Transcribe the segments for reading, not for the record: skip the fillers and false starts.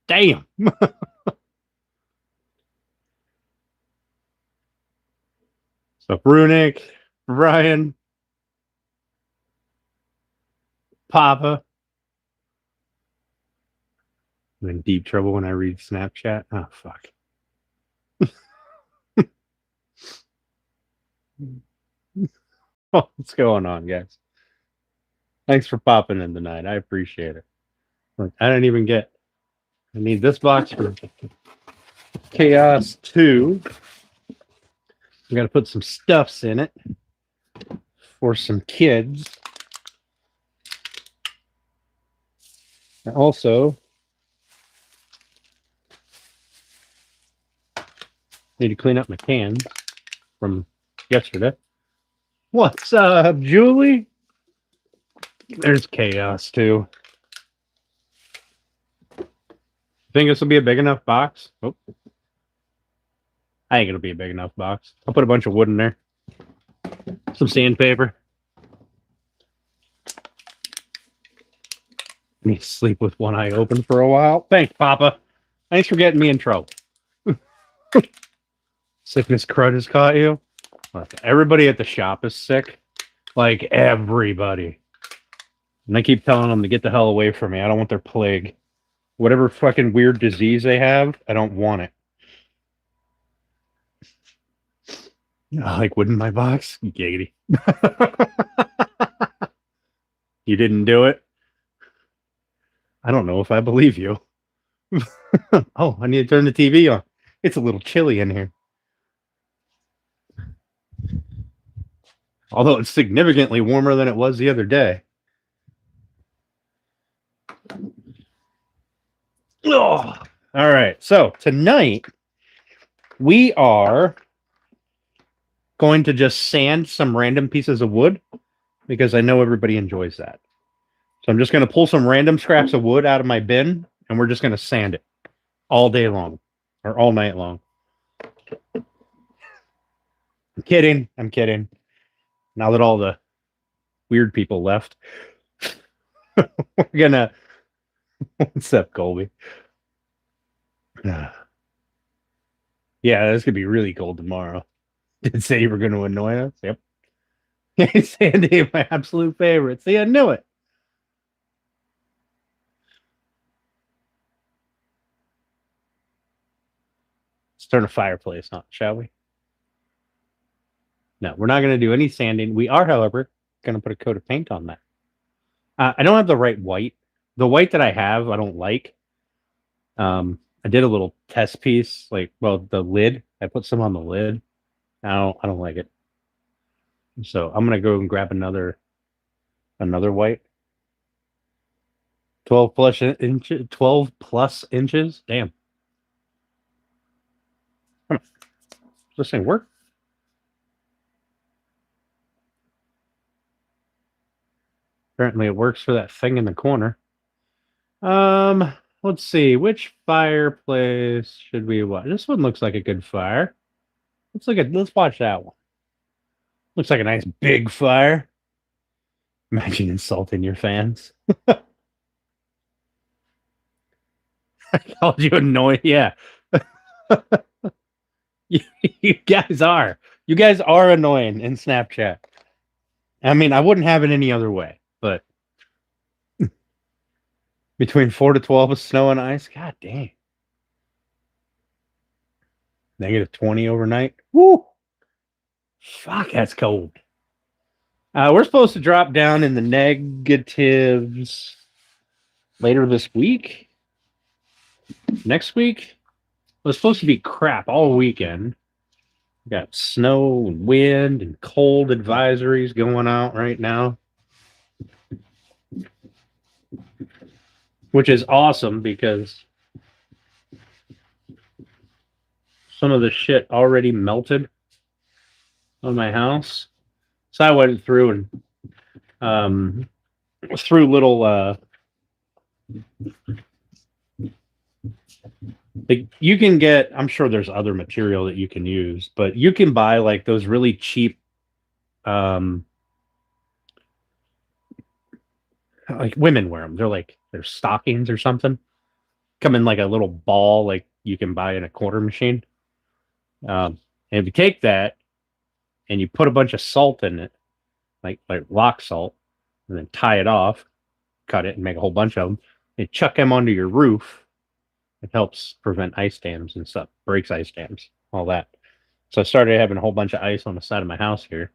Damn. So Runic, Brian, Papa. I'm in deep trouble when I read Snapchat. Oh fuck. What's going on, guys? Thanks for popping in tonight. I appreciate it. Look, I didn't even get. I need this box for Chaos 2. We got to put some stuffs in it for some kids. And also, need to clean up my cans from yesterday. What's up, Julie? There's Chaos 2. Think this will be a big enough box? Oh. I think it'll be a big enough box. I'll put a bunch of wood in there. Some sandpaper. I need to sleep with one eye open for a while. Thanks, Papa. Thanks for getting me in trouble. Sickness crud has caught you? Look, everybody at the shop is sick. Like, everybody. And I keep telling them to get the hell away from me. I don't want their plague. Whatever fucking weird disease they have, I don't want it. Like wood in my box? Giggity. You didn't do it? I don't know if I believe you. Oh, I need to turn the TV on. It's a little chilly in here. Although it's significantly warmer than it was the other day. Oh, all right. So tonight we are going to just sand some random pieces of wood because I know everybody enjoys that. So I'm just going to pull some random scraps of wood out of my bin and we're just going to sand it all day long or all night long. I'm kidding. I'm kidding. Now that all the weird people left, we're going to... What's up, Colby? Yeah, it's going to be really cold tomorrow. Did say you were going to annoy us? Yep. Sandy, my absolute favorite. See, I knew it. Let's turn a fireplace on, shall we? No, we're not going to do any sanding. We are, however, going to put a coat of paint on that. I don't have the right white. The white that I have, I don't like. I did a little test piece, like, well, the lid. I put some on the lid. I don't like it. So I'm gonna go and grab another white. 12 plus inches. Damn. Does this thing work? Apparently it works for that thing in the corner. Let's see. Which fireplace should we watch? This one looks like a good fire. Let's watch that one. Looks like a nice big fire. Imagine insulting your fans. I called you annoying. Yeah. You guys are. You guys are annoying in Snapchat. I mean, I wouldn't have it any other way, but between 4 to 12 of snow and ice, god dang. -20 overnight. Woo! Fuck, that's cold. We're supposed to drop down in the negatives later this week. Next week? It was supposed to be crap all weekend. We got snow and wind and cold advisories going out right now. Which is awesome because some of the shit already melted on my house. So I went through and through little like you can get, I'm sure there's other material that you can use, but you can buy like those really cheap like women wear them. They're stockings or something. come in like a little ball, like you can buy in a quarter machine. And if you take that and you put a bunch of salt in it, like rock salt, and then tie it off, cut it, and make a whole bunch of them, and chuck them onto your roof, it helps prevent ice dams and stuff, breaks ice dams, all that. So I started having a whole bunch of ice on the side of my house here,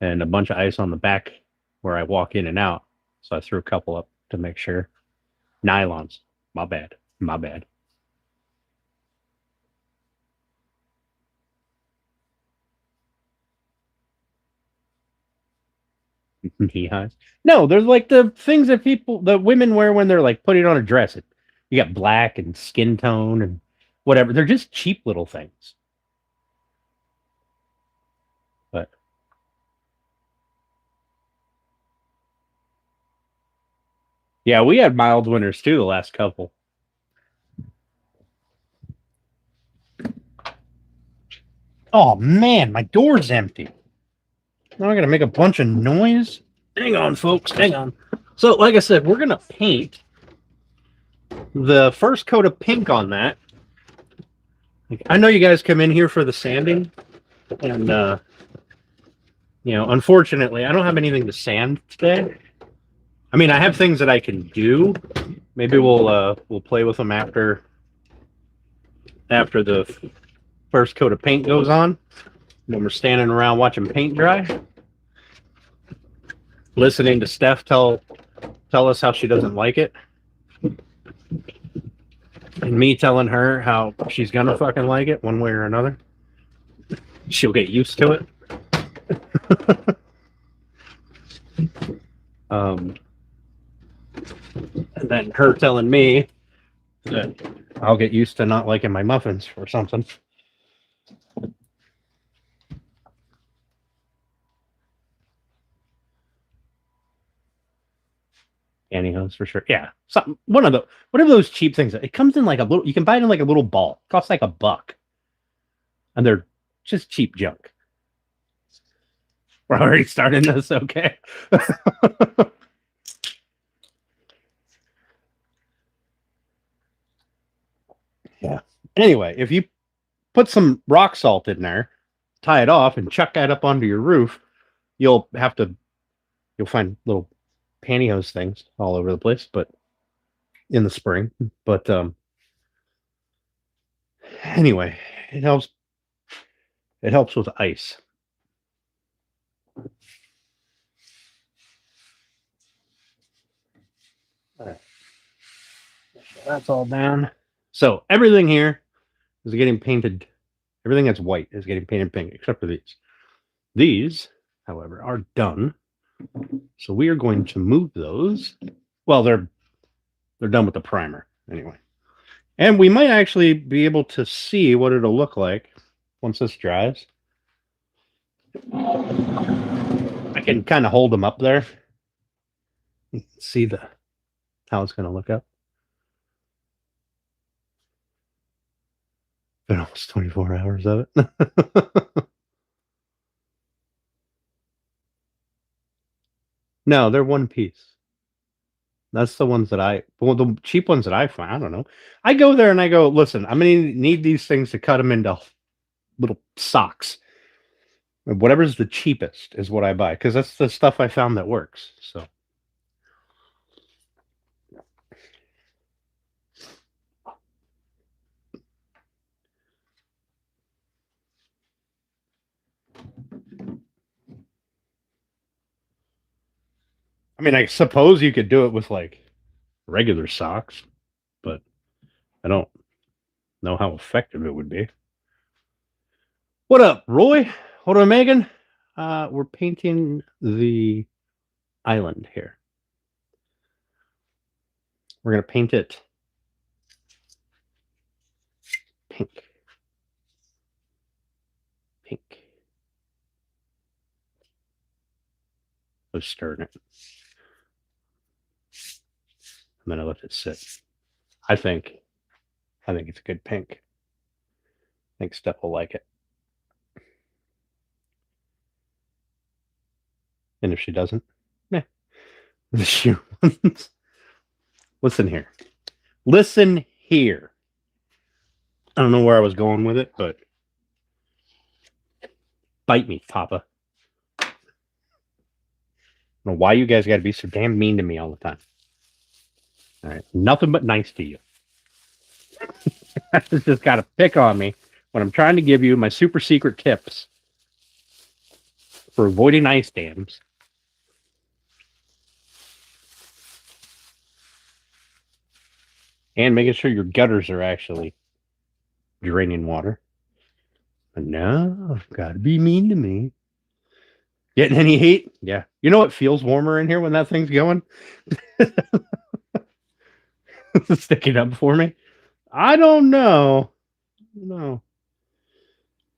and a bunch of ice on the back where I walk in and out. So I threw a couple up to make sure. Nylons. My bad. My bad. Beehives. No, they're like the things that the women wear when they're like putting on a dress. You got black and skin tone and whatever. They're just cheap little things. But yeah, we had mild winters too the last couple. Oh man, my door's empty. Now I gotta make a bunch of noise. Hang on, folks. Hang on. So, like I said, we're gonna paint the first coat of pink on that. I know you guys come in here for the sanding, and unfortunately, I don't have anything to sand today. I mean, I have things that I can do. Maybe we'll play with them after the first coat of paint goes on. When we're standing around watching paint dry, listening to Steph tell us how she doesn't like it, and me telling her how she's gonna fucking like it one way or another. She'll get used to it. And then her telling me that I'll get used to not liking my muffins or something. Pantyhose for sure. Yeah, something. One of those cheap things. It comes in like a little. You can buy it in like a little ball. It costs like $1, and they're just cheap junk. We're already starting this, okay? Yeah. Anyway, if you put some rock salt in there, tie it off, and chuck that up onto your roof, you'll find little pantyhose things all over the place, but in the spring. But anyway, it helps. It helps with ice. All right. That's all down. So everything here is getting painted. Everything that's white is getting painted pink, except for these. These, however, are done. So we are going to move those. Well, they're done with the primer anyway. And we might actually be able to see what it'll look like once this dries. I can kind of hold them up there. You can see how it's going to look up. Been almost 24 hours of it. No, they're one piece. That's the ones that the cheap ones that I find. I don't know. I go there and I go, listen, I'm going to need these things to cut them into little socks. Whatever's the cheapest is what I buy, because that's the stuff I found that works. So. I mean, I suppose you could do it with like regular socks, but I don't know how effective it would be. What up, Roy? What up, Megan? We're painting the island here. We're going to paint it pink. Pink. I was stirring it. I'm going to let it sit. I think it's a good pink. I think Steph will like it. And if she doesn't, the shoe ones. Listen here. Listen here. I don't know where I was going with it, but bite me, Papa. I don't know why you guys got to be so damn mean to me all the time. All right, nothing but nice to you. It's just got to pick on me when I'm trying to give you my super secret tips for avoiding ice dams. And making sure your gutters are actually draining water. But no, gotta be mean to me. Getting any heat? Yeah. You know what feels warmer in here when that thing's going? Sticking up for me? I don't know. No.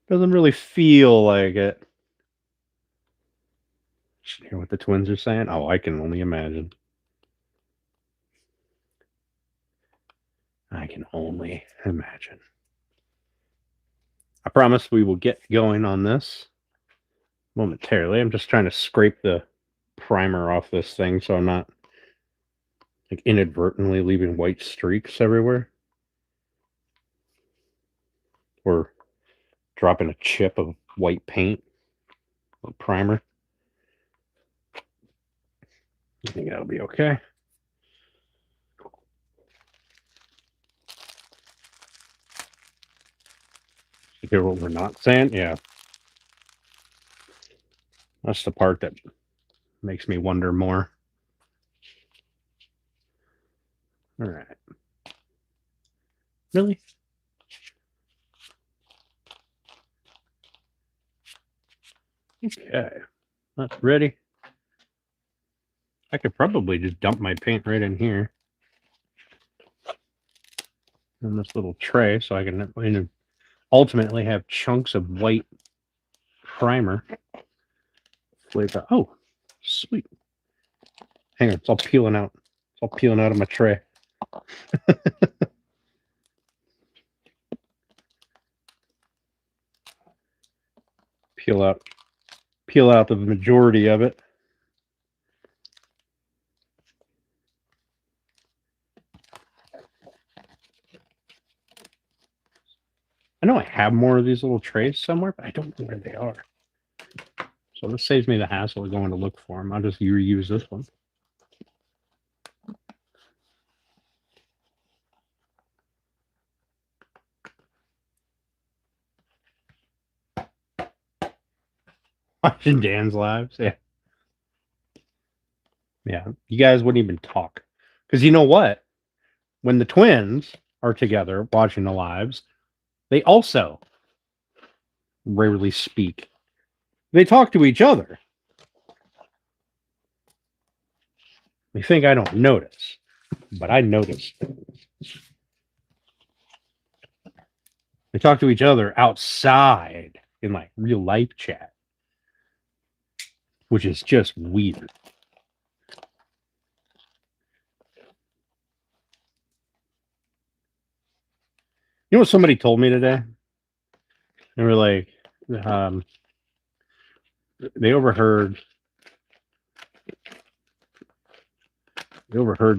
Doesn't really feel like it. Just hear what the twins are saying? Oh, I can only imagine. I can only imagine. I promise we will get going on this momentarily. I'm just trying to scrape the primer off this thing so I'm not like inadvertently leaving white streaks everywhere. Or dropping a chip of white paint or primer. I think that'll be okay. You hear what we're not saying? Yeah. That's the part that makes me wonder more. All right. Really? Okay. That's ready. I could probably just dump my paint right in here. In this little tray so I can ultimately have chunks of white primer. Oh, sweet. Hang on, it's all peeling out. It's all peeling out of my tray. Peel out the majority of it. I know I have more of these little trays somewhere, but I don't know where they are. So this saves me the hassle of going to look for them. I'll just reuse this one. Watching Dan's lives, yeah. Yeah, you guys wouldn't even talk. Because you know what? When the twins are together watching the lives, they also rarely speak. They talk to each other. They think I don't notice, but I notice. They talk to each other outside in like real life chat, which is just weird. You know what somebody told me today? They were like, they overheard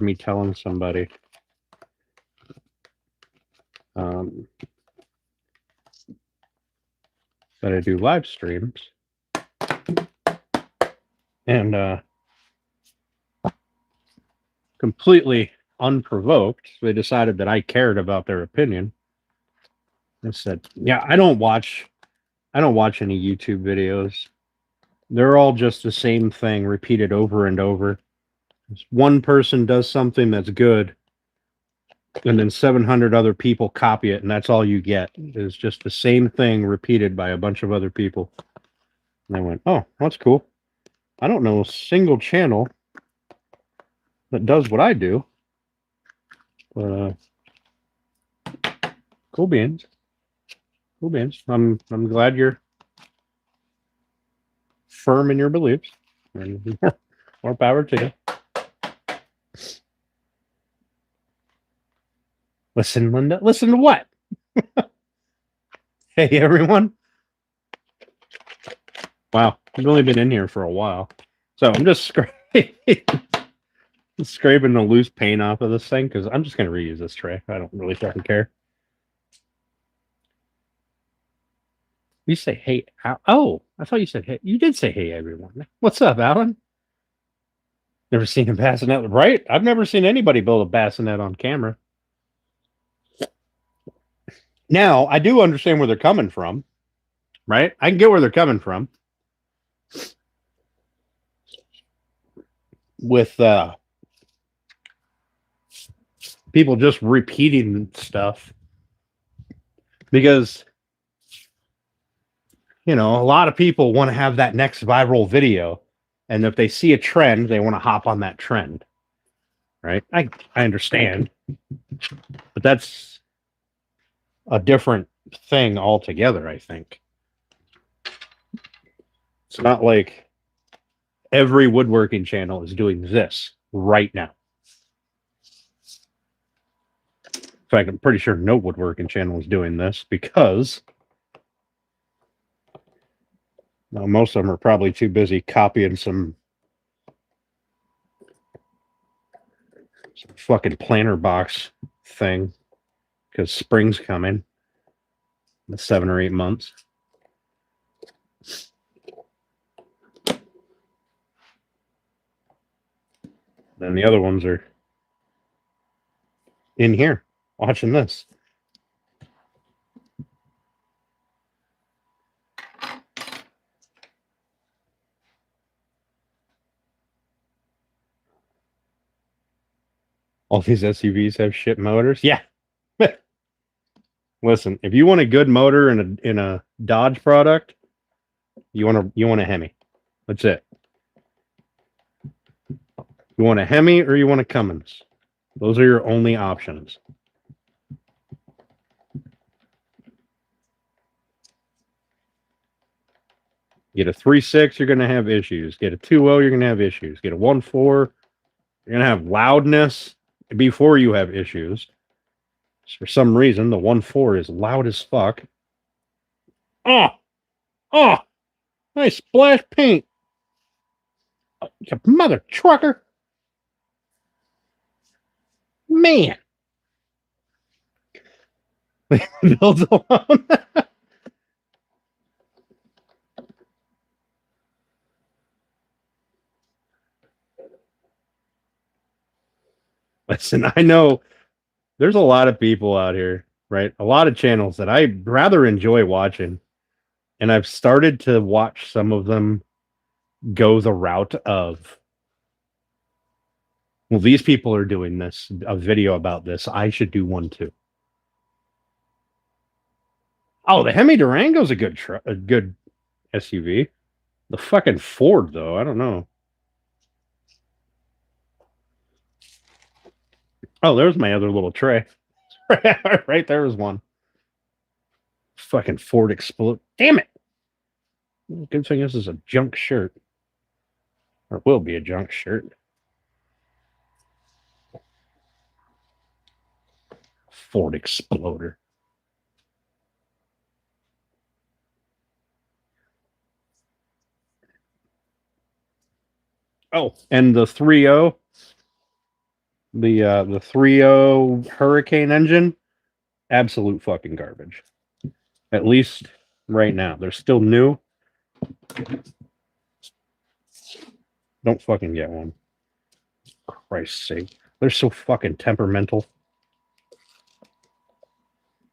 me telling somebody that I do live streams, and completely unprovoked, they decided that I cared about their opinion. I said, "Yeah, I don't watch any YouTube videos. They're all just the same thing repeated over and over. One person does something that's good, and then 700 other people copy it, and that's all you get. It's just the same thing repeated by a bunch of other people." And I went, "Oh, that's cool. I don't know a single channel that does what I do. But cool beans. Cool beans. I'm glad you're firm in your beliefs. More power to you." Listen, Linda. Listen to what? Hey, everyone. Wow, I've only been in here for a while, so I'm just scraping. scraping the loose paint off of this thing because I'm just going to reuse this tray. I don't really fucking care. You say hey. Oh, I thought you said hey. You did say hey, everyone. What's up, Alan? Never seen a bassinet, right? I've never seen anybody build a bassinet on camera. Now, I do understand where they're coming from, right? I can get where they're coming from with people just repeating stuff because, you know, a lot of people want to have that next viral video. And if they see a trend, they want to hop on that trend, right? I understand, but that's a different thing altogether, I think. It's not like every woodworking channel is doing this right now. In fact, I'm pretty sure no woodworking channel is doing this because most of them are probably too busy copying some fucking planter box thing because spring's coming in 7 or 8 months. Then the other ones are in here watching this. All these SUVs have shit motors. Yeah. Listen, if you want a good motor in a Dodge product, you want a Hemi. That's it. You want a Hemi or you want a Cummins. Those are your only options. Get a 3.6, you're going to have issues. Get a 2.0, you're going to have issues. Get a 1.4, you're going to have loudness before you have issues. For some reason, the 1.4 is loud as fuck. Oh, nice splash paint. Oh, you mother trucker. Man. Builds alone. Listen, I know there's a lot of people out here, right? A lot of channels that I rather enjoy watching. And I've started to watch some of them go the route of, well, these people are doing this, a video about this. I should do one too. Oh, the Hemi Durango's a good SUV. The fucking Ford, though, I don't know. Oh, there's my other little tray. Right there was one. Fucking Ford explode. Damn it. Good thing this is a junk shirt. Or will be a junk shirt. Ford Exploder. Oh, and the 3.0. The 3.0 Hurricane engine, absolute fucking garbage. At least right now. They're still new. Don't fucking get one. Christ's sake. They're so fucking temperamental.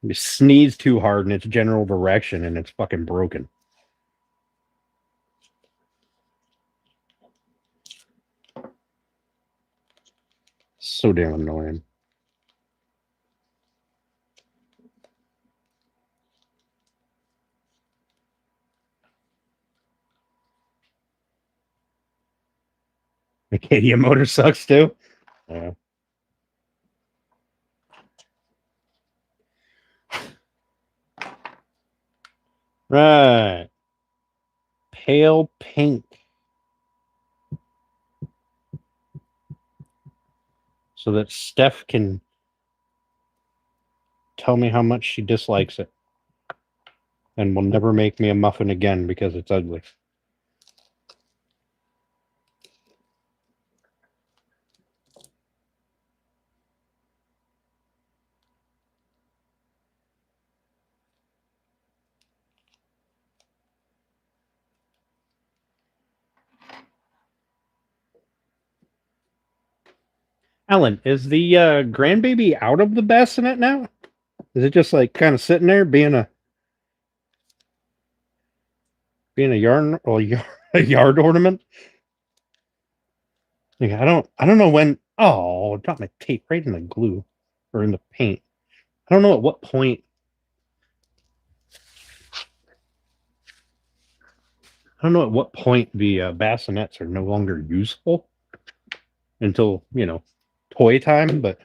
You sneeze too hard in its general direction and it's fucking broken. So damn annoying. Acadia motor sucks too. Yeah. Right. Pale pink. So that Steph can tell me how much she dislikes it. And will never make me a muffin again because it's ugly. Alan, is the grandbaby out of the bassinet now? Is it just like kind of sitting there being a yarn or a yard ornament? Like, I don't know when. Oh, I dropped my tape right in the glue or in the paint. I don't know at what point. I don't know at what point the bassinets are no longer useful until toy time. But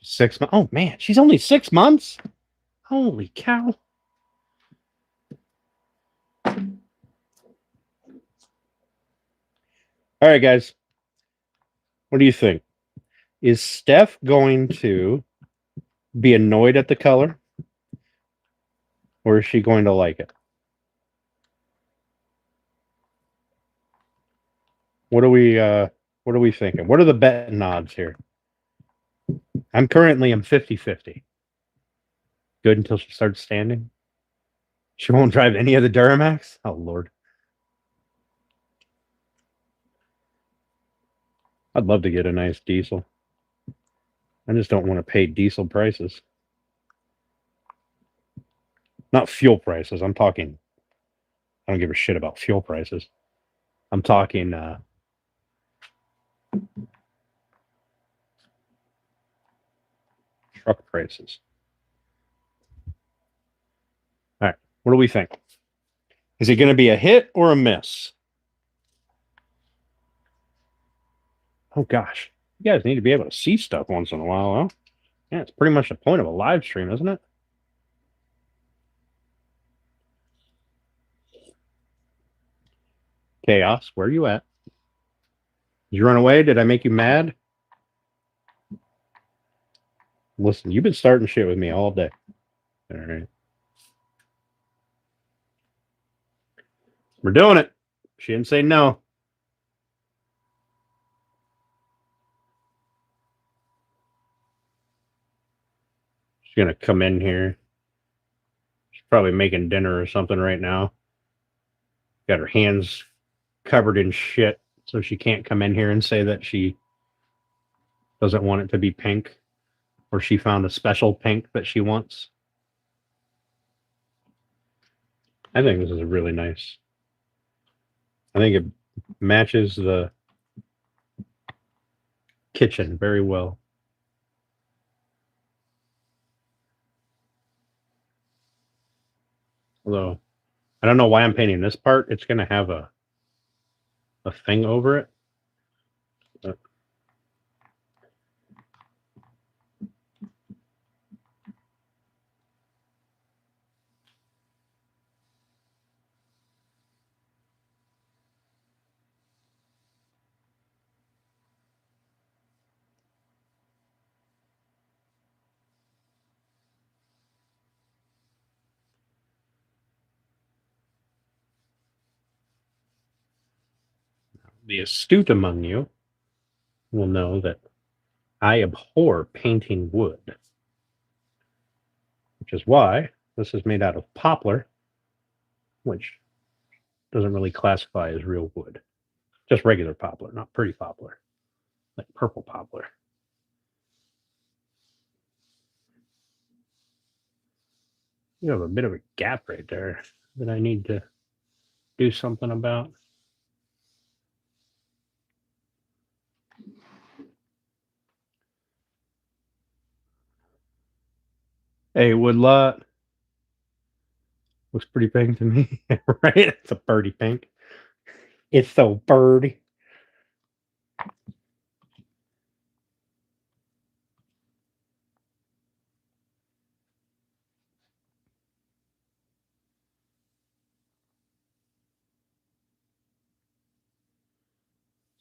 6 months. Oh man, she's only 6 months. Holy cow! All right, guys. What do you think? Is Steph going to be annoyed at the color, or is she going to like it? What are we thinking? What are the betting odds here? I'm 50-50. Good until she starts standing. She won't drive any of the Duramax? Oh Lord. I'd love to get a nice diesel. I just don't want to pay diesel prices. Not fuel prices. I don't give a shit about fuel prices. I'm talking truck prices. All right. What do we think? Is it going to be a hit or a miss? Oh gosh. You guys need to be able to see stuff once in a while, huh? Yeah, it's pretty much the point of a live stream, isn't it? Chaos, where are you at? Did you run away? Did I make you mad? Listen, you've been starting shit with me all day. All right. We're doing it. She didn't say no. She's going to come in here. She's probably making dinner or something right now. Got her hands covered in shit, so she can't come in here and say that she doesn't want it to be pink, or she found a special pink that she wants. I think this is really nice. I think it matches the kitchen very well. Although I don't know why I'm painting this part. It's going to have a thing over it. But the astute among you will know that I abhor painting wood, which is why this is made out of poplar, which doesn't really classify as real wood. Just regular poplar, not pretty poplar, like purple poplar. You have a bit of a gap right there that I need to do something about. Hey, woodlot. Looks pretty pink to me, right? It's a birdie pink. It's so birdie.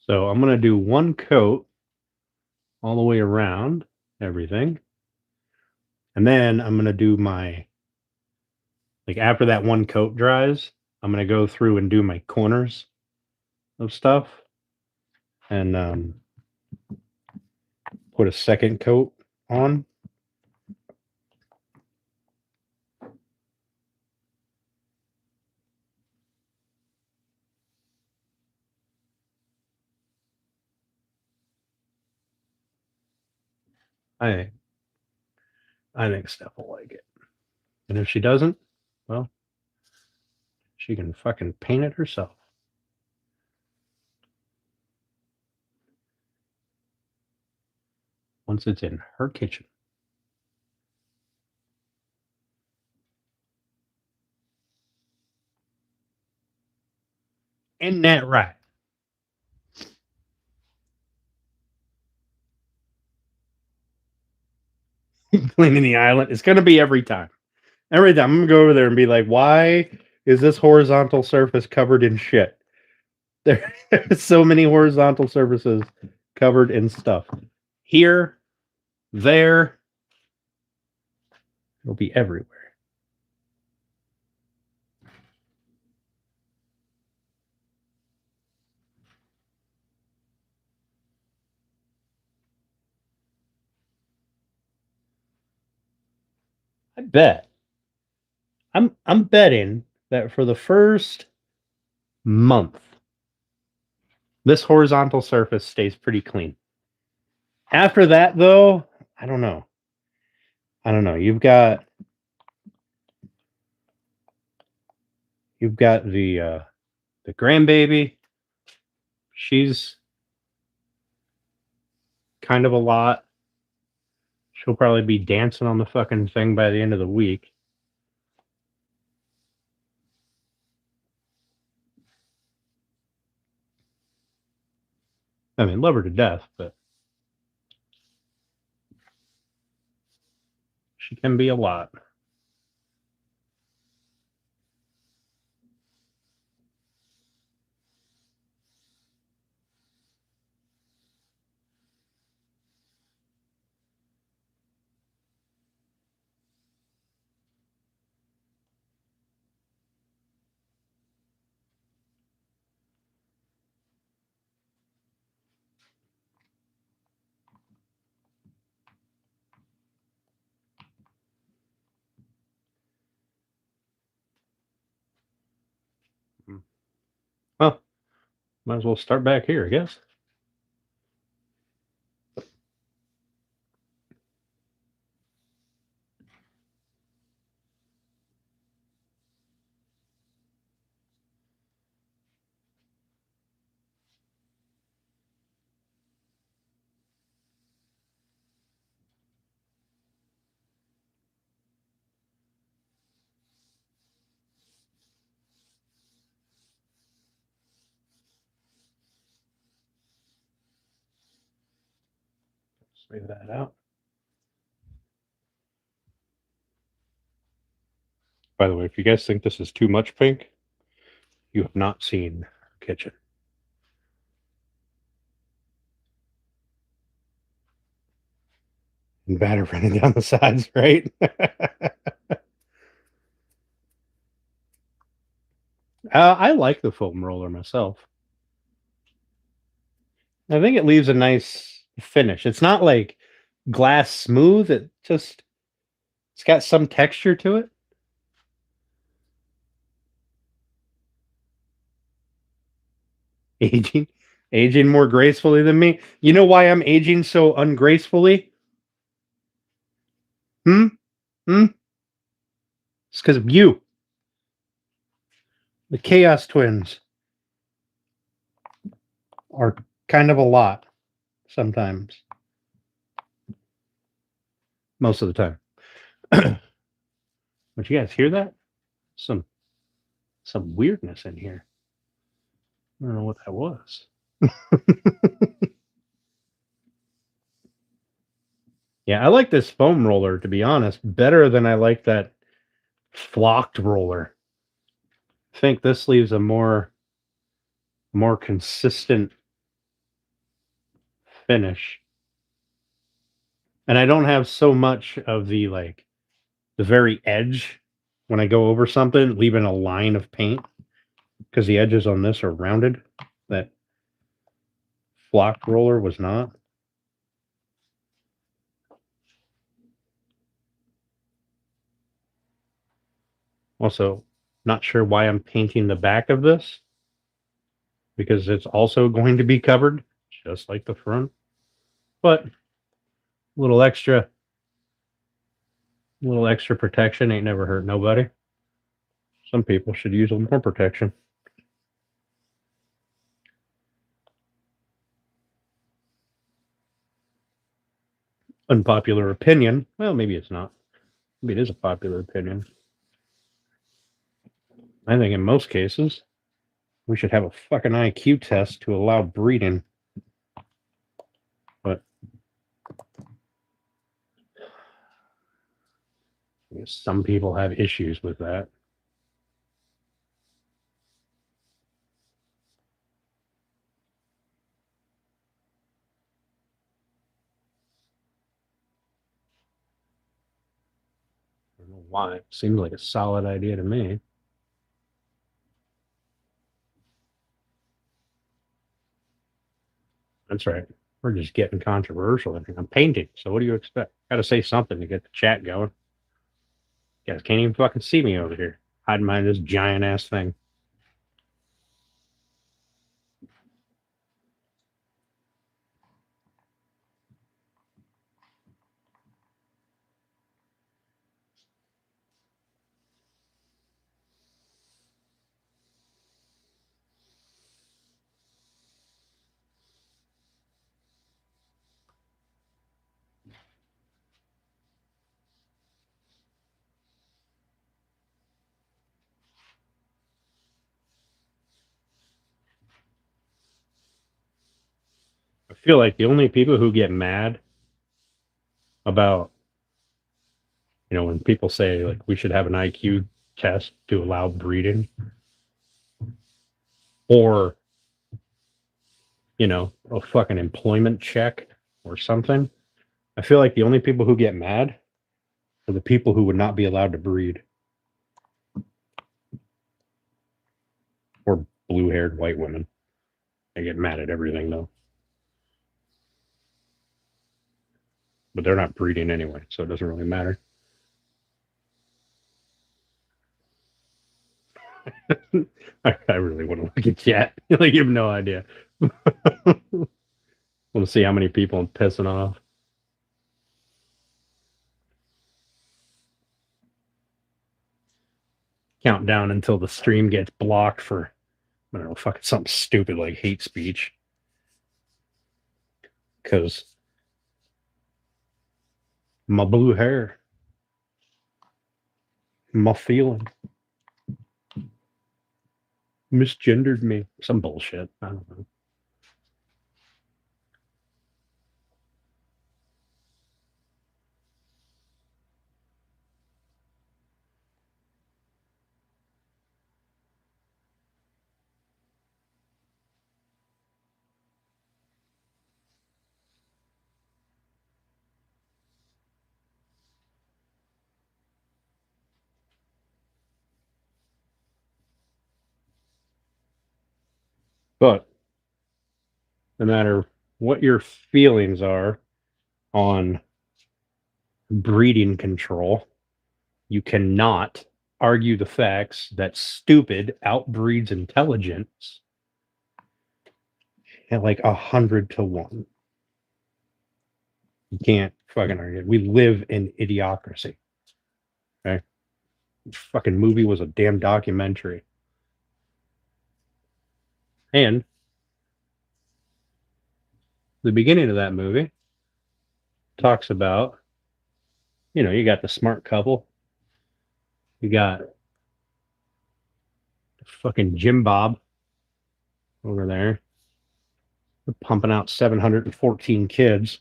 So I'm going to do one coat all the way around everything. And then I'm going to do after that one coat dries, I'm going to go through and do my corners of stuff and put a second coat on. I think Steph will like it. And if she doesn't, well, she can fucking paint it herself. Once it's in her kitchen. Isn't that right? Cleaning the island. It's going to be every time. Every time. I'm going to go over there and be like, why is this horizontal surface covered in shit? There's so many horizontal surfaces covered in stuff. Here, there, it'll be everywhere. I bet. I'm betting that for the first month, this horizontal surface stays pretty clean. After that, though, I don't know. You've got the grandbaby. She's kind of a lot. She'll probably be dancing on the fucking thing by the end of the week. I mean, love her to death, but she can be a lot. Well, might as well start back here, I guess. Leave that out. By the way, if you guys think this is too much pink, you have not seen her kitchen. And batter running down the sides, right? I like the foam roller myself. I think it leaves a nice finish. It's not like glass smooth. It's got some texture to it. Aging more gracefully than me. You know why I'm aging so ungracefully? Hmm? It's because of you. The Chaos Twins are kind of a lot sometimes. Most of the time. But you guys hear that? Some weirdness in here. I don't know what that was. Yeah, I like this foam roller, to be honest, better than I like that flocked roller. I think this leaves a more consistent finish. And I don't have so much of the very edge when I go over something, leaving a line of paint, because the edges on this are rounded. That flocked roller was not. Also, not sure why I'm painting the back of this, because it's also going to be covered, just like the front. But Little extra protection ain't never hurt nobody. Some people should use a little more protection. Unpopular opinion. Well, maybe it's not. Maybe it is a popular opinion. I think in most cases, we should have a fucking IQ test to allow breeding. But some people have issues with that. I don't know why. It seems like a solid idea to me. That's right. We're just getting controversial. I'm painting, so what do you expect? Got to say something to get the chat going. You guys can't even fucking see me over here, hiding behind this giant ass thing. I feel like the only people who get mad about, when people say like we should have an IQ test to allow breeding, or a fucking employment check or something. I feel like the only people who get mad are the people who would not be allowed to breed, or blue-haired white women. They get mad at everything though, but they're not breeding anyway, so it doesn't really matter. I really want to look at chat. Like, you have no idea. Want to see how many people I'm pissing off. Count down until the stream gets blocked for, I don't know, fucking something stupid like hate speech. Because my blue hair, my feeling, misgendered me. Some bullshit. I don't know. But no matter what your feelings are on breeding control, you cannot argue the facts that stupid outbreeds intelligence at like 100 to 1. You can't fucking argue. We live in idiocracy. Okay? This fucking movie was a damn documentary. And the beginning of that movie talks about, you got the smart couple. You got fucking Jim Bob over there. They're pumping out 714 kids.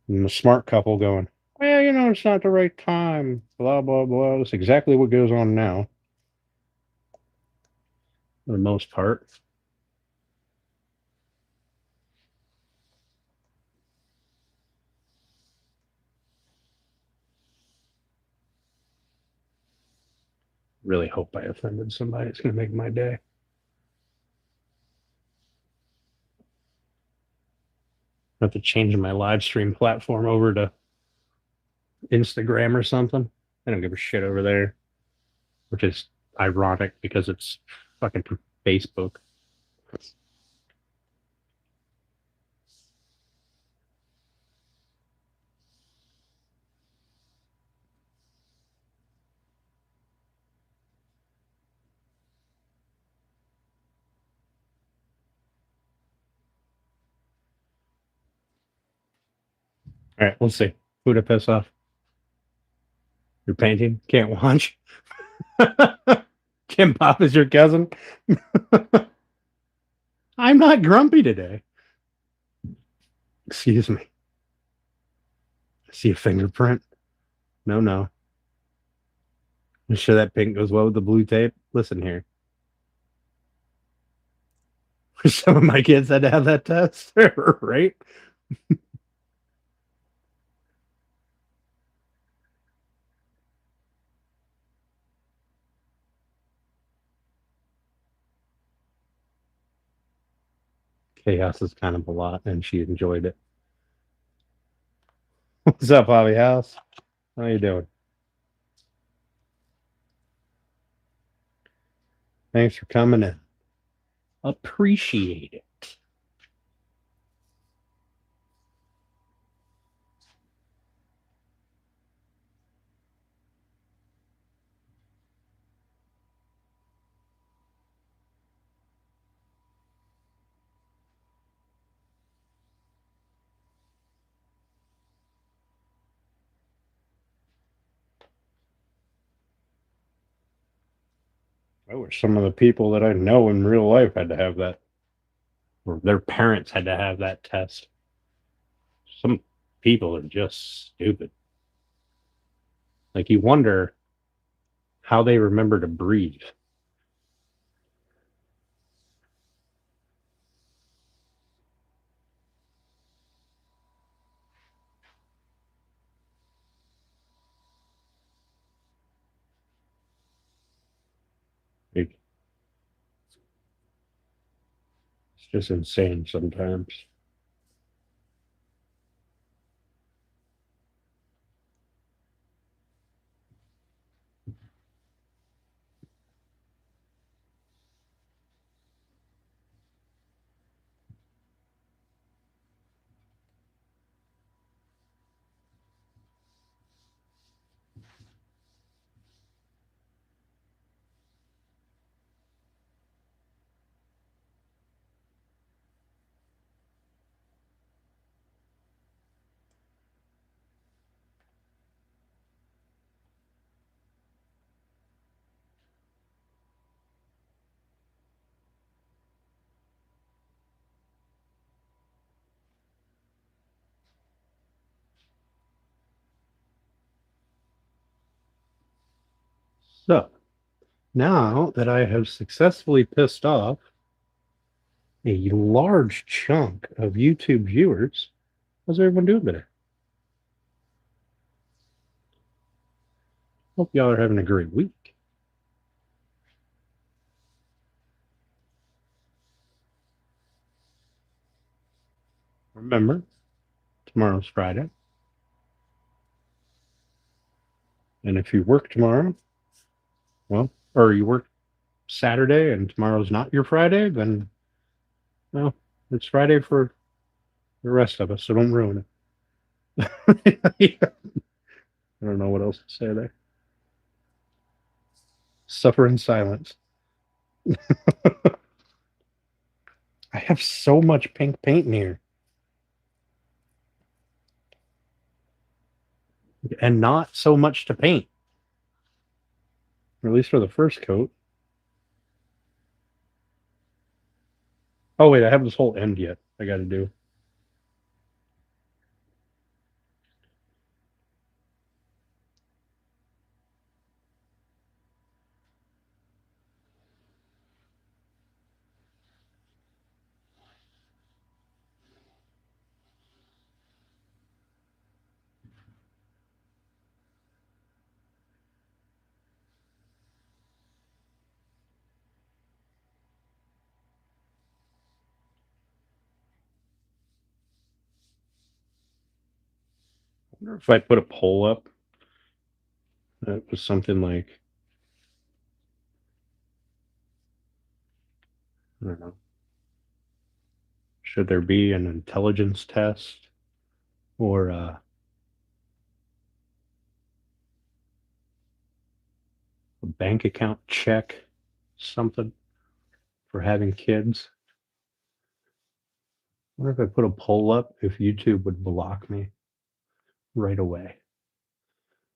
And the smart couple going, well, it's not the right time. Blah, blah, blah. That's exactly what goes on now. For the most part. Really hope I offended somebody. It's going to make my day. I have to change my live stream platform over to Instagram or something. I don't give a shit over there, which is ironic because it's fucking Facebook. All right, let's see. Who'd I piss off? You're painting? Can't watch. Kim Pop is your cousin? I'm not grumpy today. Excuse me. I see a fingerprint. No, no. I'm sure that pink goes well with the blue tape. Listen here. Some of my kids had to have that test, right? Chaos is kind of a lot, and she enjoyed it. What's up, Bobby House? How you doing? Thanks for coming in. Appreciate it. I wish some of the people that I know in real life had to have that, or their parents had to have that test. Some people are just stupid. Like, you wonder how they remember to breathe. Like, it's just insane sometimes. So, now that I have successfully pissed off a large chunk of YouTube viewers, how's everyone doing today? Hope y'all are having a great week. Remember, tomorrow's Friday. And if you work tomorrow, well, or you work Saturday and tomorrow's not your Friday, then, well, it's Friday for the rest of us, so don't ruin it. I don't know what else to say there. Suffer in silence. I have so much pink paint in here. And not so much to paint. Or at least for the first coat. Oh, wait, I have this whole end yet I got to do. I wonder if I put a poll up that was something like, I don't know, should there be an intelligence test or a bank account check, something for having kids? I wonder if I put a poll up if YouTube would block me. right away?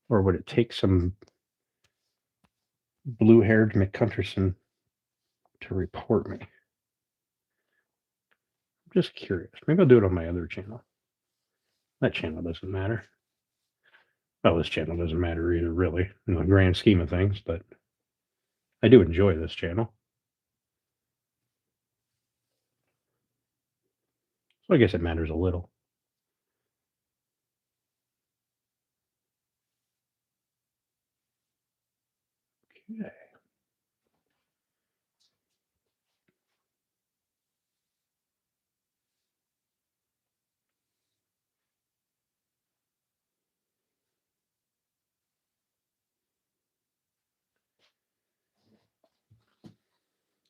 Or would it take some blue-haired McCutcherson to report me? I'm just curious. Maybe I'll do it on my other channel. That channel doesn't matter. Well, this channel doesn't matter either, really, in the grand scheme of things, but I do enjoy this channel. So I guess it matters a little. Okay.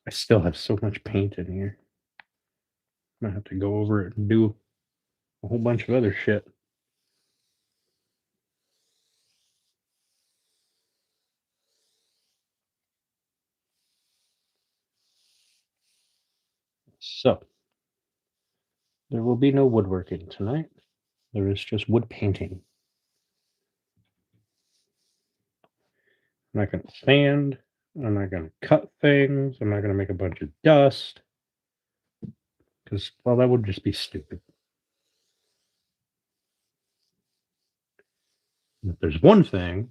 I still have so much paint in here. I'm gonna have to go over it and do a whole bunch of other shit. So, there will be no woodworking tonight. There is just wood painting. I'm not going to sand. I'm not going to cut things. I'm not going to make a bunch of dust. Because, well, that would just be stupid. If there's one thing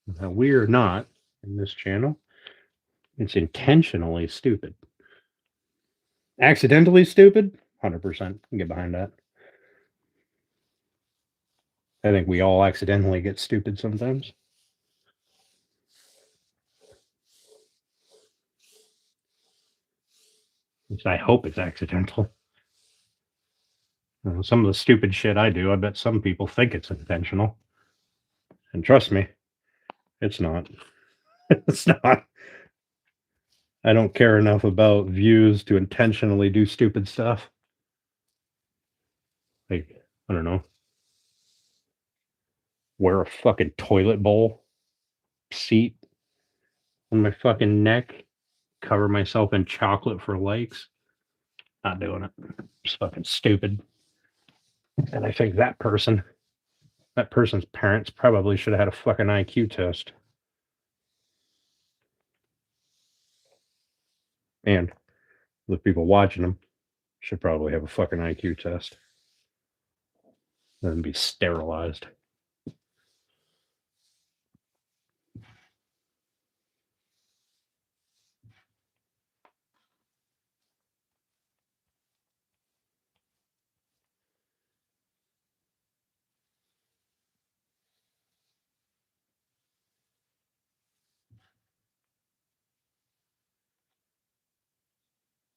that we are not in this channel, it's intentionally stupid. Accidentally stupid? 100%. Get behind that. I think we all accidentally get stupid sometimes. Which I hope it's accidental. Some of the stupid shit I do, I bet some people think it's intentional. And trust me, it's not. It's not. I don't care enough about views to intentionally do stupid stuff. Like, I don't know, wear a fucking toilet bowl seat on my fucking neck, cover myself in chocolate for likes. Not doing it. It's fucking stupid. And I think that person's parents probably should have had a fucking IQ test. And the people watching them should probably have a fucking IQ test. And be sterilized.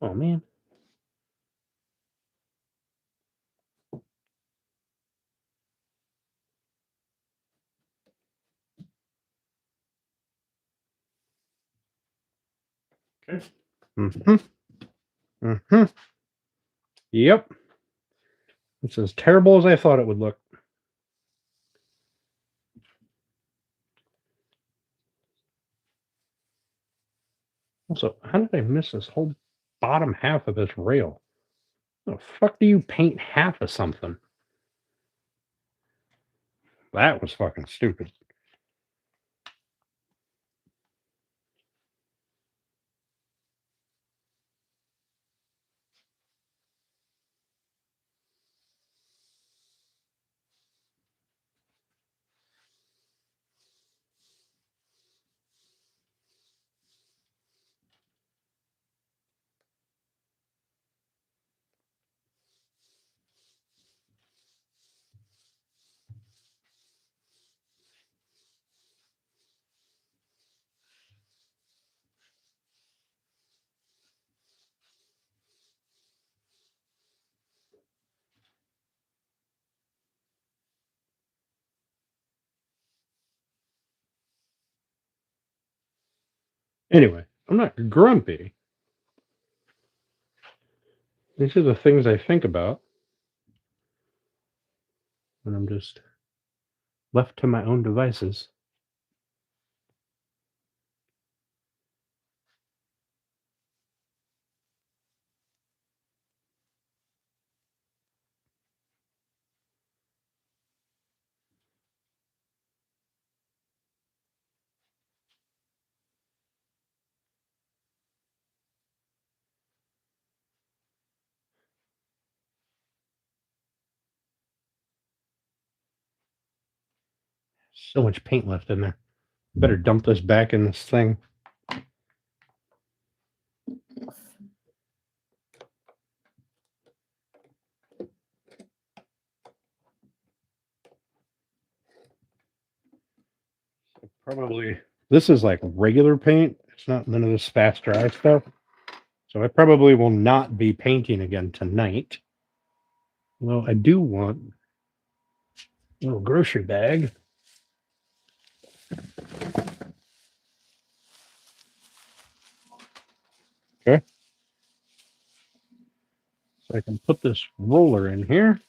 Oh man. Okay. Mm-hmm. Mm-hmm. Yep. It's as terrible as I thought it would look. Also, how did I miss this whole bottom half of this rail? How the fuck do you paint half of something? That was fucking stupid. Anyway, I'm not grumpy. These are the things I think about when I'm just left to my own devices. So much paint left in there. Better dump this back in this thing. Probably this is like regular paint. It's not none of this fast dry stuff. So I probably will not be painting again tonight. Well, I do want a little grocery bag. Okay. So I can put this roller in here.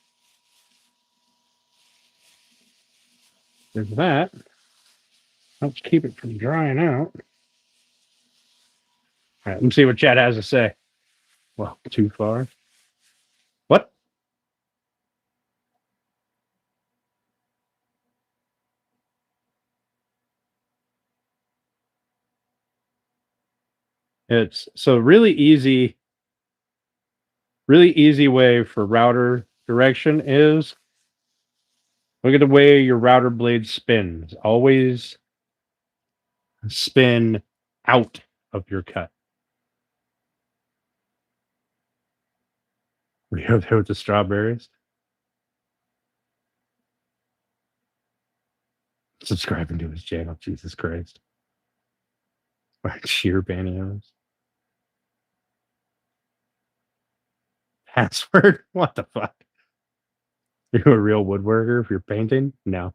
There's that. Helps keep it from drying out. All right, let's see what Chad has to say. Well, too far. What? It's so really easy way for router direction is look at the way your router blade spins. Always spin out of your cut. We have there with the strawberries. Subscribing to his channel, Jesus Christ. Sheer pantyhose. Password? What the fuck? You're a real woodworker if you're painting? No.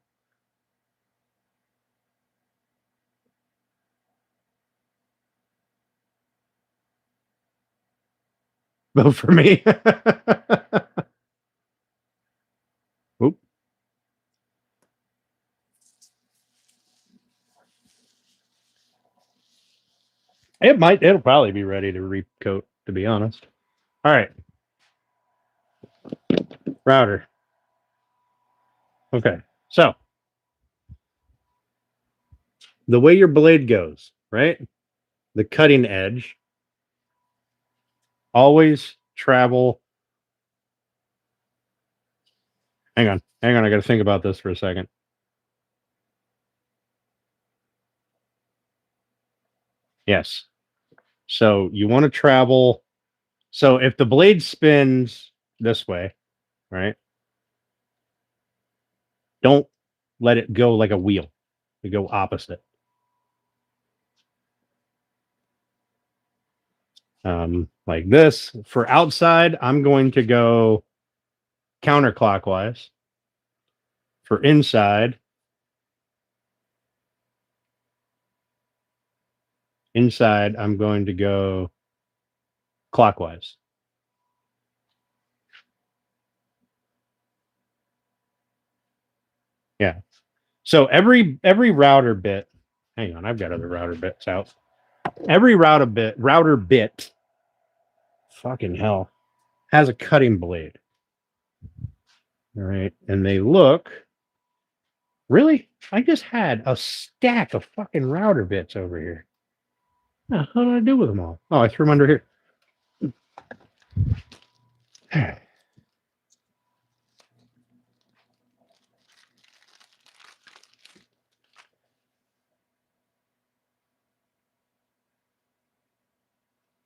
Vote for me. Oop. It'll probably be ready to recoat, to be honest. All right. Router. Okay. So the way your blade goes, right? The cutting edge always travel. Hang on. I got to think about this for a second. Yes. So you want to travel. So if the blade spins this way, right? Don't let it go like a wheel. You go opposite. Like this. For outside, I'm going to go counterclockwise. For inside, I'm going to go clockwise. Yeah. So every router bit, hang on, I've got other router bits out. Every router bit, fucking hell, has a cutting blade. All right. And they look really, I just had a stack of fucking router bits over here. What did I do with them all? Oh, I threw them under here.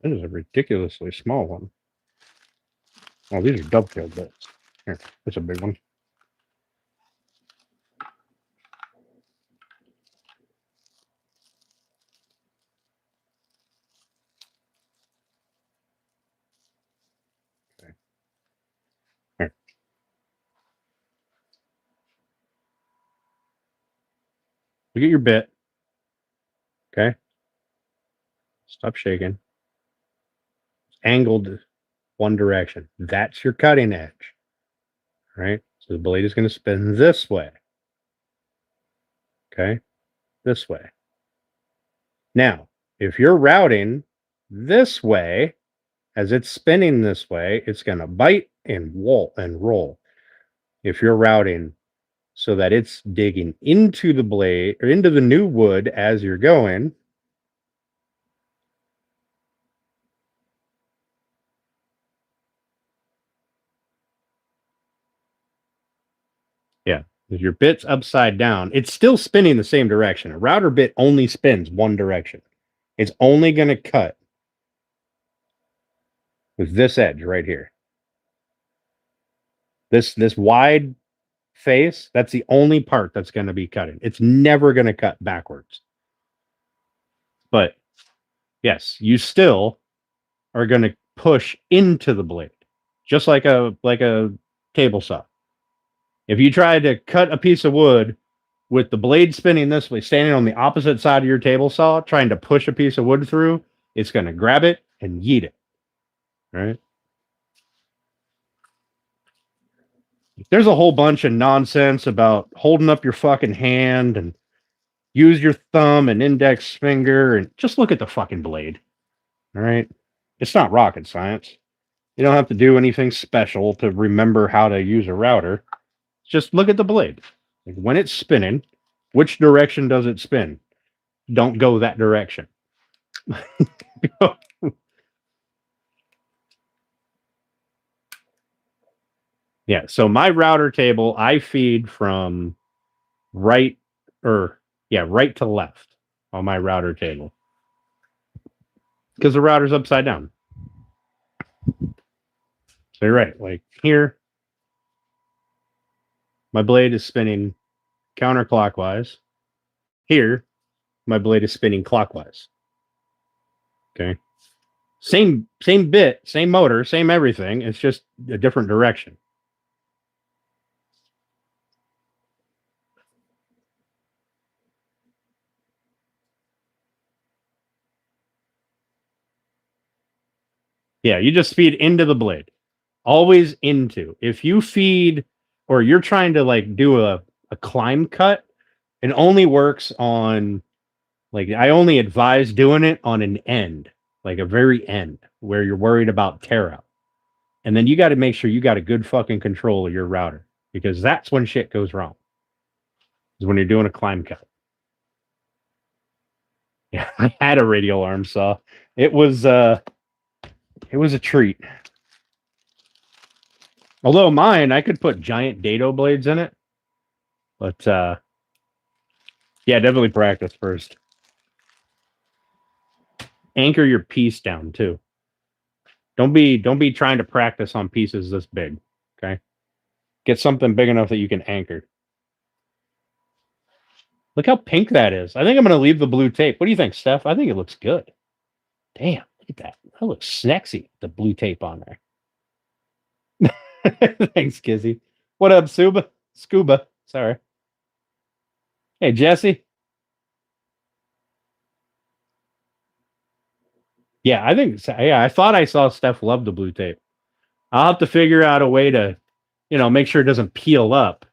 This is a ridiculously small one. Oh, these are dovetail bits. Here, that's a big one. Okay. Here. Look at your bit. Okay. Stop shaking. It's angled one direction. That's your cutting edge. Right? So the blade is going to spin this way. Okay. This way. Now, if you're routing this way, as it's spinning this way, it's going to bite and roll. If you're routing so that it's digging into the blade or into the new wood as you're going, yeah, If your bit's upside down, it's still spinning the same direction. A router bit only spins one direction. It's only going to cut with this edge right here. This wide face, that's the only part that's going to be cutting. It's never going to cut backwards. But yes, you still are going to push into the blade, just like a table saw. If you try to cut a piece of wood with the blade spinning this way, standing on the opposite side of your table saw, trying to push a piece of wood through, it's going to grab it and yeet it. Right? There's a whole bunch of nonsense about holding up your fucking hand and use your thumb and index finger and just look at the fucking blade. All right? It's not rocket science. You don't have to do anything special to remember how to use a router. Just look at the blade. Like when it's spinning, which direction does it spin? Don't go that direction. Yeah, so my router table, I feed from right to left on my router table. Because the router's upside down. So you're right, like here, my blade is spinning counterclockwise. Here, my blade is spinning clockwise. Okay. Same bit, same motor, same everything. It's just a different direction. Yeah, you just feed into the blade. Always into. If you feed or you're trying to like do a climb cut, it only works on like I only advise doing it on an end, like a very end where you're worried about tear out. And then you got to make sure you got a good fucking control of your router because that's when shit goes wrong. Is when you're doing a climb cut. Yeah, I had a radial arm saw. It was a treat. Although mine, I could put giant dado blades in it. But yeah, definitely practice first. Anchor your piece down too. Don't be trying to practice on pieces this big. Okay. Get something big enough that you can anchor. Look how pink that is. I think I'm going to leave the blue tape. What do you think, Steph? I think it looks good. Damn, look at that. That looks sexy, the blue tape on there. Thanks, Kizzy. What up, Scuba? Sorry. Hey, Jesse. Yeah, I think. Yeah, I thought I saw Steph love the blue tape. I'll have to figure out a way to, make sure it doesn't peel up,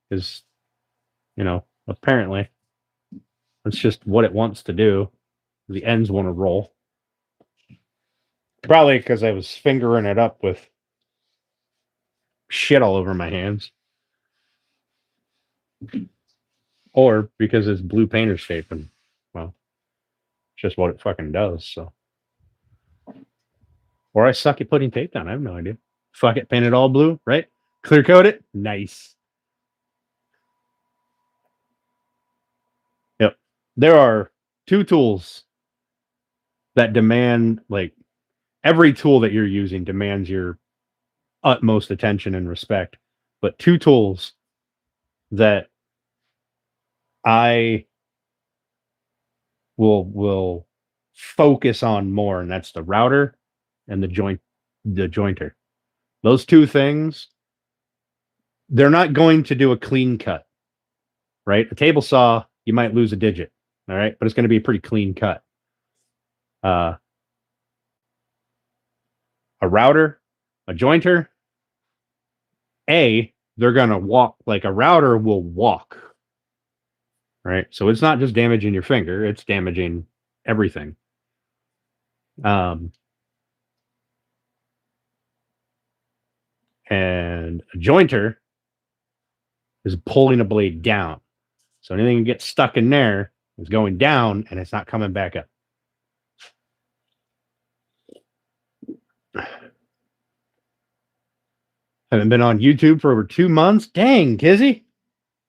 because, apparently, that's just what it wants to do. The ends want to roll. Probably because I was fingering it up with shit all over my hands. Or because it's blue painter's tape and, well, it's just what it fucking does, so. Or I suck at putting tape down. I have no idea. Fuck it, paint it all blue, right? Clear coat it. Nice. Yep. There are two tools that demand, like, every tool that you're using demands your utmost attention and respect. But two tools that I will focus on more, and that's the router and the jointer. Those two things, they're not going to do a clean cut, right? A table saw, you might lose a digit, all right, but it's going to be a pretty clean cut. A router, a jointer, they're going to walk, like a router will walk, right? So it's not just damaging your finger, it's damaging everything. And a jointer is pulling a blade down. So anything that gets stuck in there is going down and it's not coming back up. Haven't been on YouTube for over 2 months. Dang, Kizzy.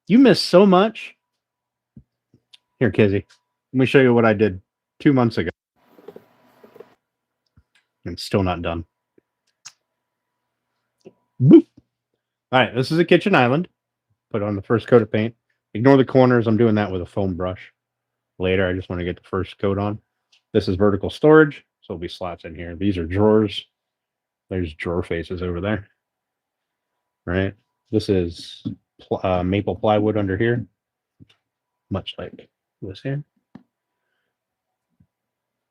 You miss so much. Here, Kizzy. Let me show you what I did 2 months ago. And it's still not done. Boop. All right, this is a kitchen island. Put on the first coat of paint. Ignore the corners. I'm doing that with a foam brush. Later, I just want to get the first coat on. This is vertical storage, so there'll be slots in here. These are drawers. There's drawer faces over there. Right. This is maple plywood under here, much like this here.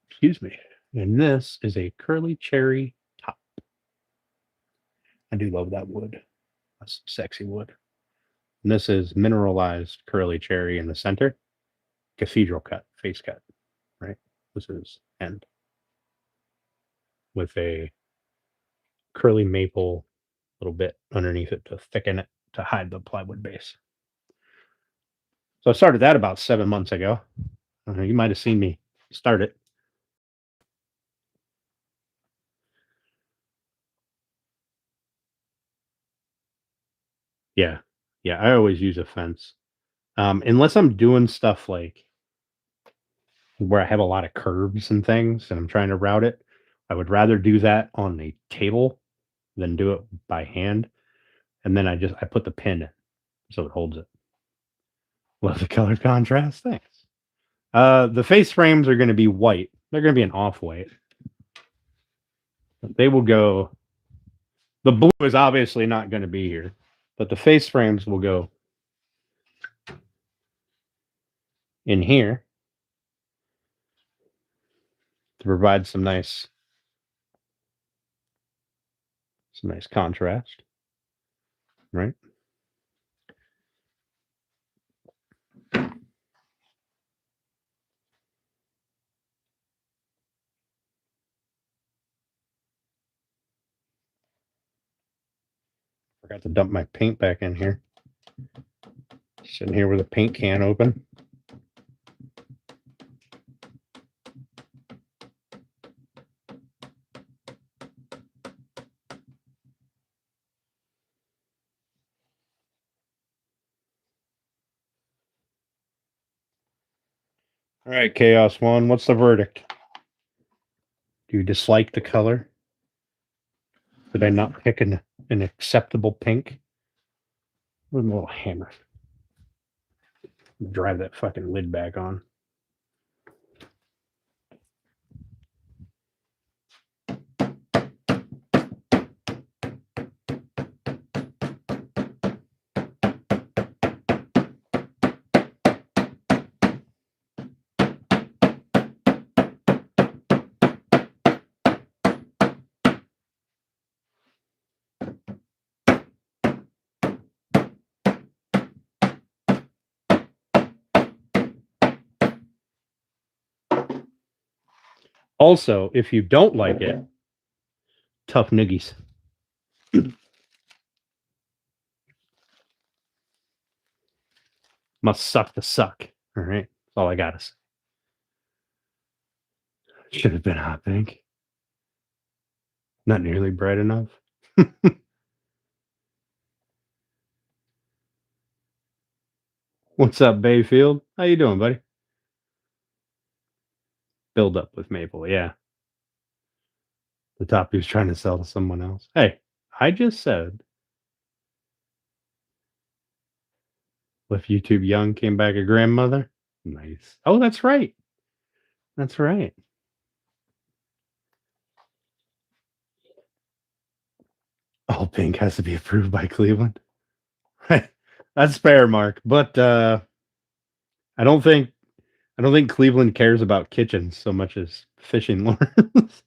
Excuse me. And this is a curly cherry top. I do love that wood. That's sexy wood. And this is mineralized curly cherry in the center. Cathedral cut, face cut, right? This is end with a curly maple little bit underneath it to thicken it to hide the plywood base. So I started that about 7 months ago. You might have seen me start it. Yeah. Yeah, I always use a fence. Unless I'm doing stuff like where I have a lot of curves and things and I'm trying to route it, I would rather do that on a table than do it by hand. And then I put the pin in so it holds it. Love the color contrast. Thanks. The face frames are going to be white. They're going to be an off-white. They will go. The blue is obviously not going to be here, but the face frames will go in here to provide some nice contrast, right? Forgot to dump my paint back in here. Sitting here with a paint can open. All right, Chaos One, what's the verdict? Do you dislike the color? Did I not pick an acceptable pink? With a little hammer. Drive that fucking lid back on. Also, if you don't like it, tough noogies. Must suck the suck. All right. That's all I got to say. Should have been hot pink. Not nearly bright enough. What's up, Bayfield? How you doing, buddy? Build up with maple, yeah. The top he was trying to sell to someone else. Hey, I just said left YouTube young, came back a grandmother. Nice. Oh, that's right. That's right. All pink has to be approved by Cleveland. Right. That's fair, Mark. But I don't think Cleveland cares about kitchens so much as fishing lures.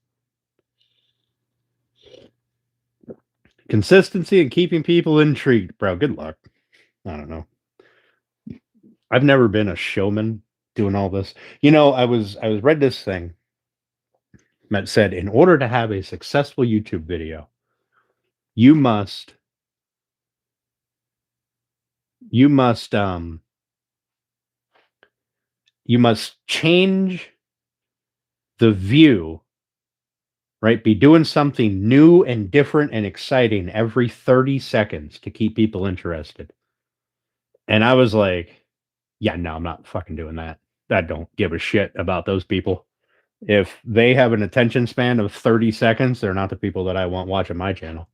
Consistency and keeping people intrigued, bro. Good luck. I don't know. I've never been a showman doing all this. You know, I read this thing that said in order to have a successful YouTube video, you must change the view, right? Be doing something new and different and exciting every 30 seconds to keep people interested. And I was like, yeah, no, I'm not fucking doing that. I don't give a shit about those people. If they have an attention span of 30 seconds, they're not the people that I want watching my channel.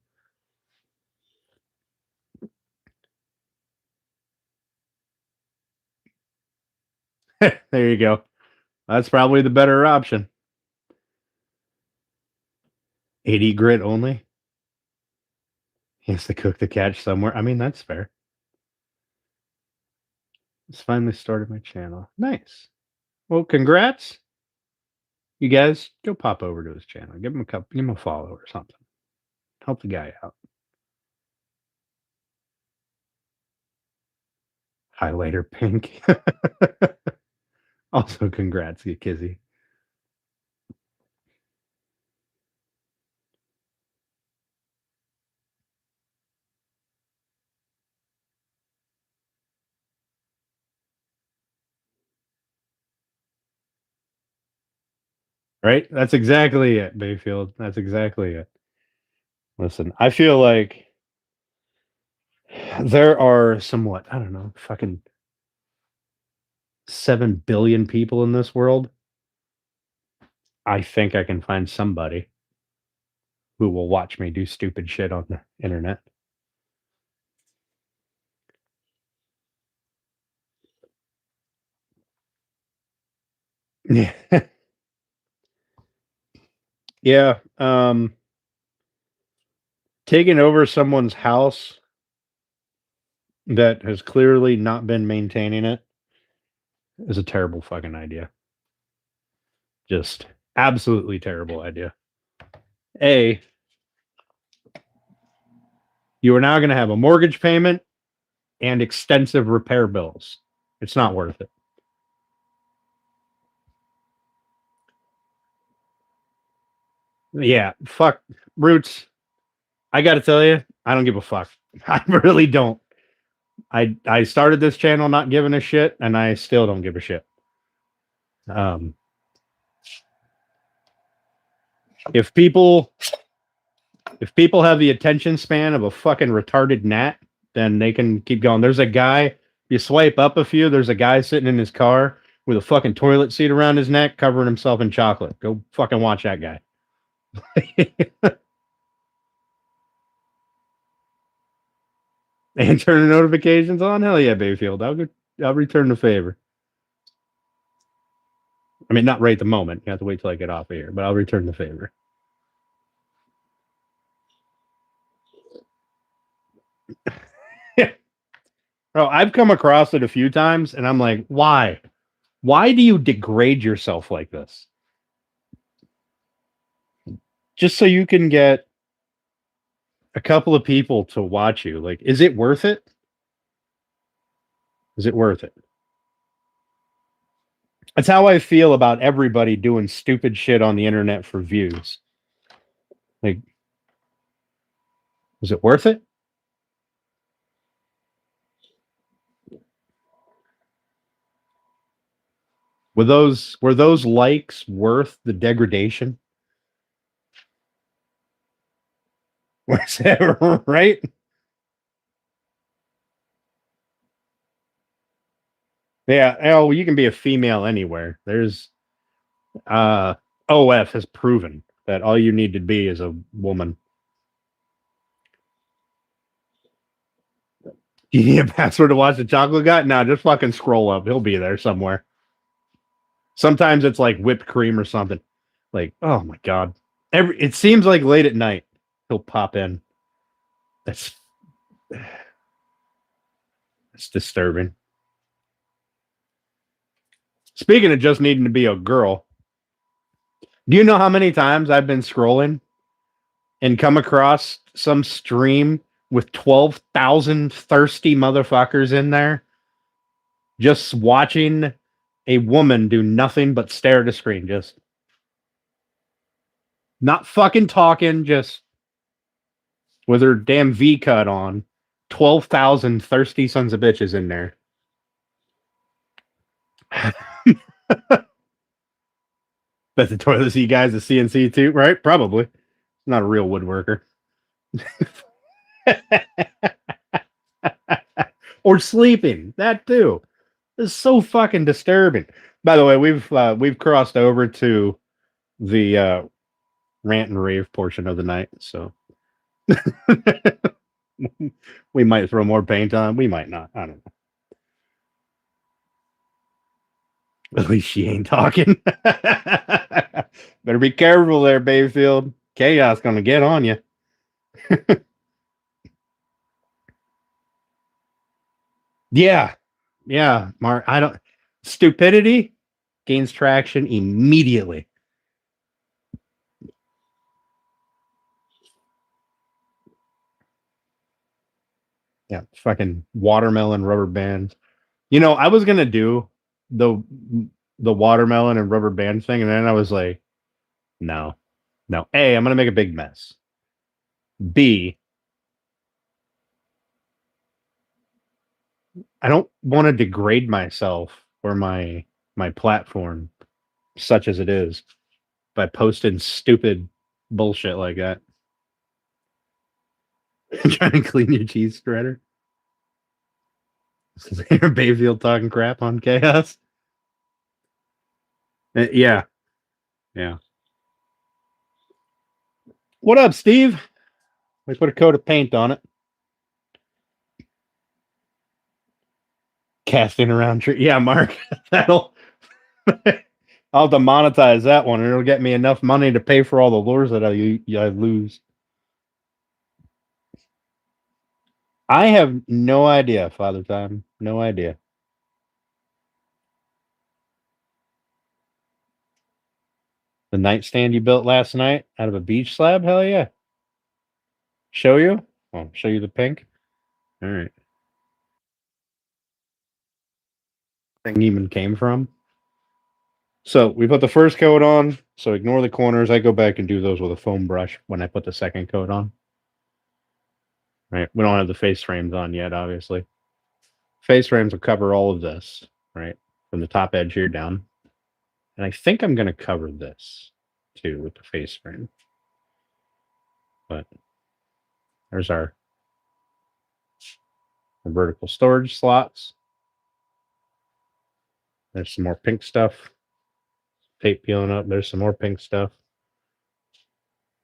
There you go. That's probably the better option. 80 grit only. He has to cook the catch somewhere. I mean, that's fair. It's finally started my channel. Nice. Well, congrats. You guys, go pop over to his channel. Give him a follow or something. Help the guy out. Highlighter pink. Also, congrats, you Kizzy. Right? That's exactly it, Bayfield. That's exactly it. Listen, I feel like there are somewhat, I don't know, fucking 7 billion people in this world. I think I can find somebody who will watch me do stupid shit on the internet. Yeah. Yeah. Taking over someone's house that has clearly not been maintaining it is a terrible fucking idea. Just absolutely terrible idea. A, you are now going to have a mortgage payment and extensive repair bills. It's not worth it. Yeah, fuck Roots. I got to tell you, I don't give a fuck. I really don't. I started this channel not giving a shit, and I still don't give a shit. If people have the attention span of a fucking retarded gnat, then they can keep going. There's a guy, you swipe up a few, there's a guy sitting in his car with a fucking toilet seat around his neck, covering himself in chocolate. Go fucking watch that guy. And turn the notifications on? Hell yeah, Bayfield. I'll return the favor. I mean, not right at the moment. You have to wait till I get off of here, but I'll return the favor. Yeah. Bro, I've come across it a few times, and I'm like, why? Why do you degrade yourself like this? Just so you can get a couple of people to watch you. Like, is it worth it? Is it worth it? That's how I feel about everybody doing stupid shit on the internet for views. Like, is it worth it? Were those likes worth the degradation? Was that right? Yeah. Oh, you can be a female anywhere. There's OF has proven that all you need to be is a woman. You need a password to watch the chocolate guy? No, just fucking scroll up. He'll be there somewhere. Sometimes it's like whipped cream or something. Like, oh my god. It seems like late at night he'll pop in. That's disturbing. Speaking of just needing to be a girl, do you know how many times I've been scrolling and come across some stream with 12,000 thirsty motherfuckers in there just watching a woman do nothing but stare at a screen, just not fucking talking, just with her damn V cut on. 12,000 thirsty sons of bitches in there. Bet the toilet seat guy's a CNC too, right? Probably. Not a real woodworker. or sleeping. That too. It's so fucking disturbing. By the way, we've crossed over to the rant and rave portion of the night, so we might throw more paint on. We might not. I don't know. At least she ain't talking. Better be careful there, Bayfield. Chaos gonna get on you. Yeah, yeah, Mark. I don't. Stupidity gains traction immediately. Yeah, fucking watermelon rubber bands. You know, I was gonna do the the watermelon and rubber band thing, and then I was like, no, no. A, I'm gonna make a big mess. B, I don't want to degrade myself or my platform, such as it is, by posting stupid bullshit like that. Trying to clean your cheese spreader. Bayfield talking crap on chaos. Yeah, yeah. What up, Steve? We put a coat of paint on it. Casting around tree. Yeah, Mark. That'll. I'll have to monetize that one, and it'll get me enough money to pay for all the lures that I lose. I have no idea, Father Time. No idea. The nightstand you built last night out of a beach slab? Hell yeah. Show you? I'll show you the pink. All right. Thing even came from. So we put the first coat on. So ignore the corners. I go back and do those with a foam brush when I put the second coat on. Right. We don't have the face frames on yet, obviously. Face frames will cover all of this, right? From the top edge here down. And I think I'm going to cover this too with the face frame. But there's our vertical storage slots. There's some more pink stuff. Tape peeling up. There's some more pink stuff.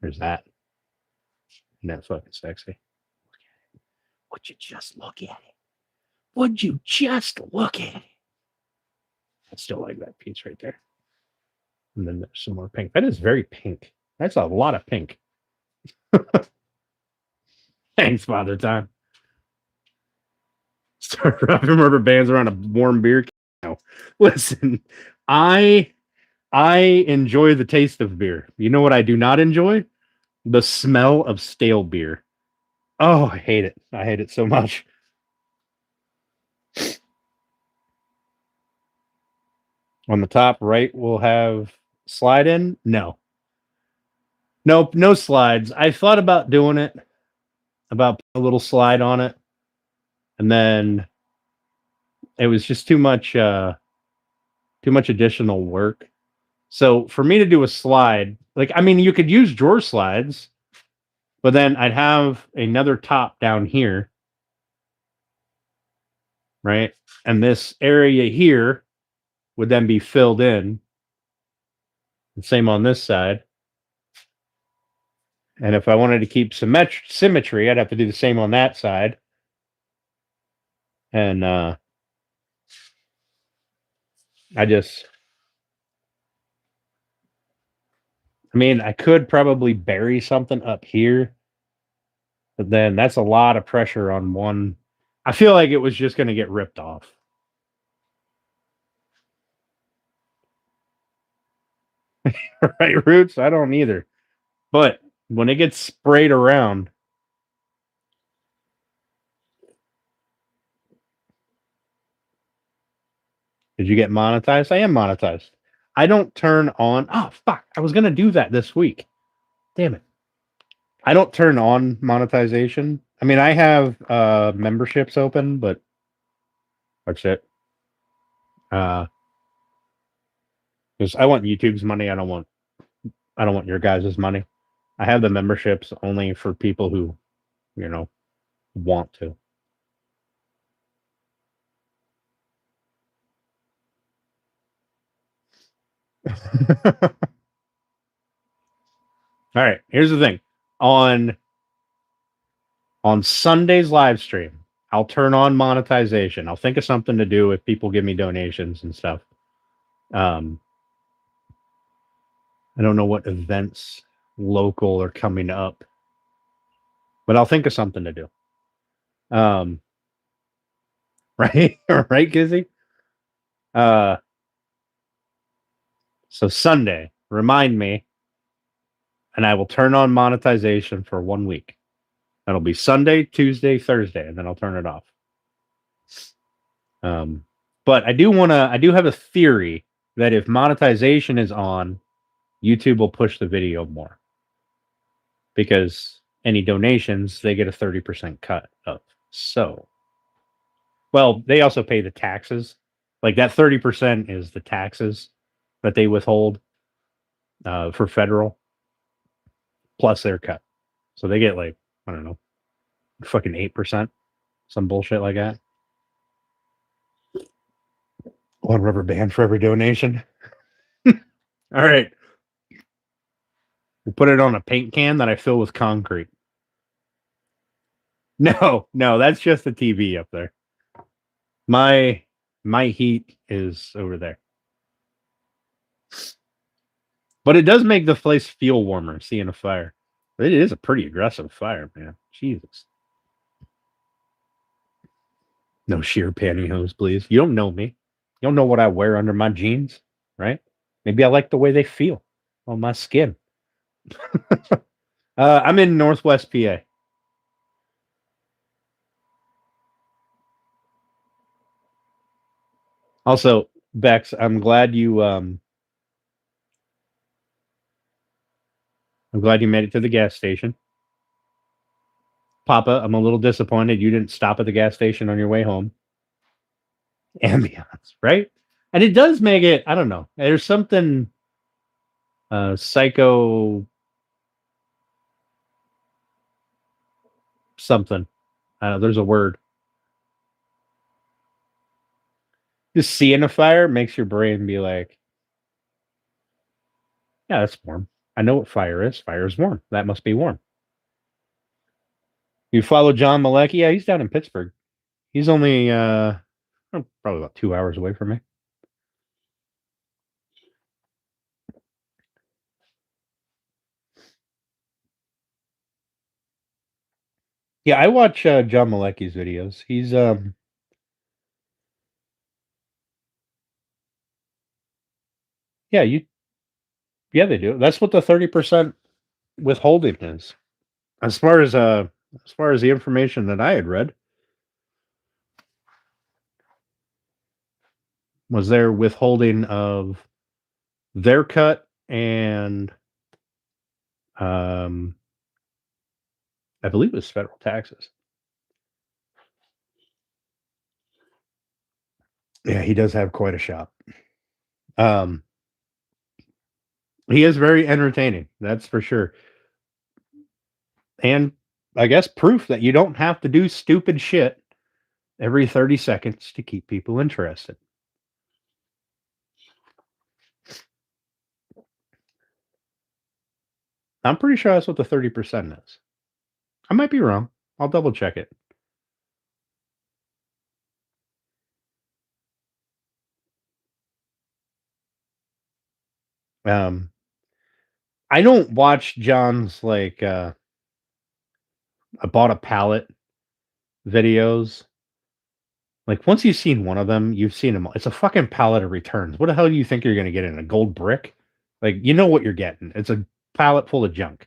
There's that. And that's fucking sexy. Would you just look at it? Would you just look at it? I still like that piece right there. And then there's some more pink. That is very pink. That's a lot of pink. Thanks, Father Time. Start rubbing rubber bands around a warm beer. No. Listen, I enjoy the taste of beer. You know what I do not enjoy? The smell of stale beer. Oh, I hate it. I hate it so much. On the top right, we'll have slide in. No. Nope, no slides. I thought about doing it, about a little slide on it, and then it was just too much additional work. So for me to do a slide, like I mean, you could use drawer slides, but then I'd have another top down here, right? And this area here would then be filled in. And same on this side. And if I wanted to keep symmetry, I'd have to do the same on that side. And I mean, I could probably bury something up here, but then that's a lot of pressure on one. I feel like it was just going to get ripped off. Right, Roots? I don't either. But when it gets sprayed around, did you get monetized? I am monetized. I don't turn on. Oh, fuck. I was going to do that this week. Damn it. I don't turn on monetization. I mean, I have memberships open, but that's it. Because I want YouTube's money. I don't want your guys' money. I have the memberships only for people who, want to. All right, here's the thing. On Sunday's live stream, I'll turn on monetization. I'll think of something to do if people give me donations and stuff. I don't know what events local are coming up, but I'll think of something to do. Right, right, Kizzy. So Sunday, remind me, and I will turn on monetization for 1 week. That'll be Sunday, Tuesday, Thursday, and then I'll turn it off. But I do have a theory that if monetization is on, YouTube will push the video more because any donations they get a 30% cut of. So, well, they also pay the taxes. Like that 30% is the taxes that they withhold for federal plus their cut. So they get like, I don't know, fucking 8%, some bullshit like that. One rubber band for every donation. All right. We put it on a paint can that I fill with concrete. No, that's just the TV up there. My heat is over there. But it does make the place feel warmer seeing a fire. It is a pretty aggressive fire, man. Jesus. No sheer pantyhose, please. You don't know me. You don't know what I wear under my jeans, right? Maybe I like the way they feel on my skin. I'm in Northwest PA. Also, Bex, I'm glad you made it to the gas station. Papa, I'm a little disappointed you didn't stop at the gas station on your way home. Ambiance, right? And it does make it, I don't know. There's something psycho something. There's a word. Just seeing a fire makes your brain be like, yeah, that's warm. I know what fire is. Fire is warm. That must be warm. You follow John Malecki? Yeah, he's down in Pittsburgh. He's only probably about 2 hours away from me. Yeah, I watch John Malecki's videos. He's yeah, they do. That's what the 30% withholding is. As far as the information that I had read was their withholding of their cut and I believe it was federal taxes. Yeah, he does have quite a shop. He is very entertaining, that's for sure. And I guess proof that you don't have to do stupid shit every 30 seconds to keep people interested. I'm pretty sure that's what the 30% is. I might be wrong. I'll double check it. I don't watch John's like I bought a pallet videos. Like once you've seen one of them, you've seen them all. It's a fucking pallet of returns. What the hell do you think you're gonna get in a gold brick? Like you know what you're getting. It's a pallet full of junk.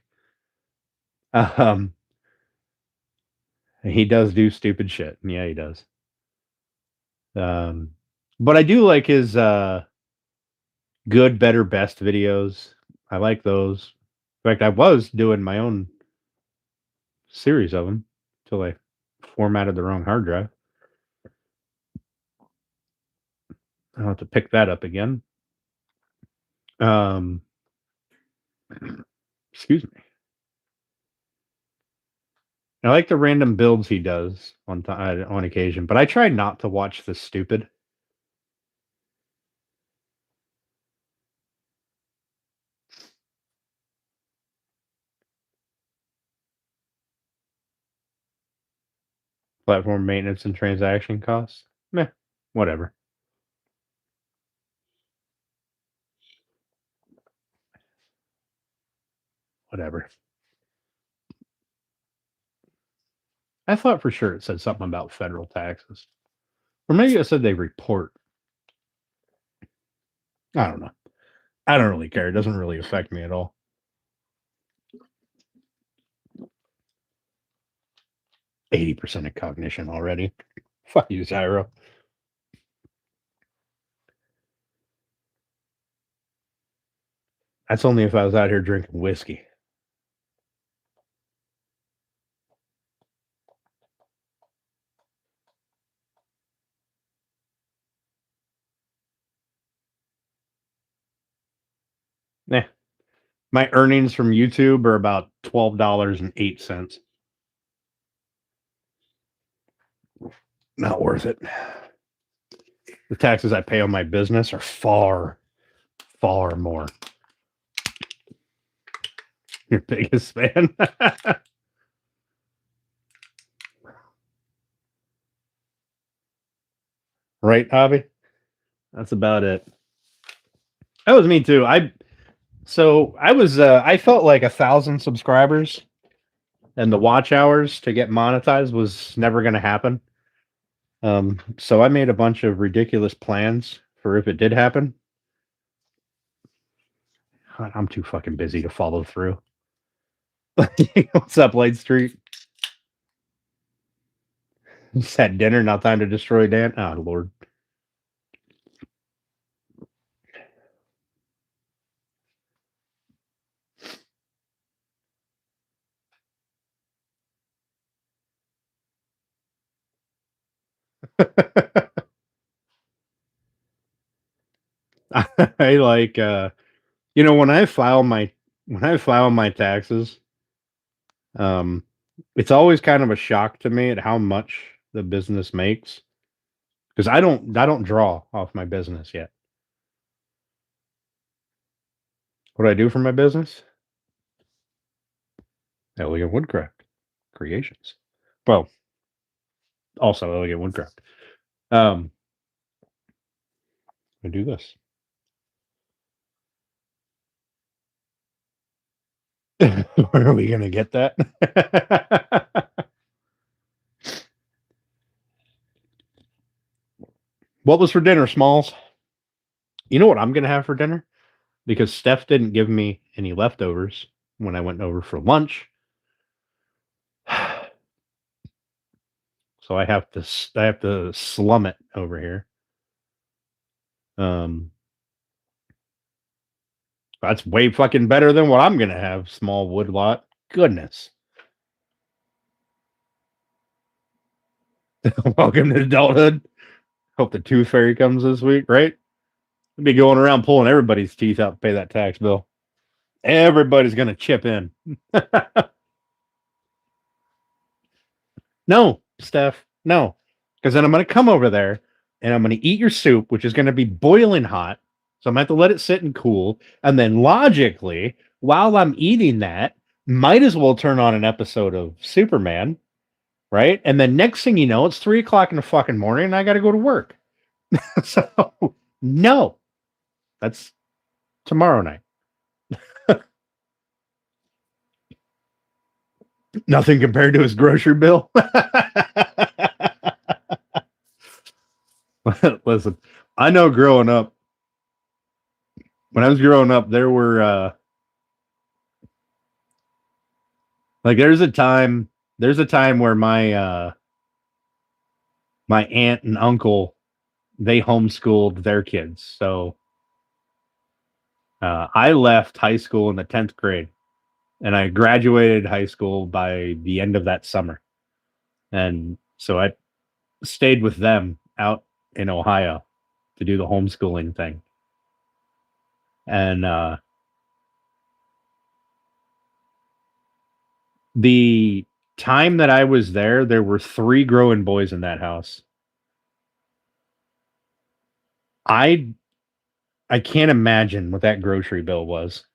Um he does do stupid shit. Yeah, he does. But I do like his good, better, best videos. I like those. In fact, I was doing my own series of them until I formatted the wrong hard drive. I'll have to pick that up again. Excuse me. I like the random builds he does on occasion, but I try not to watch the stupid. Platform maintenance and transaction costs. Meh, whatever. Whatever. I thought for sure it said something about federal taxes. Or maybe it said they report. I don't know. I don't really care. It doesn't really affect me at all. 80% of cognition already. Fuck you, Zyro. That's only if I was out here drinking whiskey. Nah. My earnings from YouTube are about $12.08. Not worth it. The taxes I pay on my business are far, far more. Your biggest fan. Right, Hobby? That's about it. That was me too. I felt like 1,000 subscribers and the watch hours to get monetized was never going to happen. So I made a bunch of ridiculous plans for if it did happen. I'm too fucking busy to follow through. What's up, Light Street? Just had dinner, not time to destroy Dan. Oh, Lord. I like when I file my taxes, it's always kind of a shock to me at how much the business makes because I don't draw off my business yet. What do I do for my business? Elegant Woodcraft Creations. Well, also Elegant Woodcraft. I do this. Where are we gonna get that? What was for dinner, Smalls? You know what I'm gonna have for dinner? Because Steph didn't give me any leftovers when I went over for lunch. So I have to slum it over here. That's way fucking better than what I'm gonna have, small woodlot. Goodness. Welcome to adulthood. Hope the tooth fairy comes this week, right? I'll be going around pulling everybody's teeth out to pay that tax bill. Everybody's gonna chip in. No, Steph, no. Because then I'm gonna come over there and I'm gonna eat your soup, which is gonna be boiling hot. So I'm gonna have to let it sit and cool. And then logically, while I'm eating that, might as well turn on an episode of Superman, right? And then next thing you know, it's 3 o'clock in the fucking morning and I gotta go to work. So no. That's tomorrow night. Nothing compared to his grocery bill. Listen, I know growing up, when I was growing up, there were there's a time where my aunt and uncle, they homeschooled their kids. So I left high school in the 10th grade and I graduated high school by the end of that summer. And so I stayed with them out in Ohio to do the homeschooling thing. And the time that I was there were 3 growing boys in that house. I can't imagine what that grocery bill was.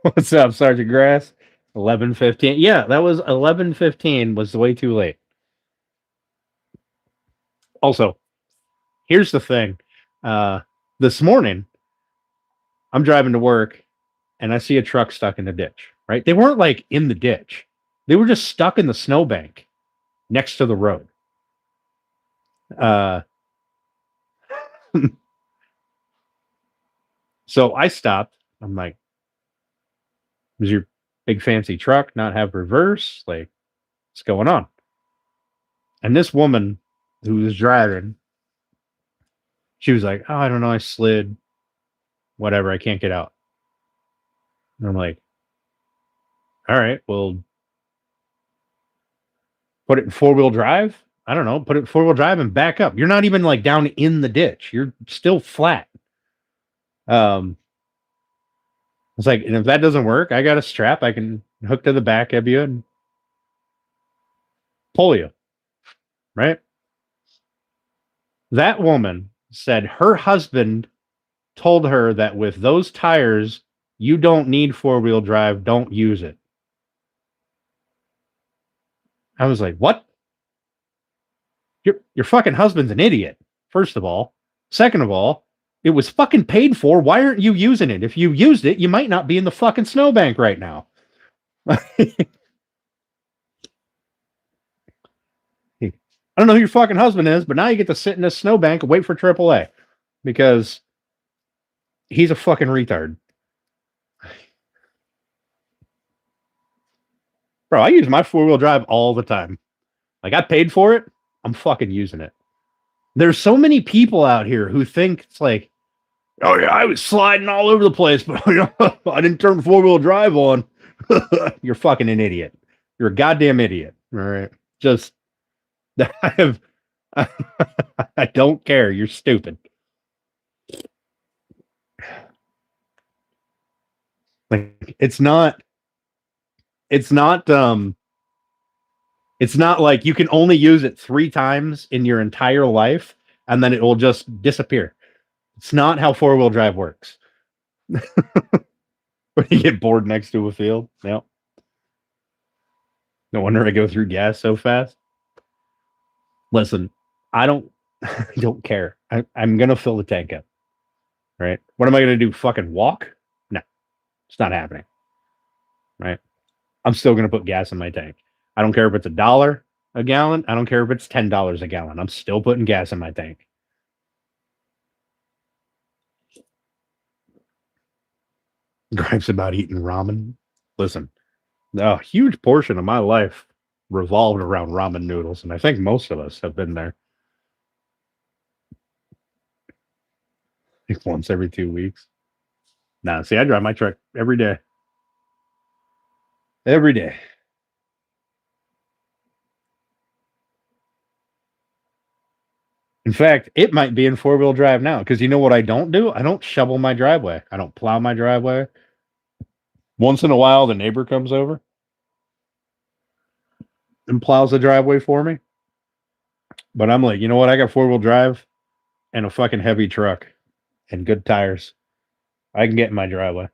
What's up, Sergeant Grass? 11:15. Yeah, that was 11:15. Was way too late. Also, here's the thing. Uh, this morning, I'm driving to work and I see a truck stuck in the ditch. Right? They weren't like in the ditch. They were just stuck in the snowbank next to the road. Uh, so I stopped. I'm like, "Does your big fancy truck not have reverse? Like, what's going on?" And this woman who was driving, she was like, "Oh, I don't know. I slid. Whatever. I can't get out." And I'm like, "All right. Well, put it in 4-wheel drive. I don't know. Put it in 4-wheel drive and back up. You're not even like down in the ditch. You're still flat." It's like, and if that doesn't work, I got a strap I can hook to the back of you and pull you. Right? That woman said her husband told her that with those tires, you don't need 4-wheel drive. Don't use it. I was like, what? Your fucking husband's an idiot, first of all. Second of all, it was fucking paid for. Why aren't you using it? If you used it, you might not be in the fucking snowbank right now. I don't know who your fucking husband is, but now you get to sit in this snowbank and wait for AAA because he's a fucking retard. Bro, I use my 4-wheel drive all the time. Like, I paid for it. I'm fucking using it. There's so many people out here who think it's like, oh yeah, I was sliding all over the place, but I didn't turn 4-wheel drive on. You're fucking an idiot. You're a goddamn idiot. All right. Just I have I don't care. You're stupid. Like it's not it's not like you can only use it 3 times in your entire life and then it will just disappear. It's not how 4-wheel drive works. When you get bored next to a field. Yep. No wonder I go through gas so fast. Listen, I don't care. I'm gonna fill the tank up. Right? What am I gonna do? Fucking walk? No, it's not happening. Right? I'm still gonna put gas in my tank. I don't care if it's $1 a gallon. I don't care if it's $10 a gallon. I'm still putting gas in my tank. Gripes about eating ramen. Listen, a huge portion of my life revolved around ramen noodles, and I think most of us have been there. Like once every 2 weeks. Nah, see, I drive my truck every day. Every day. In fact, it might be in 4-wheel drive now because you know what I don't do? I don't shovel my driveway. I don't plow my driveway. Once in a while, the neighbor comes over and plows the driveway for me. But I'm like, you know what? I got 4-wheel drive and a fucking heavy truck and good tires. I can get in my driveway.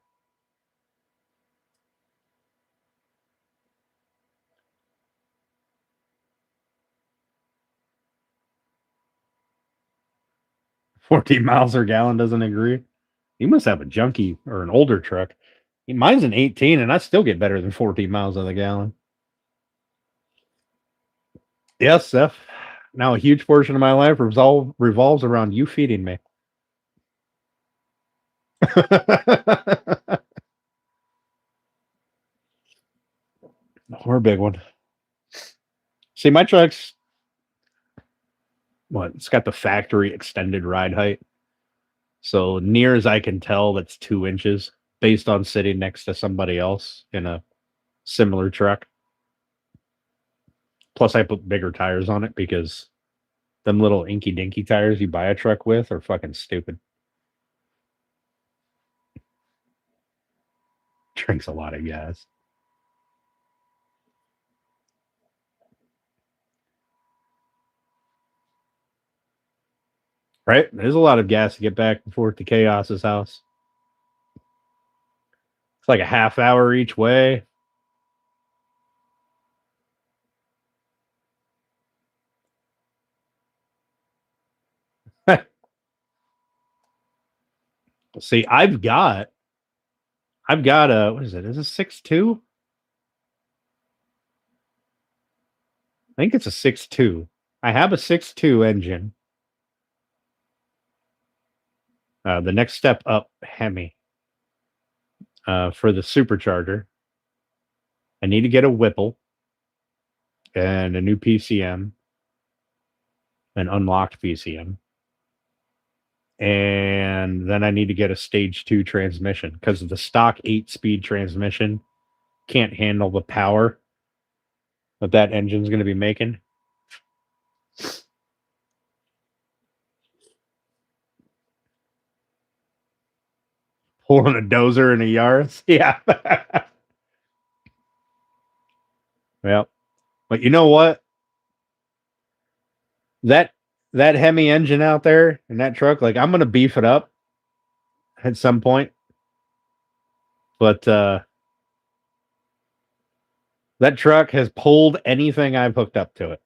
$14 miles per gallon doesn't agree. You must have a junky or an older truck. Mine's an 18 and I still get better than 14 miles on the gallon. Yes, Seth. Now a huge portion of my life revolves around you feeding me. We're a big one. See, my truck's it's got the factory extended ride height. So near as I can tell, that's 2 inches based on sitting next to somebody else in a similar truck. Plus, I put bigger tires on it because them little inky dinky tires you buy a truck with are fucking stupid. Drinks a lot of gas. Right? There's a lot of gas to get back and forth to Chaos's house. It's like a half hour each way. See, I've got a, what is it? Is it 6.2? I think it's a 6.2. I have a 6.2 engine. The next step up Hemi for the supercharger. I need to get a Whipple and a new PCM, an unlocked PCM. And then I need to get a stage 2 transmission because the stock 8-speed transmission can't handle the power that engine's going to be making. Pulling a dozer in a Yaris. Yeah. Well, but you know what? That Hemi engine out there in that truck, like I'm gonna beef it up at some point. But that truck has pulled anything I've hooked up to it.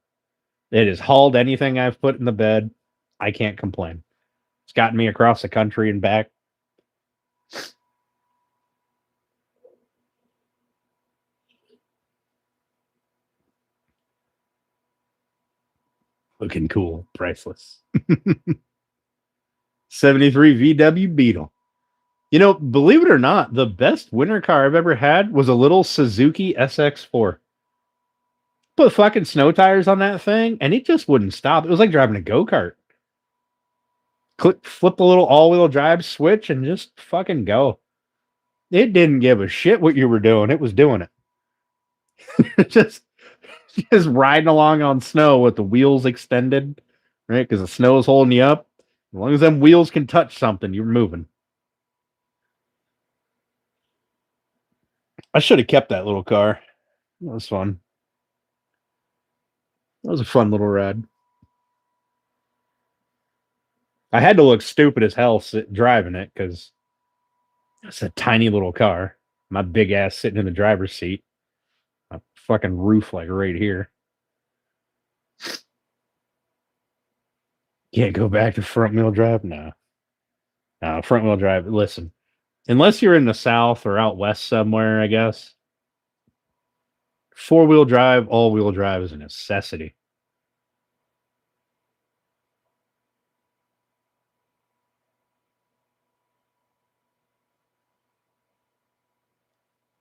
It has hauled anything I've put in the bed. I can't complain. It's gotten me across the country and back. Looking cool, priceless. 73 VW Beetle. You know, believe it or not, the best winter car I've ever had was a little Suzuki SX4. Put fucking snow tires on that thing, and it just wouldn't stop. It was like driving a go-kart. Flip the little all-wheel drive switch and just fucking go. It didn't give a shit what you were doing. It was doing it. just riding along on snow with the wheels extended, right? Because the snow is holding you up. As long as them wheels can touch something, you're moving. I should have kept that little car. That was fun. That was a fun little ride. I had to look stupid as hell driving it because it's a tiny little car. My big ass sitting in the driver's seat. A fucking roof like right here. Can't go back to front wheel drive? No. No, front wheel drive. Listen, unless you're in the South or out west somewhere, I guess. 4-wheel drive, all-wheel drive is a necessity.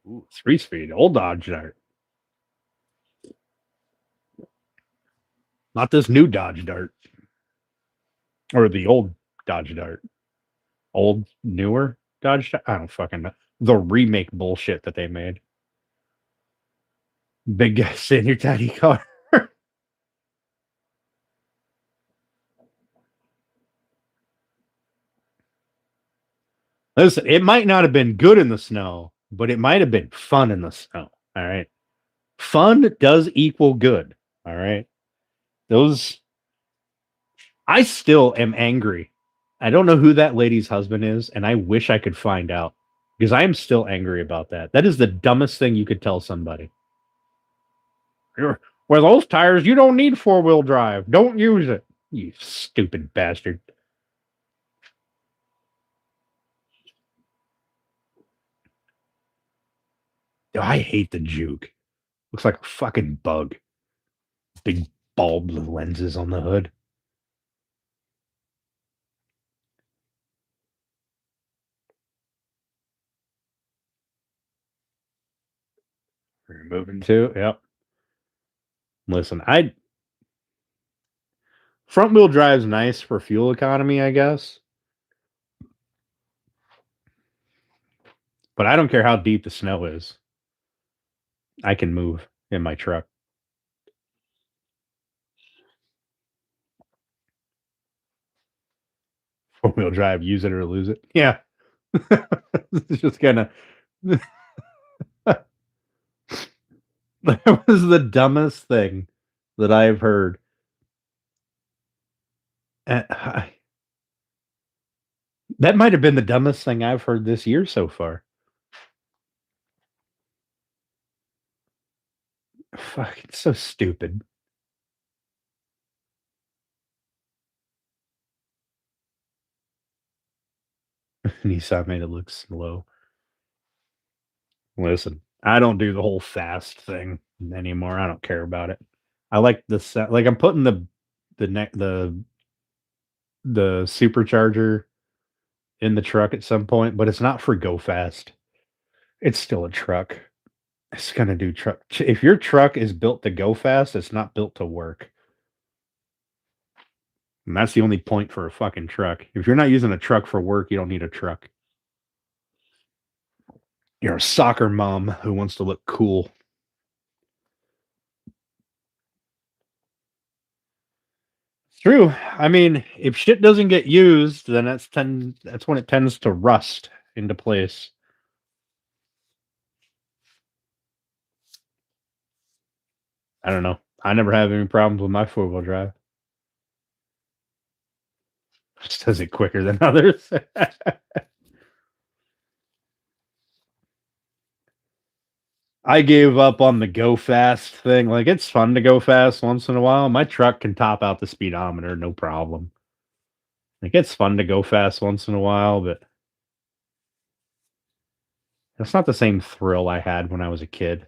Ooh, 3-speed, old Dodge Dart. Not this new Dodge Dart. Or the old Dodge Dart. Old, newer Dodge Dart? I don't fucking know. The remake bullshit that they made. Big guy sit in your tiny car. Listen, it might not have been good in the snow, but it might have been fun in the snow. All right. Fun does equal good. All right. I still am angry. I don't know who that lady's husband is, and I wish I could find out because I am still angry about that. That is the dumbest thing you could tell somebody. Well, those tires, you don't need 4-wheel drive. Don't use it. You stupid bastard. Oh, I hate the Juke. Looks like a fucking bug. Big bulb lenses on the hood. We're moving to, yep. Listen, front wheel drive's nice for fuel economy, I guess. But I don't care how deep the snow is. I can move in my truck. 4-wheel drive, use it or lose it. Yeah. It's just kind of that was the dumbest thing that I've heard. That might have been the dumbest thing I've heard this year so far. Fuck, it's so stupid. Nissan made it look slow. Listen, I don't do the whole fast thing anymore. I don't care about it. I like the like I'm putting the neck the supercharger in the truck at some point, but it's not for go fast. It's still a truck. It's gonna do truck. If your truck is built to go fast, it's not built to work. And that's the only point for a fucking truck. If you're not using a truck for work, you don't need a truck. You're a soccer mom who wants to look cool. True. I mean, if shit doesn't get used, then that's when it tends to rust into place. I don't know. I never have any problems with my four-wheel drive. Just does it quicker than others. I gave up on the go fast thing. Like, it's fun to go fast once in a while. My truck can top out the speedometer, no problem. Like, it's fun to go fast once in a while, but it's not the same thrill I had when I was a kid.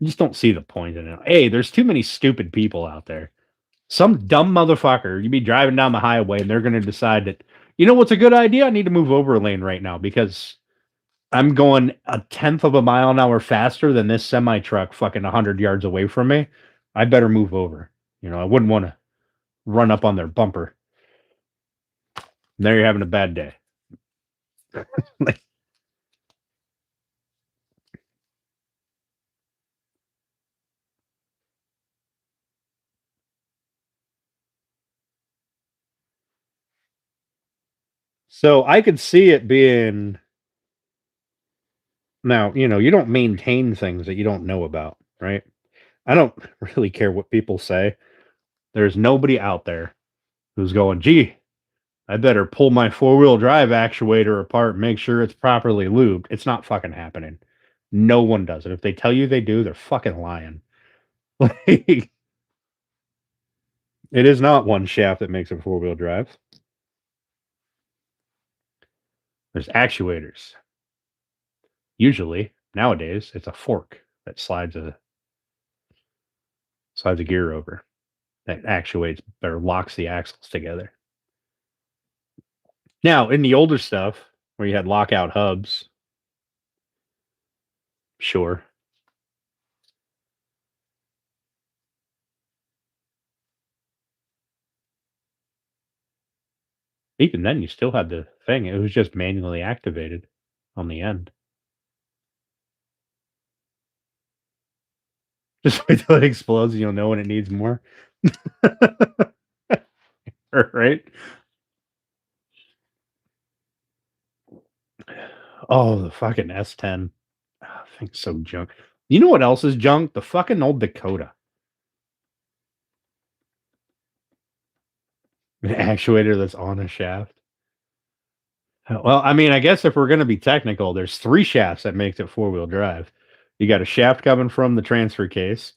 I just don't see the point in it. Hey, there's too many stupid people out there. Some dumb motherfucker, you'd be driving down the highway and they're going to decide that, you know what's a good idea? I need to move over a lane right now because I'm going a tenth of a mile an hour faster than this semi truck fucking 100 yards away from me. I better move over. You know, I wouldn't want to run up on their bumper. And there you're having a bad day. Like, so I could see it being now, you know, you don't maintain things that you don't know about, right? I don't really care what people say. There's nobody out there who's going, gee, I better pull my four-wheel drive actuator apart and make sure it's properly lubed. It's not fucking happening. No one does it. If they tell you they do, they're fucking lying. Like, it is not one shaft that makes a four-wheel drive. There's actuators. Usually, nowadays, it's a fork that slides a gear over that actuates or locks the axles together. Now, in the older stuff where you had lockout hubs, sure. Even then, you still had the thing. It was just manually activated on the end. Just wait till it explodes and you'll know when it needs more. Right? Oh, the fucking S10. I think so junk. You know what else is junk? The fucking old Dakota. An actuator that's on a shaft. Well, I mean, I guess if we're going to be technical, there's 3 shafts that makes it four-wheel drive. You got a shaft coming from the transfer case,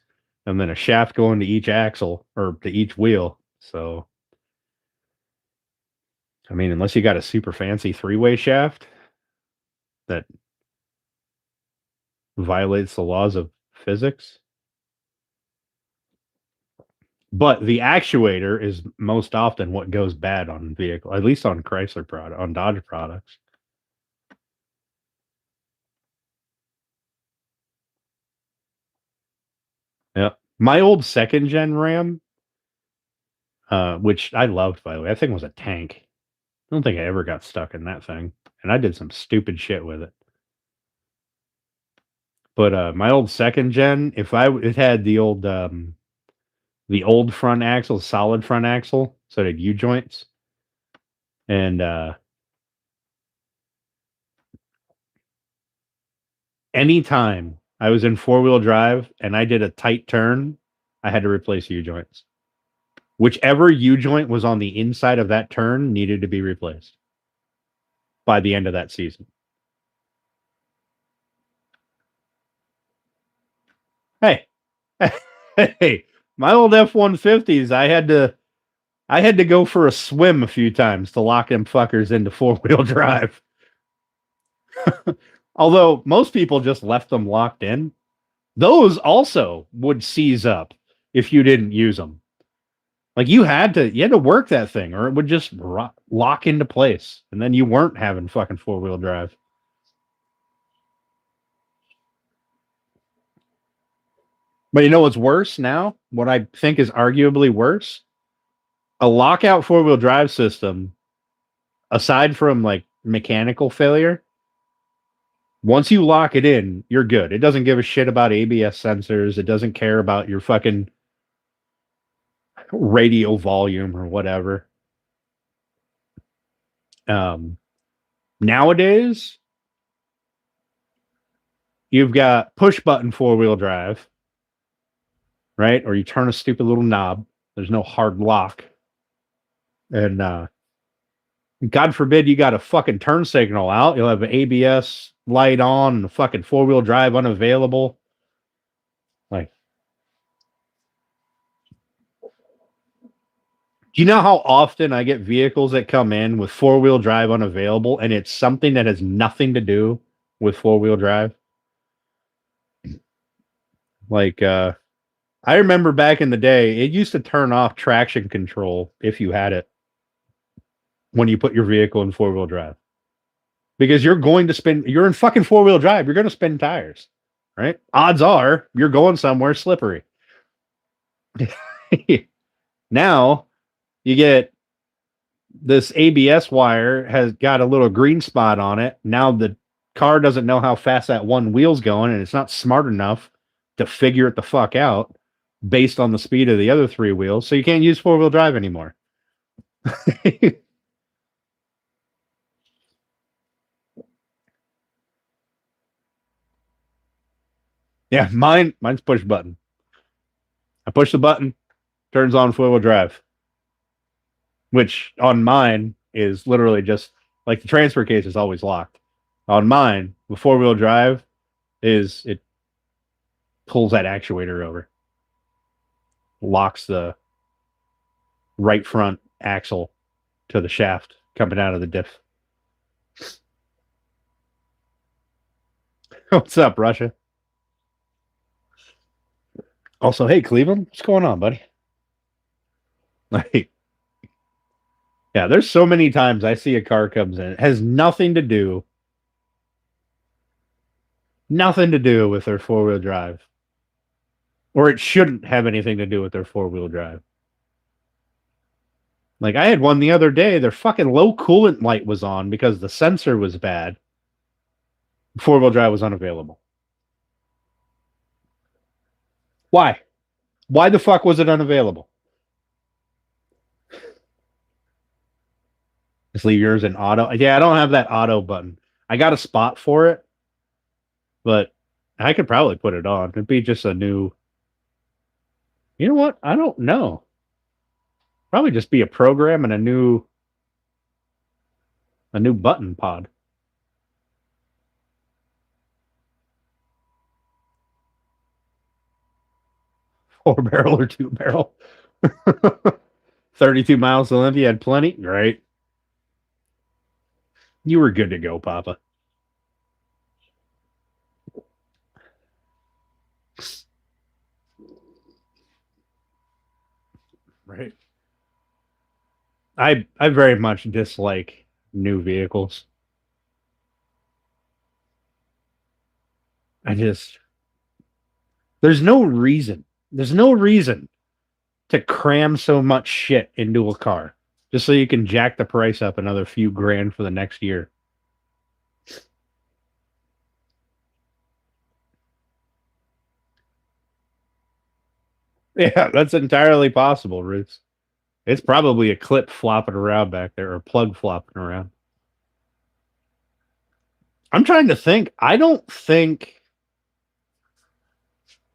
and then a shaft going to each axle or to each wheel. So, I mean, unless you got a super fancy 3-way shaft that violates the laws of physics. But the actuator is most often what goes bad on vehicle, at least on Chrysler product, on Dodge products. Yeah. My old second gen Ram, which I loved, by the way, that thing was a tank. I don't think I ever got stuck in that thing. And I did some stupid shit with it. But my old second gen, it had the old front axle, solid front axle, so it had U joints. And anytime I was in four-wheel drive and I did a tight turn, I had to replace U joints. Whichever U joint was on the inside of that turn needed to be replaced by the end of that season. Hey, hey, my old F-150s, I had to go for a swim a few times to lock them fuckers into four-wheel drive. Although most people just left them locked in, those also would seize up if you didn't use them. Like you had to work that thing, or it would just lock into place, and then you weren't having fucking four-wheel drive. But you know what's worse now? What I think is arguably worse? A lockout four-wheel drive system, aside from like mechanical failure, once you lock it in, you're good. It doesn't give a shit about ABS sensors. It doesn't care about your fucking radio volume or whatever. Um, Nowadays, you've got push button four-wheel drive, right? Or you turn a stupid little knob. There's no hard lock. And God forbid you got a fucking turn signal out. You'll have an ABS light on and a fucking four-wheel drive unavailable. Like, do you know how often I get vehicles that come in with four-wheel drive unavailable, and it's something that has nothing to do with four-wheel drive? Like, I remember back in the day, it used to turn off traction control if you had it when you put your vehicle in four-wheel drive. Because you're in fucking four-wheel drive, you're going to spin tires, right? Odds are you're going somewhere slippery. Now, you get this ABS wire has got a little green spot on it. Now the car doesn't know how fast that one wheel's going, and it's not smart enough to figure it the fuck out based on the speed of the other three wheels. So you can't use four-wheel drive anymore. Yeah, mine's push button. I push the button, turns on four-wheel drive, which on mine is literally just like the transfer case is always locked. On mine, the four-wheel drive is it pulls that actuator over, locks the right front axle to the shaft coming out of the diff. What's up, Russia? Also, hey, Cleveland, what's going on, buddy? Like, yeah, there's so many times I see a car comes in. It has nothing to do with their four-wheel drive. Or it shouldn't have anything to do with their four-wheel drive. Like, I had one the other day, their fucking low coolant light was on because the sensor was bad. Four-wheel drive was unavailable. Why? Why the fuck was it unavailable? Just leave yours in auto. Yeah, I don't have that auto button. I got a spot for it, but I could probably put it on. It'd be just a new. You know what? I don't know. Probably just be a program and a new button pod. 4-barrel or 2-barrel. 32 miles to Olympia had plenty. Great. You were good to go, Papa. Right. I very much dislike new vehicles. I just there's no reason. There's no reason to cram so much shit into a car just so you can jack the price up another few grand for the next year. Yeah, that's entirely possible, Roots. It's probably a clip flopping around back there or a plug flopping around. I'm trying to think. I don't think.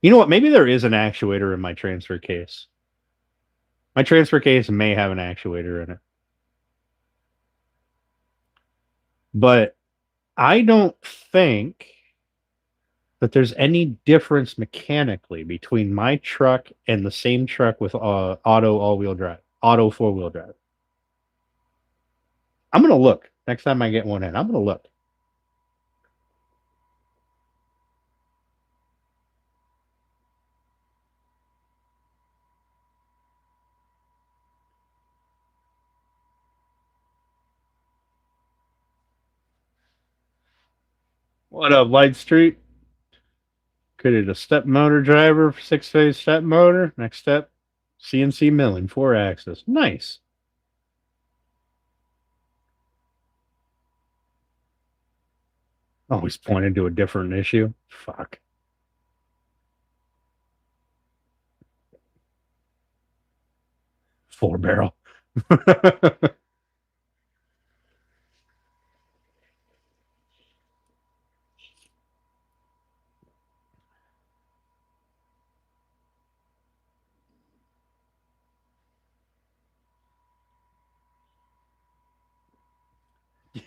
You know what? Maybe there is an actuator in my transfer case. My transfer case may have an actuator in it. But I don't think that there's any difference mechanically between my truck and the same truck with auto all-wheel drive, auto four-wheel drive. I'm gonna look next time I get one in. I'm gonna look. What up, Light Street? Created a step motor driver, 6-phase step motor. Next step, CNC milling, 4-axis. Nice. Always pointed to a different issue. Fuck. Four barrel.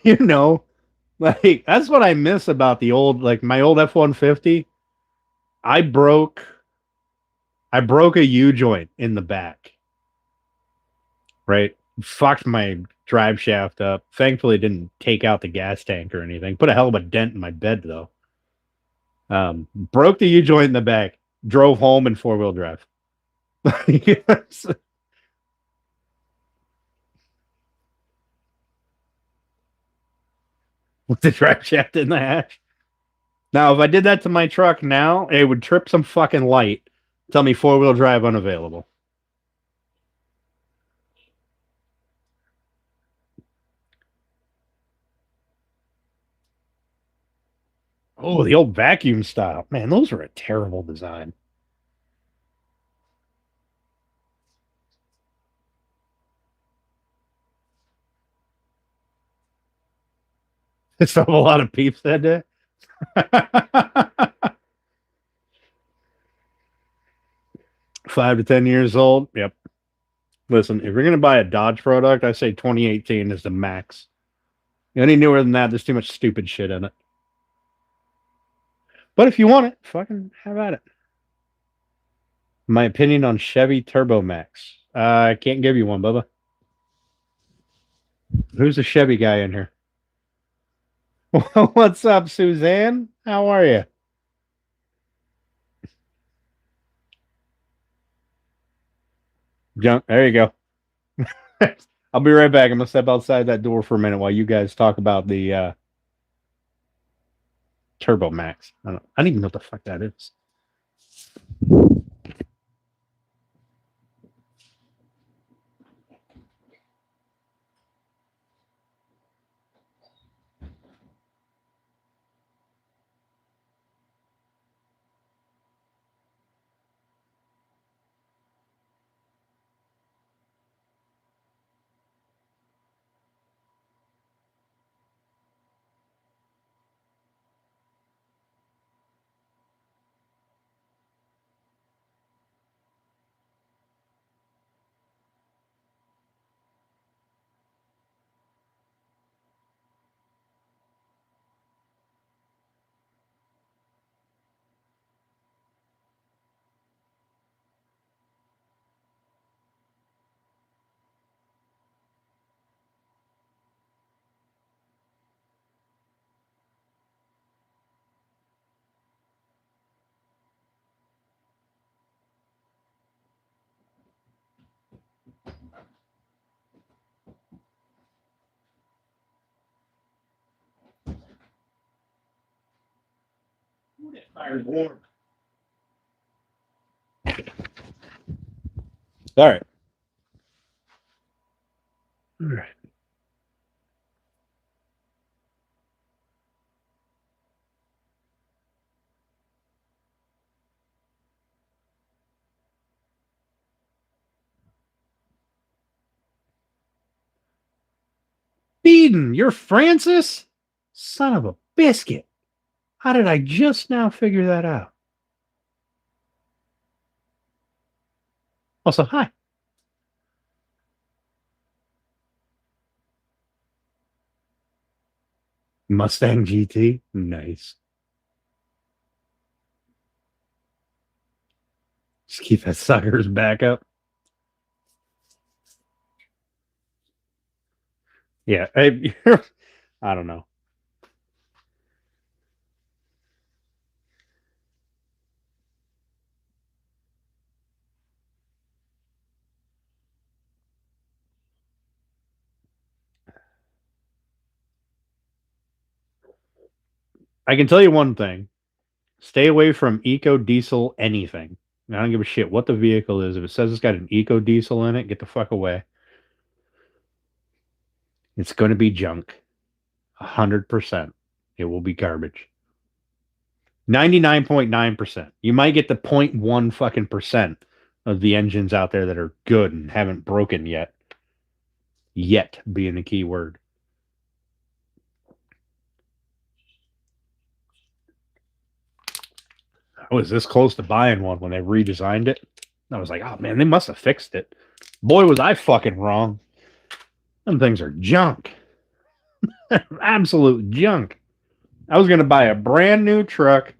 You know, like that's what I miss about the old, like my old F-150. I broke, I broke a U joint in the back. Right, fucked my drive shaft up. Thankfully, didn't take out the gas tank or anything. Put a hell of a dent in my bed though. Broke the U joint in the back. Drove home in 4-wheel drive. Yes. With the drive shaft in the hatch. Now, if I did that to my truck now, it would trip some fucking light. Tell me 4-wheel drive unavailable. Oh, the old vacuum style. Man, those were a terrible design. It's a lot of peeps that day. 5 to 10 years old. Yep. Listen, if you're going to buy a Dodge product, I say 2018 is the max. Any newer than that, there's too much stupid shit in it. But if you want it, fucking have at it. My opinion on Chevy Turbo Max. I can't give you one, Bubba. Who's the Chevy guy in here? What's up, Suzanne? How are you? Junk. There you go. I'll be right back. I'm gonna step outside that door for a minute while you guys talk about the Turbo Max. I don't even know what the fuck that is. Fire's warm. All right. All right. Beeden, you're Francis? Son of a biscuit. How did I just now figure that out? Also, hi. Mustang GT. Nice. Just keep that sucker's back up. Yeah, I don't know. I can tell you one thing: stay away from eco diesel anything. I don't give a shit what the vehicle is. If it says it's got an eco diesel in it, get the fuck away. It's going to be junk. 100%. It will be garbage. 99.9%. You might get the point 0.1 fucking percent of the engines out there that are good and haven't broken yet. Yet being the key word. I was this close to buying one when they redesigned it. I was like, oh man, they must have fixed it. Boy, was I fucking wrong. Them things are junk. Absolute junk. I was going to buy a brand new truck.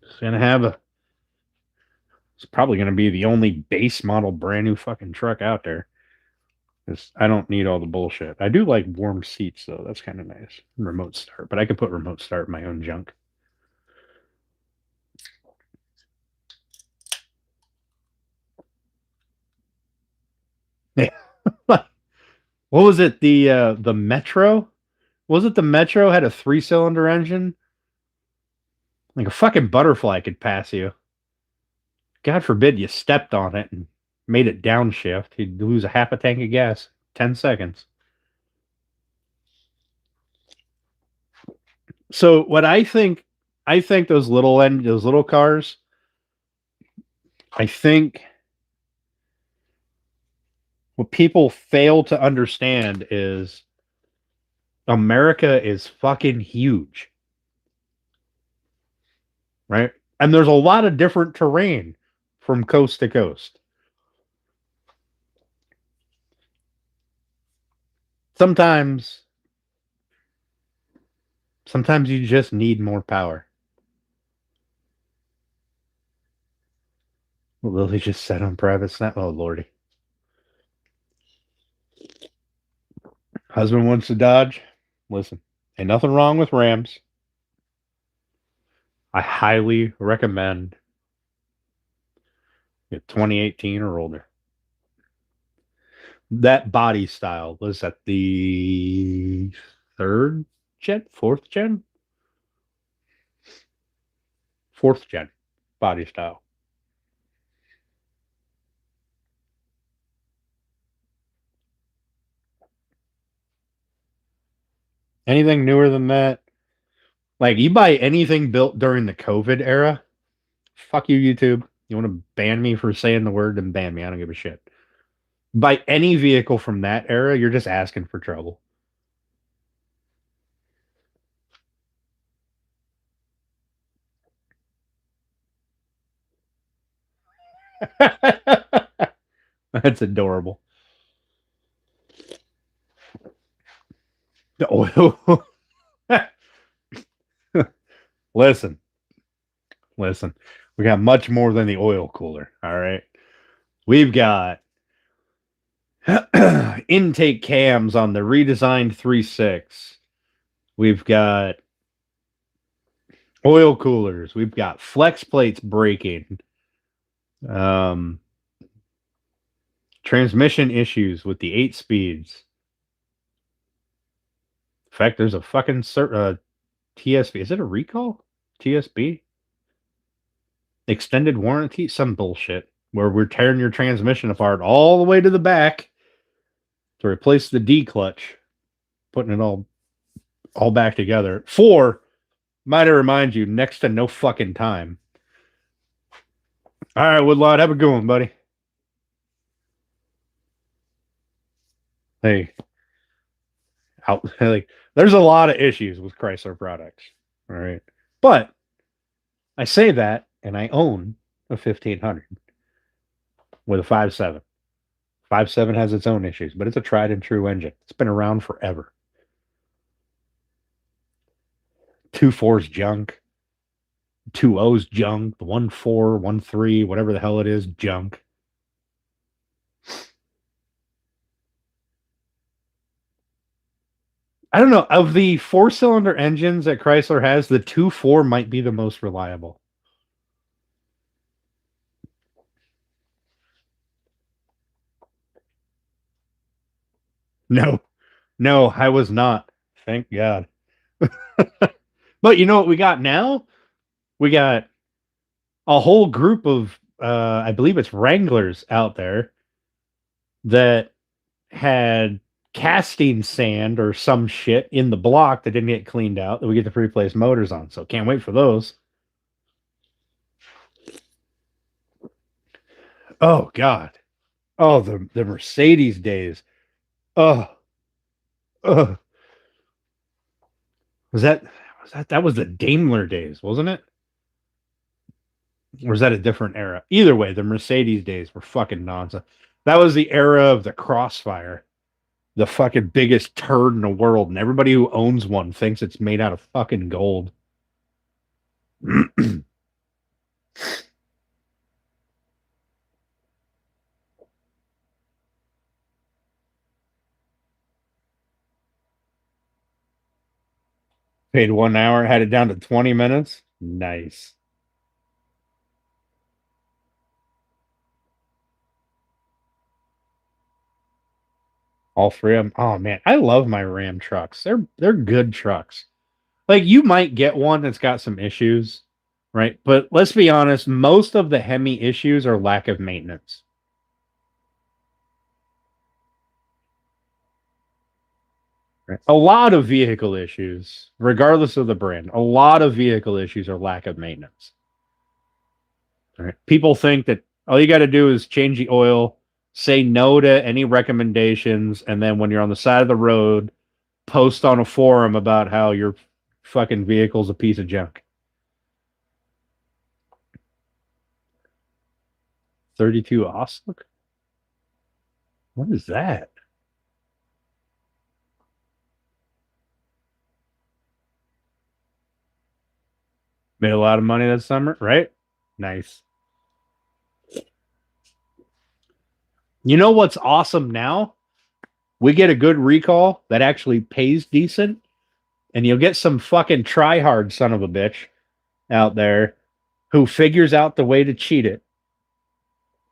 It's going to have a. It's probably going to be the only base model brand new fucking truck out there. I don't need all the bullshit. I do like warm seats though. That's kind of nice. Remote start, but I could put remote start in my own junk. Yeah. What was it? The Metro? Was it the Metro had a 3-cylinder engine? Like a fucking butterfly could pass you. God forbid you stepped on it and made it downshift. You'd lose a half a tank of gas. 10 seconds. So what I think those little cars, I think what people fail to understand is America is fucking huge. Right? And there's a lot of different terrain from coast to coast. Sometimes you just need more power. Lily just said on private snap. Oh lordy. Husband wants to Dodge. Listen, ain't nothing wrong with Rams. I highly recommend it 2018 or older. That body style was that the third gen, fourth gen, fourth gen body style. Anything newer than that? Like you buy anything built during the COVID era, fuck you, YouTube. You want to ban me for saying the word, then ban me. I don't give a shit. Buy any vehicle from that era, you're just asking for trouble. That's adorable. The oil. Listen. We got much more than the oil cooler. All right. We've got intake cams on the redesigned 3.6. We've got oil coolers. We've got flex plates breaking. Transmission issues with the 8 speeds. In fact, there's a fucking TSB. Is it a recall? TSB? Extended warranty? Some bullshit. Where we're tearing your transmission apart all the way to the back to replace the D clutch. Putting it all back together. For, might I remind you, next to no fucking time. All right, Woodlot, have a good one, buddy. Hey, like, there's a lot of issues with Chrysler products. All right. But I say that, and I own a 1500 with a 5.7. 5.7 has its own issues, but it's a tried and true engine. It's been around forever. 2.4's junk. Two O's junk. The 1.4, 1.3, whatever the hell it is, junk. I don't know. Of the 4-cylinder engines that Chrysler has, the 2.4 might be the most reliable. No, no, I was not. Thank God. But you know what we got now? We got a whole group of, I believe it's Wranglers out there that had casting sand or some shit in the block that didn't get cleaned out that we get to replace motors on. So can't wait for those. Oh God. Oh, the Mercedes days. Oh, oh. That was the Daimler days, wasn't it? Or was that a different era? Either way, the Mercedes days were fucking nonsense. That was the era of the Crossfire, the fucking biggest turd in the world, and everybody who owns one thinks it's made out of fucking gold. Paid 1 hour, had it down to 20 minutes. Nice. All three of them. Oh man, I love my Ram trucks. They're good trucks. Like you might get one that's got some issues, right? But let's be honest, most of the Hemi issues are lack of maintenance. Right? A lot of vehicle issues, regardless of the brand, a lot of vehicle issues are lack of maintenance. Right? People think that all you got to do is change the oil, say no to any recommendations, and then when you're on the side of the road, post on a forum about how your fucking vehicle's a piece of junk. 32 Oslook? What is that? Made a lot of money that summer, right? Nice. You know what's awesome now? We get a good recall that actually pays decent, and you'll get some fucking try-hard son of a bitch out there who figures out the way to cheat it.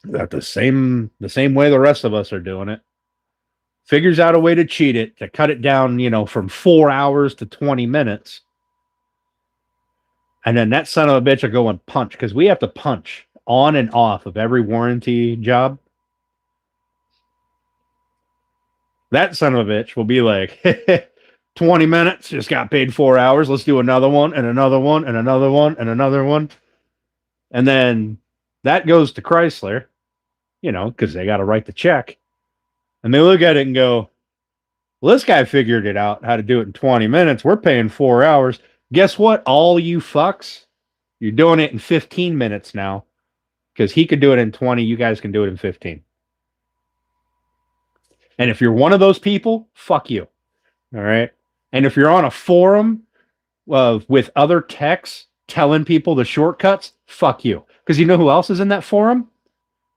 That the same way the rest of us are doing it. Figures out a way to cheat it, to cut it down, from 4 hours to 20 minutes. And then that son of a bitch will go and punch, because we have to punch on and off of every warranty job. That son of a bitch will be like, 20 minutes, just got paid 4 hours. Let's do another one and another one and another one and another one. And then that goes to Chrysler, because they got to write the check. And they look at it and go, well, this guy figured it out how to do it in 20 minutes. We're paying 4 hours. Guess what? All you fucks, you're doing it in 15 minutes now, because he could do it in 20. You guys can do it in 15. And if you're one of those people, fuck you. All right. And if you're on a forum with other techs telling people the shortcuts, fuck you. Because you know who else is in that forum?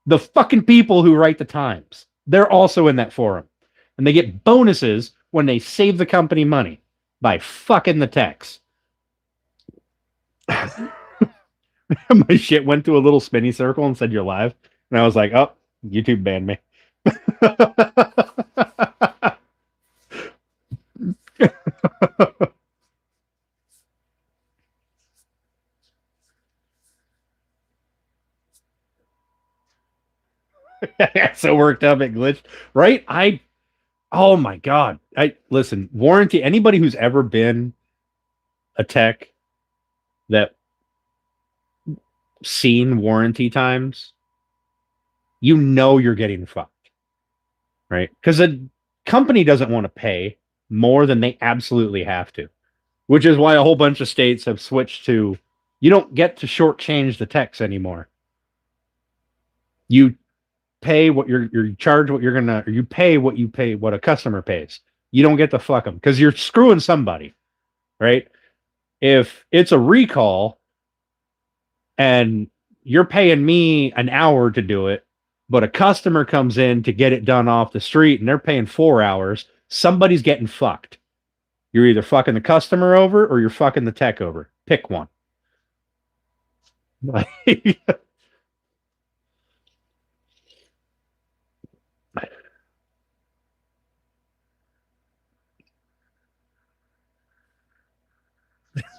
The fucking people who write the Times. They're also in that forum. And they get bonuses when they save the company money by fucking the techs. My shit went to a little spinny circle and said you're live. And I was like, oh, YouTube banned me. So worked up it glitched. Right? Oh my God. Listen, warranty, anybody who's ever been a tech that seen warranty times, you're getting fucked. Right? Because a company doesn't want to pay more than they absolutely have to, which is why a whole bunch of states have switched to you don't get to shortchange the techs anymore. You pay what you charge what you're gonna, or you pay what a customer pays. You don't get to fuck them because you're screwing somebody, right? If it's a recall, and you're paying me an hour to do it, but a customer comes in to get it done off the street and they're paying 4 hours, somebody's getting fucked. You're either fucking the customer over or you're fucking the tech over. Pick one.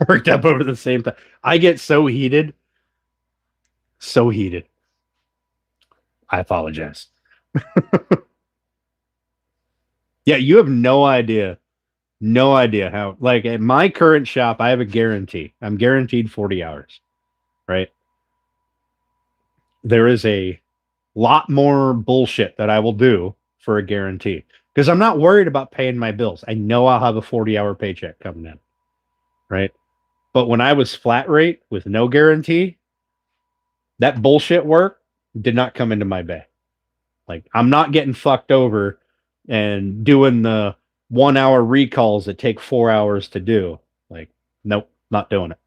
Worked up over the same thing. I get so heated. So heated. I apologize. Yeah, you have no idea. No idea how, like at my current shop, I have a guarantee. I'm guaranteed 40 hours, right? There is a lot more bullshit that I will do for a guarantee because I'm not worried about paying my bills. I know I'll have a 40-hour paycheck coming in, right? But when I was flat rate with no guarantee, that bullshit work did not come into my bay. Like I'm not getting fucked over and doing the 1 hour recalls that take 4 hours to do. Like, nope, not doing it.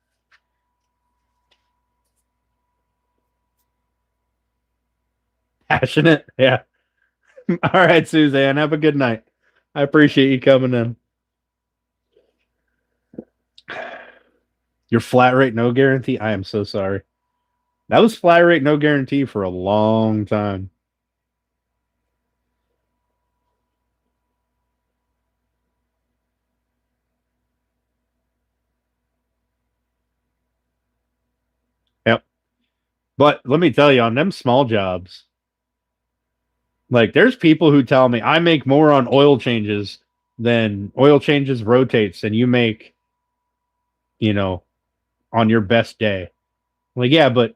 Passionate. Yeah. All right, Suzanne. Have a good night. I appreciate you coming in. Your flat rate, no guarantee. I am so sorry. That was flat rate, no guarantee for a long time. Yep. But let me tell you, on them small jobs, like there's people who tell me I make more on oil changes than oil changes rotates than you make, you know, on your best day. Like, yeah, but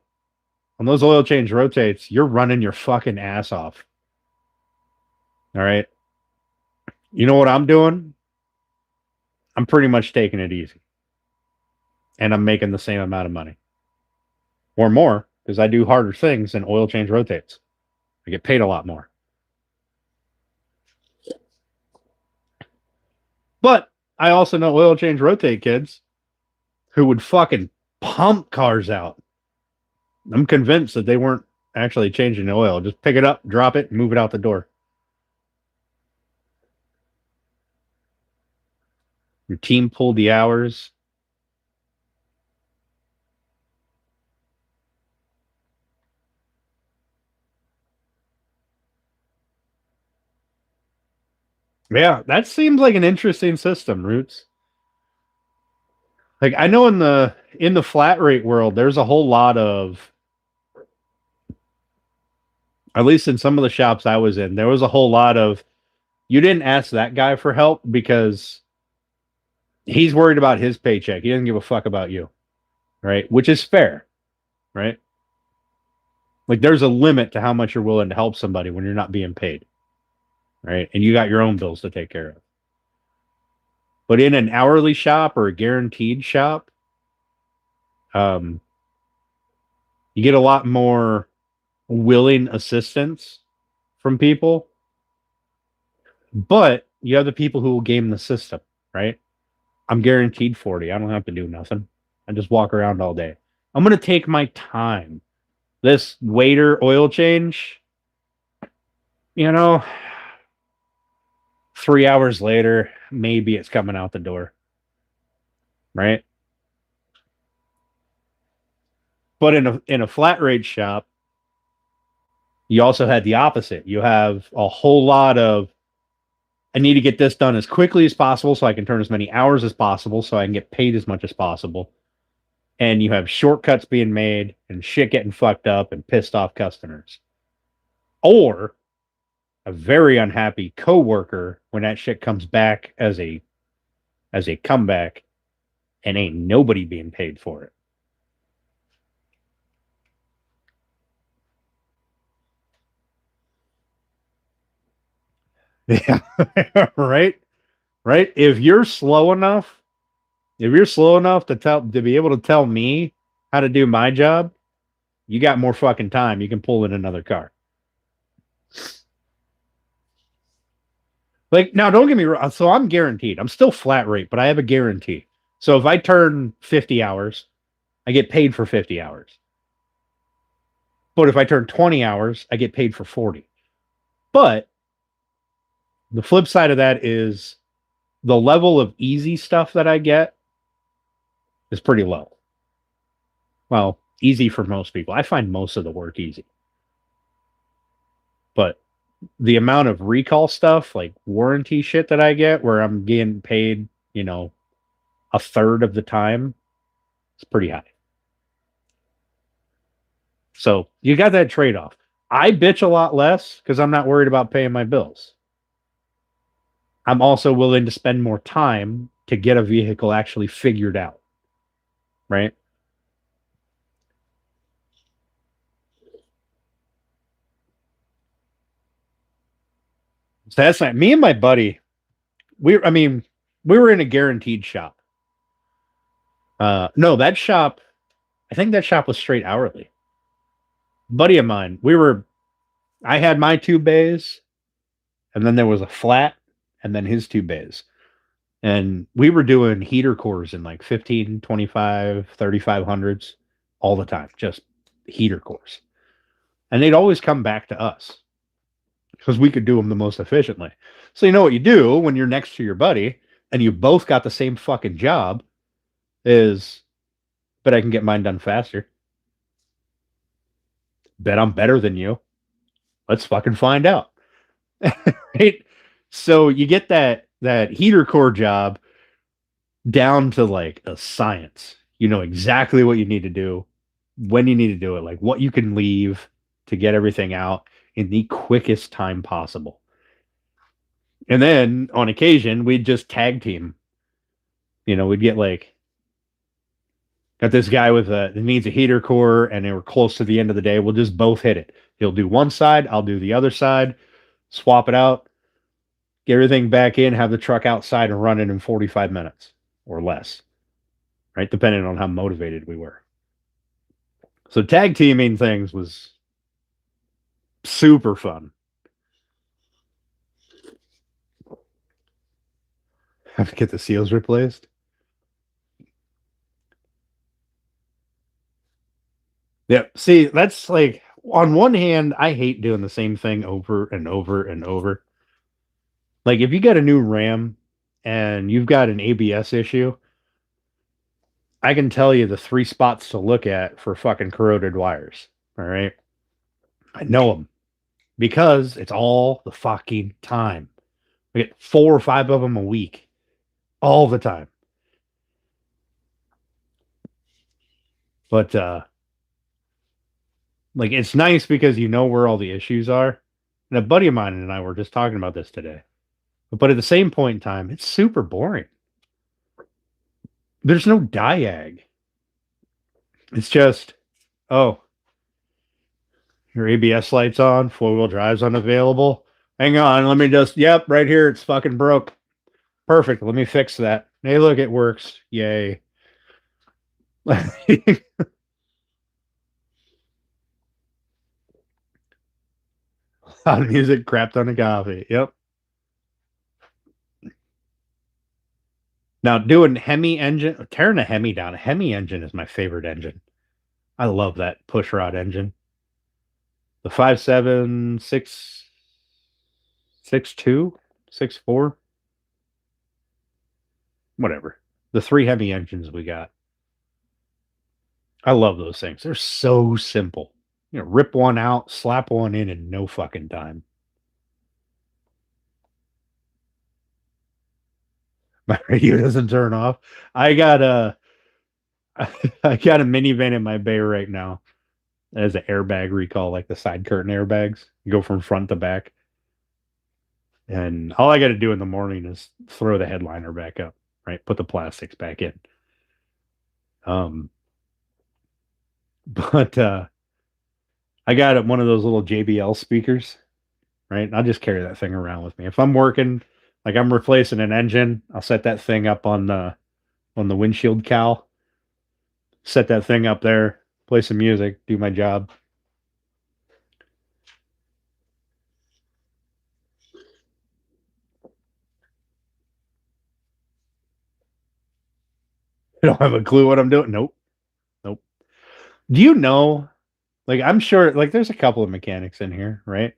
on those oil change rotates, you're running your fucking ass off. All right. You know what I'm doing? I'm pretty much taking it easy. And I'm making the same amount of money. Or more, because I do harder things than oil change rotates. I get paid a lot more. But I also know oil change rotate kids who would fucking pump cars out. I'm convinced that they weren't actually changing the oil. Just pick it up, drop it, and move it out the door. Your team pulled the hours. Yeah, that seems like an interesting system, Roots. Like I know in the flat rate world, there's a whole lot of, at least in some of the shops I was in, there was a whole lot of, you didn't ask that guy for help because he's worried about his paycheck. He doesn't give a fuck about you, right? Which is fair, right? Like there's a limit to how much you're willing to help somebody when you're not being paid, right? And you got your own bills to take care of. But in an hourly shop or a guaranteed shop, you get a lot more willing assistance from people. But you have the people who will game the system, right? I'm guaranteed 40. I don't have to do nothing. I just walk around all day. I'm going to take my time. This waiter oil change, 3 hours later, maybe it's coming out the door, right? But in a flat rate shop, you also had the opposite. You have a whole lot of, I need to get this done as quickly as possible so I can turn as many hours as possible so I can get paid as much as possible. And you have shortcuts being made and shit getting fucked up and pissed off customers. Or a very unhappy coworker when that shit comes back as a comeback and ain't nobody being paid for it. Yeah. Right? Right? If you're slow enough to be able to tell me how to do my job, you got more fucking time. You can pull in another car. Like, now don't get me wrong. So I'm guaranteed. I'm still flat rate, but I have a guarantee. So if I turn 50 hours, I get paid for 50 hours. But if I turn 20 hours, I get paid for 40. But the flip side of that is the level of easy stuff that I get is pretty low. Well, easy for most people. I find most of the work easy. But the amount of recall stuff, like warranty shit that I get where I'm getting paid, a third of the time, it's pretty high. So you got that trade off. I bitch a lot less because I'm not worried about paying my bills. I'm also willing to spend more time to get a vehicle actually figured out. Right. So that's not me and my buddy. We were in a guaranteed shop. No, that shop, I think that shop was straight hourly. Buddy of mine, I had my two bays, and then there was a flat, and then his two bays. And we were doing heater cores in like 15, 25, 3500s all the time, just heater cores. And they'd always come back to us because we could do them the most efficiently. So, you know what you do when you're next to your buddy and you both got the same fucking job is, but I can get mine done faster. Bet I'm better than you. Let's fucking find out. Right? So you get that heater core job down to like a science. You know exactly what you need to do, when you need to do it, like what you can leave to get everything out in the quickest time possible. And then on occasion, we'd just tag team. We'd get like, got this guy that needs a heater core, and they were close to the end of the day. We'll just both hit it. He'll do one side, I'll do the other side, swap it out, get everything back in, have the truck outside and run it in 45 minutes or less, right? Depending on how motivated we were. So tag teaming things was super fun. Have to get the seals replaced. Yeah. See, that's like, on one hand, I hate doing the same thing over and over and over. Like if you get a new RAM and you've got an ABS issue, I can tell you the three spots to look at for fucking corroded wires. All right. I know them because it's all the fucking time. I get 4 or 5 of them a week, all the time. But like it's nice because you know where all the issues are. And a buddy of mine and I were just talking about this today. But at the same point in time, it's super boring. There's no diag. It's just, oh, your ABS light's on, four-wheel drive's unavailable. Hang on, let me just, yep, right here, it's fucking broke. Perfect, let me fix that. Hey, look, it works. Yay. Loud music, crap ton of coffee. Yep. Now, doing Hemi engine, tearing a Hemi down. A Hemi engine is my favorite engine. I love that push rod engine. The 5.7, 6.2, 6.4, whatever. The 3 Hemi engines we got. I love those things. They're so simple. Rip one out, slap one in no fucking time. My radio doesn't turn off. I got a I got a minivan in my bay right now. It has an airbag recall, like the side curtain airbags. You go from front to back. And all I got to do in the morning is throw the headliner back up, right? Put the plastics back in. But I got one of those little JBL speakers, right? I'll just carry that thing around with me. If I'm working, like I'm replacing an engine, I'll set that thing up on the windshield cowl. Set that thing up there, play some music, do my job. I don't have a clue what I'm doing. Nope. Nope. Do you know Like, I'm sure, like, there's a couple of mechanics in here, right?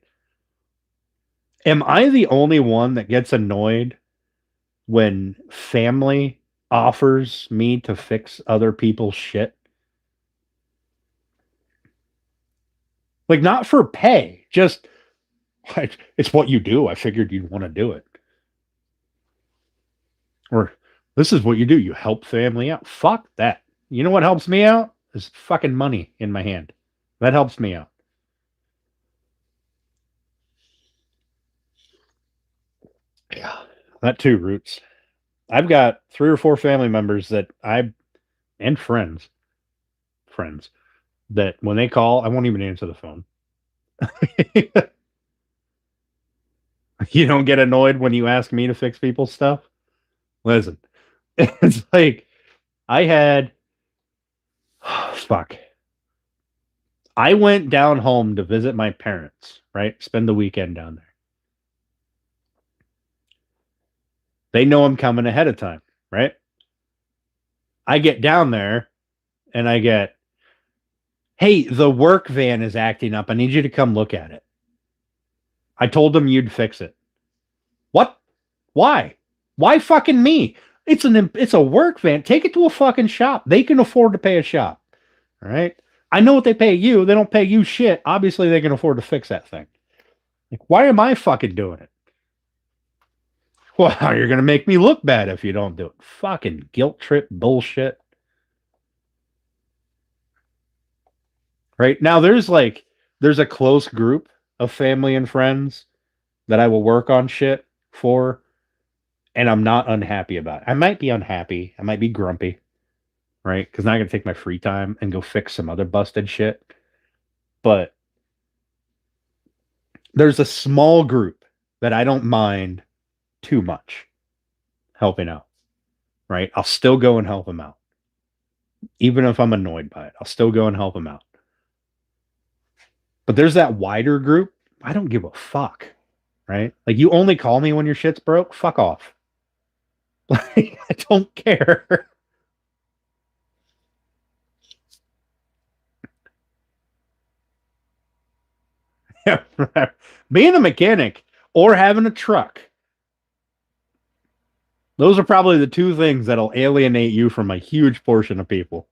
Am I the only one that gets annoyed when family offers me to fix other people's shit? Like, not for pay, just it's what you do. I figured you'd want to do it. Or this is what you do. You help family out. Fuck that. You know what helps me out? Is fucking money in my hand. That helps me out. Yeah. That too, Roots. I've got 3 or 4 family members and friends, that when they call, I won't even answer the phone. You don't get annoyed when you ask me to fix people's stuff? Listen, it's like I had, fuck. I went down home to visit my parents, right? Spend the weekend down there. They know I'm coming ahead of time, right? I get down there and I get, hey, the work van is acting up. I need you to come look at it. I told them you'd fix it. What? Why? Why fucking me? It's a work van. Take it to a fucking shop. They can afford to pay a shop. All right. I know what they pay you. They don't pay you shit. Obviously, they can afford to fix that thing. Like, why am I fucking doing it? Well, you're gonna make me look bad if you don't do it. Fucking guilt trip bullshit. Right now, there's a close group of family and friends that I will work on shit for, and I'm not unhappy about it. I might be unhappy. I might be grumpy, right? Because now I'm gonna take my free time and go fix some other busted shit. But there's a small group that I don't mind too much helping out, right? I'll still go and help them out. Even if I'm annoyed by it, I'll still go and help them out. But there's that wider group. I don't give a fuck, right? Like, you only call me when your shit's broke. Fuck off. Like, I don't care. Being a mechanic or having a truck, those are probably the 2 things that'll alienate you from a huge portion of people.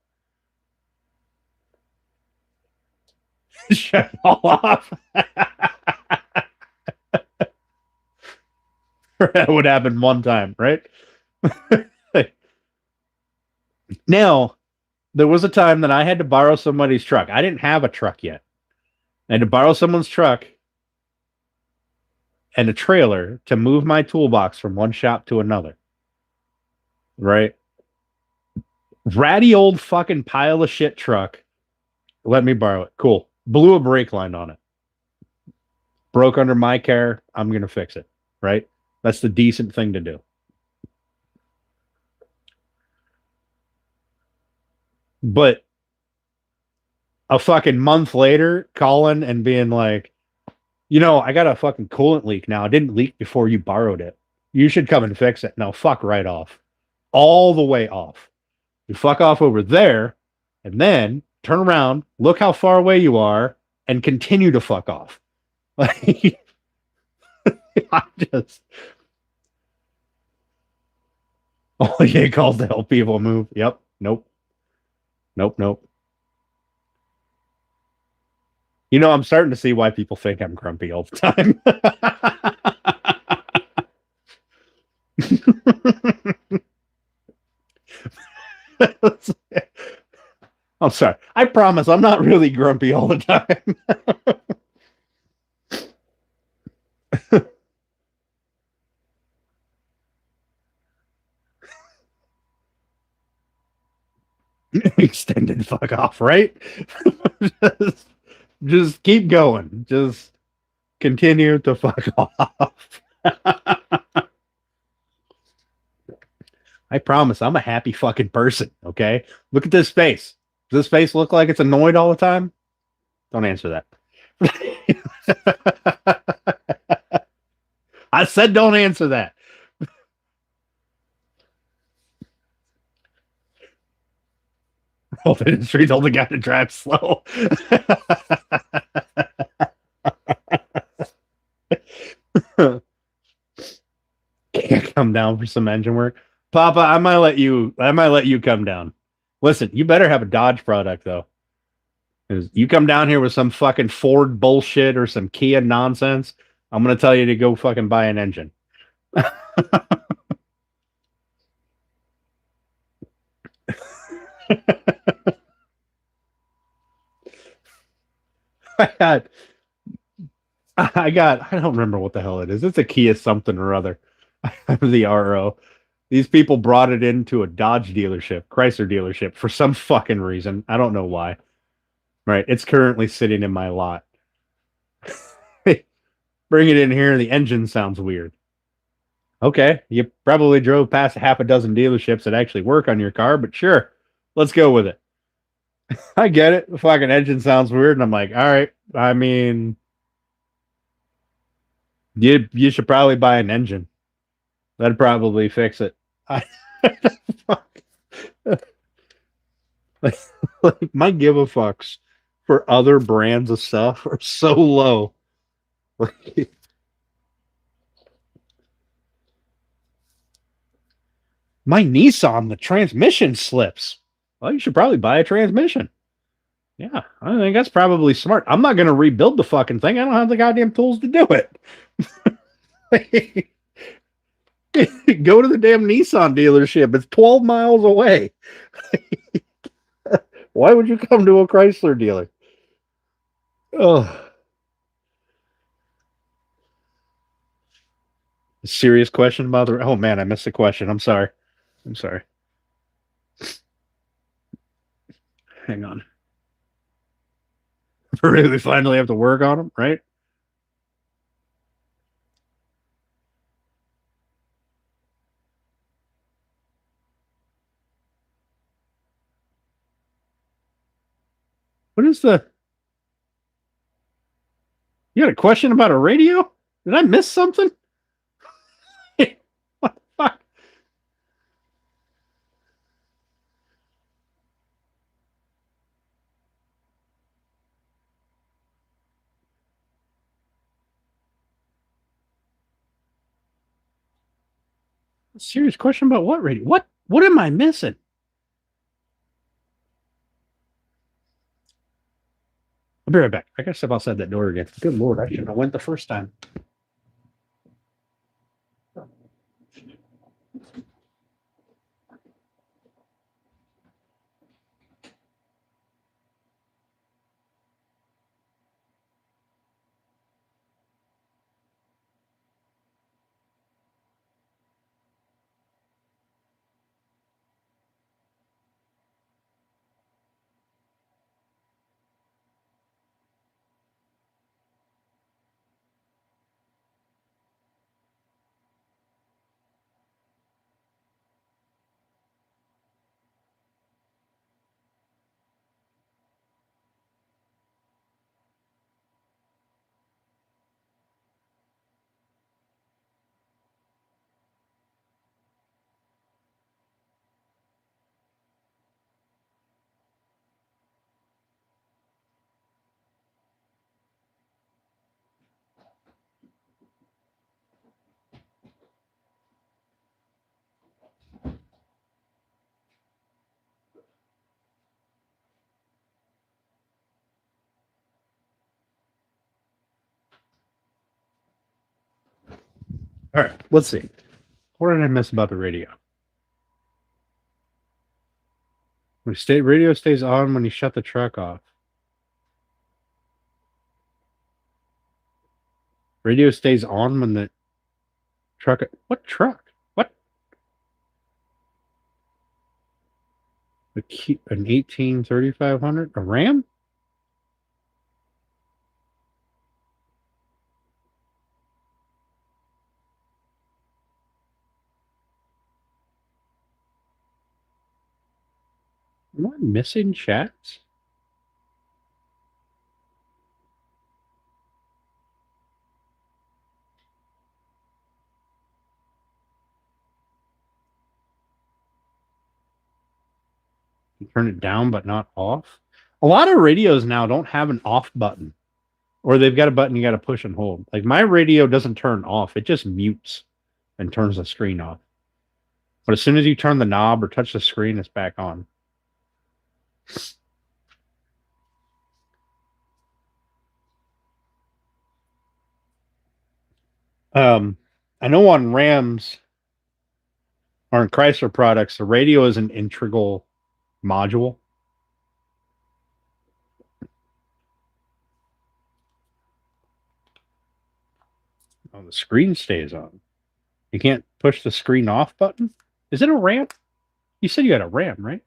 Shut all off. That would happen one time, right? Now, there was a time that I had to borrow somebody's truck. I didn't have a truck yet. I had to borrow someone's truck and a trailer to move my toolbox from one shop to another. Right? Ratty old fucking pile of shit truck. Let me borrow it. Cool. Blew a brake line on it. Broke under my care. I'm going to fix it. Right? That's the decent thing to do. But a fucking month later, calling and being like, I got a fucking coolant leak now. It didn't leak before you borrowed it. You should come and fix it. No, fuck right off. All the way off. You fuck off over there and then turn around, look how far away you are, and continue to fuck off. Like, I just. Oh, you get calls to help people move. Yep. Nope. Nope. I'm starting to see why people think I'm grumpy all the time. I'm sorry. I promise I'm not really grumpy all the time. Extended fuck off, right? just, just keep going. Just continue to fuck off. I promise I'm a happy fucking person, okay? Look at this face. Does this face look like it's annoyed all the time? Don't answer that. I said don't answer that. Both industry told the guy to drive slow. Can't come down for some engine work. Papa, I might let you come down. Listen, you better have a Dodge product though. 'Cause you come down here with some fucking Ford bullshit or some Kia nonsense, I'm gonna tell you to go fucking buy an engine. I got I don't remember what the hell it is. It's a Kia something or other. The RO. These people brought it into a Dodge dealership, Chrysler dealership for some fucking reason. I don't know why. Right. It's currently sitting in my lot. Bring it in here and the engine sounds weird. Okay. You probably drove past a half a dozen dealerships that actually work on your car, but sure. Let's go with it. I get it. The fucking engine sounds weird. And I'm like, all right. I mean, you should probably buy an engine. That'd probably fix it. I, like, like my give a fucks for other brands of stuff are so low. Like, my Nissan, the transmission slips. Well, you should probably buy a transmission. Yeah, I think that's probably smart. I'm not going to rebuild the fucking thing. I don't have the goddamn tools to do it. Go to the damn Nissan dealership. It's 12 miles away. Why would you come to a Chrysler dealer? Oh, serious question about the. Oh man, I missed the question. I'm sorry. I'm sorry. Hang on. Really finally have to work on them, right? What is the? You got a question about a radio? Did I miss something? What the fuck? A serious question about what radio? What am I missing? I'll be right back. I gotta step outside that door again. Good lord, I should have went the first time. All right, let's see. What did I miss about the radio? Radio stays on when you shut the truck off. Radio stays on when the truck. What truck? What? An 18 3500? A Ram? Am I missing chats? Turn it down, but not off. A lot of radios now don't have an off button, or they've got a button you got to push and hold. Like my radio doesn't turn off; it just mutes and turns the screen off. But as soon as you turn the knob or touch the screen, it's back on. I know on Rams or in Chrysler products, the radio is an integral module. Oh, the screen stays on. You can't push the screen off button. Is it a Ram? You said you had a Ram, right?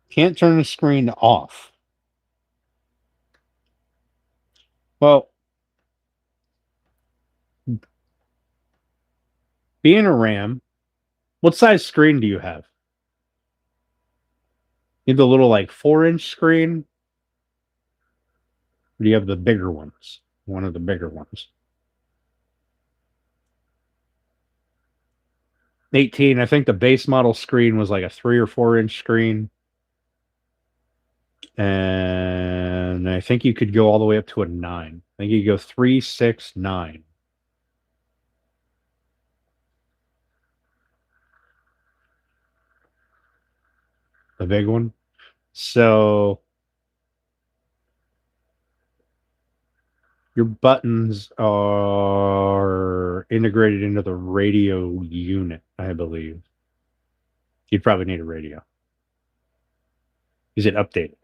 Can't turn the screen off. Well, being a Ram, what size screen do you have? You have the little like 4-inch screen? Or do you have the bigger ones? One of the bigger ones. 18, I think the base model screen was like a 3 or 4 inch screen. And I think you could go all the way up to a 9. I think you could go 3, 6, 9. The big one. So your buttons are integrated into the radio unit, I believe. You'd probably need a radio. Is it updated?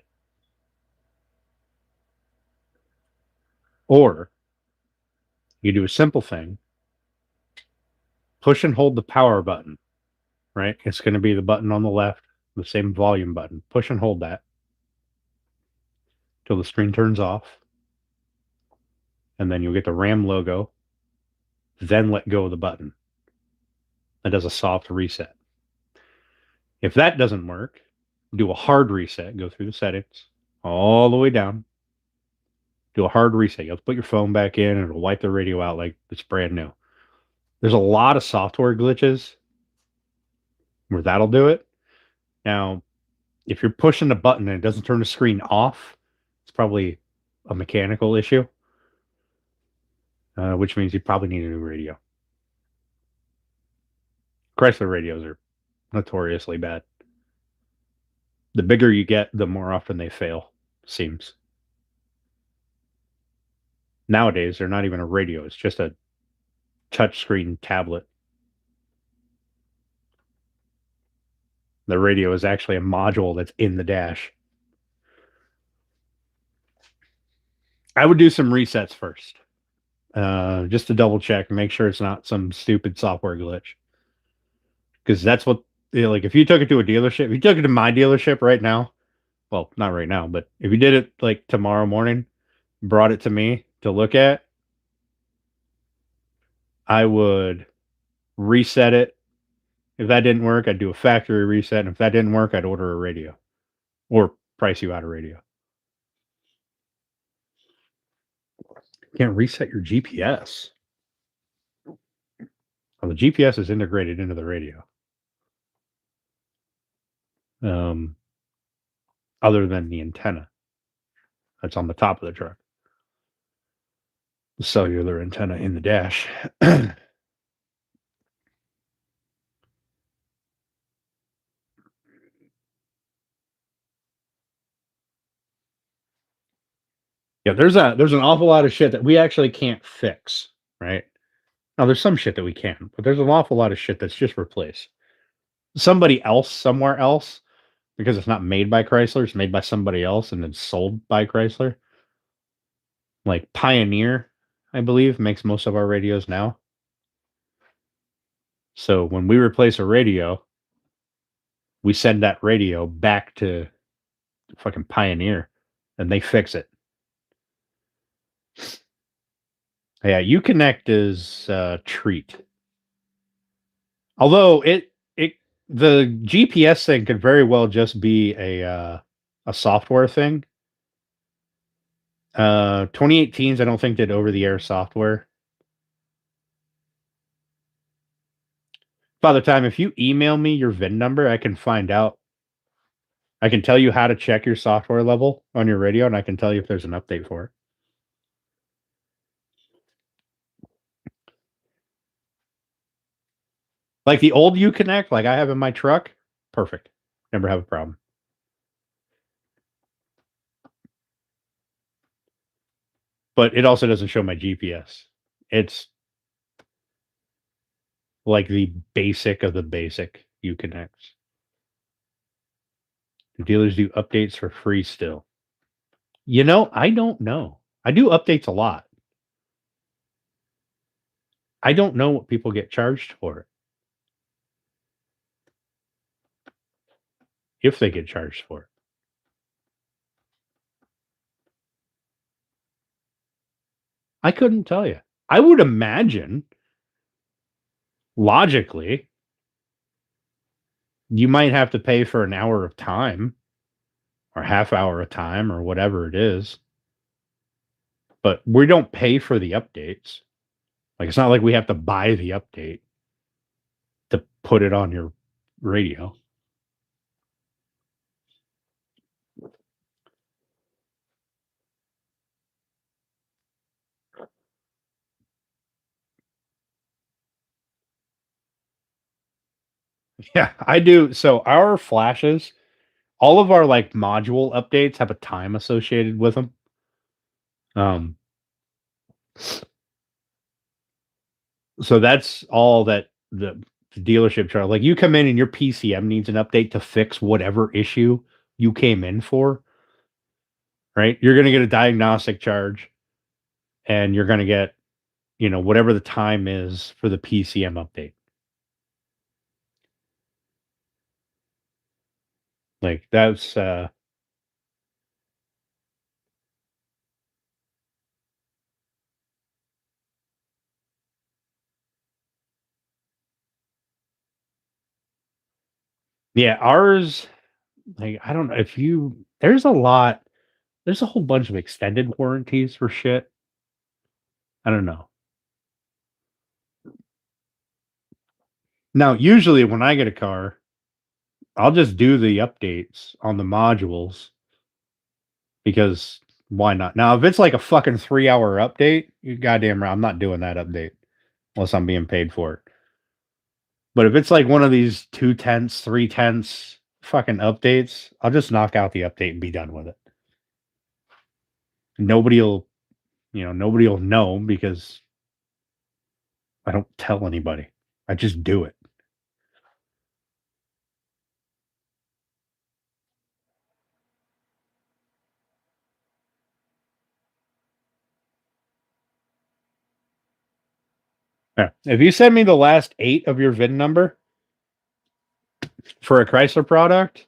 Or you do a simple thing. Push and hold the power button, right? It's going to be the button on the left, the same volume button. Push and hold that till the screen turns off. And then you'll get the RAM logo. Then let go of the button. That does a soft reset. If that doesn't work, do a hard reset. Go through the settings all the way down. Do a hard reset. You'll put your phone back in and it'll wipe the radio out like it's brand new. There's a lot of software glitches where that'll do it. Now, if you're pushing the button and it doesn't turn the screen off, it's probably a mechanical issue, which means you probably need a new radio. Chrysler radios are notoriously bad. The bigger you get, the more often they fail, seems. Nowadays, they're not even a radio. It's just a touchscreen tablet. The radio is actually a module that's in the dash. I would do some resets first, just to double check and make sure it's not some stupid software glitch. Because that's what, like, if you took it to a dealership, if you took it to my dealership right now, well, not right now, but if you did it like tomorrow morning, brought it to me to look at, I would reset it. If that didn't work, I'd do a factory reset. And if that didn't work, I'd order a radio or price you out a radio. Can't reset your GPS. Well, the GPS is integrated into the radio. Other than the antenna that's on the top of the truck. The cellular antenna in the dash. Yeah, there's an awful lot of shit that we actually can't fix, right? Now there's some shit that we can, but there's an awful lot of shit that's just replaced. Somebody else somewhere else, because it's not made by Chrysler, it's made by somebody else and then sold by Chrysler. Like Pioneer, I believe, makes most of our radios now. So when we replace a radio, we send that radio back to fucking Pioneer and they fix it. Yeah, Uconnect is a treat. Although the GPS thing could very well just be a software thing. 2018s, I don't think did over-the-air software. Father Time, if you email me your VIN number, I can find out. I can tell you how to check your software level on your radio, and I can tell you if there's an update for it. Like the old Uconnect, like I have in my truck, perfect. Never have a problem. But it also doesn't show my GPS. It's like the basic of the basic Uconnects. Do dealers do updates for free still? You know, I don't know. I do updates a lot. I don't know what people get charged for it. If they get charged for it. I couldn't tell you. I would imagine, logically, you might have to pay for an hour of time or half hour of time or whatever it is. But we don't pay for the updates. Like, it's not like we have to buy the update to put it on your radio. Yeah, I do. So our flashes, all of our like module updates have a time associated with them. So that's all that the dealership charge. Like you come in and your PCM needs an update to fix whatever issue you came in for, right? You're going to get a diagnostic charge and you're going to get, you know, whatever the time is for the PCM update. Like that's yeah, ours, like I don't know if you there's a whole bunch of extended warranties for shit. I don't know. Now, usually when I get a car, I'll just do the updates on the modules because why not? Now, if it's like a fucking 3-hour update, you goddamn right, I'm not doing that update unless I'm being paid for it. But if it's like one of these 2/10, 3/10 fucking updates, I'll just knock out the update and be done with it. Nobody'll, nobody will know because I don't tell anybody. I just do it. Yeah. If you send me the last 8 of your VIN number for a Chrysler product,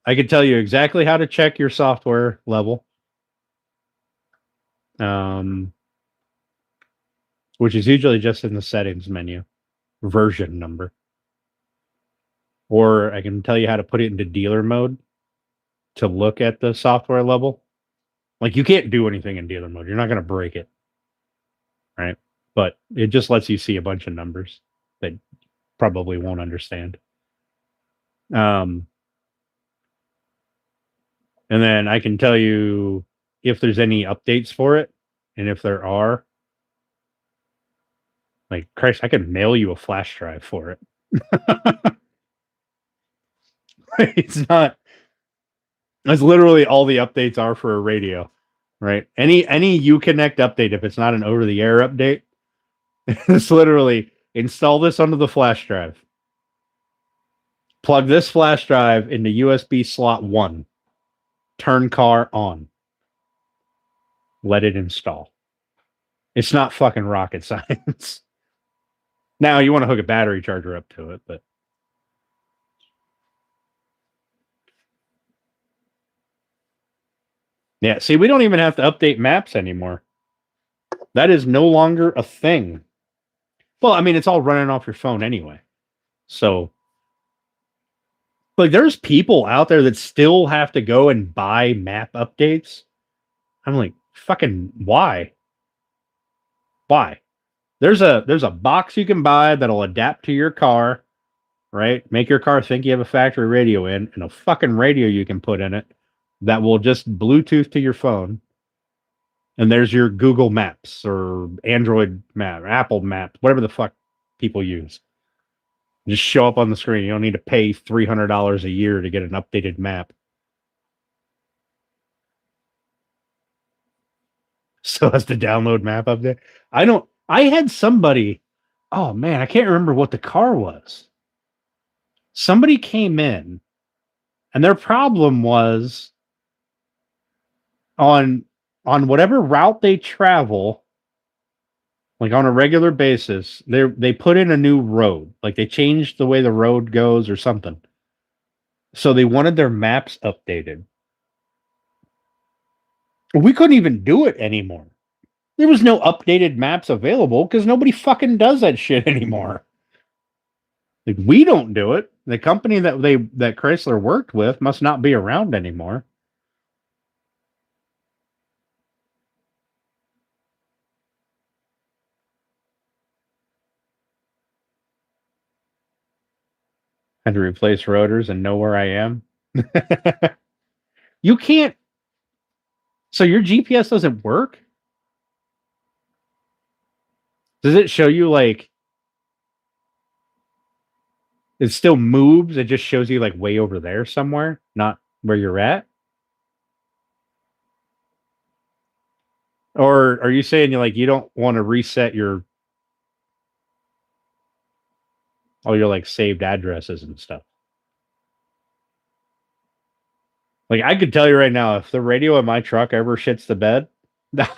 I can tell you exactly how to check your software level. Which is usually just in the settings menu, version number. Or I can tell you how to put it into dealer mode to look at the software level. Like you can't do anything in dealer mode. You're not going to break it. Right. But it just lets you see a bunch of numbers that probably won't understand. And then I can tell you if there's any updates for it. And if there are, like, Christ, I could mail you a flash drive for it. It's not, that's literally all the updates are for a radio, right? Any Uconnect update, if it's not an over-the-air update, it's literally install this onto the flash drive. Plug this flash drive into USB slot 1. Turn car on. Let it install. It's not fucking rocket science. Now you want to hook a battery charger up to it, but yeah, see, we don't even have to update maps anymore. That is no longer a thing. Well, I mean, it's all running off your phone anyway. So, like, there's people out there that still have to go and buy map updates I'm like, fucking why? Why? There's a box you can buy that'll adapt to your car, right? Make your car think you have a factory radio in, and a fucking radio you can put in it that will just Bluetooth to your phone. And there's your Google Maps or Android map, or Apple Maps, whatever the fuck people use. Just show up on the screen. You don't need to pay $300 a year to get an updated map. So as to download map update. I had somebody, oh man, I can't remember what the car was. Somebody came in and their problem was on whatever route they travel, like on a regular basis, they put in a new road. Like they changed the way the road goes or something. So they wanted their maps updated. We couldn't even do it anymore. There was no updated maps available because nobody fucking does that shit anymore. Like, we don't do it. The company that Chrysler worked with must not be around anymore. Had to replace rotors and know where I am. You can't. So your GPS doesn't work? Does it show you like it still moves? It just shows you like way over there somewhere, not where you're at? Or are you saying you don't want to reset all your like saved addresses and stuff? Like I could tell you right now, if the radio in my truck ever shits the bed,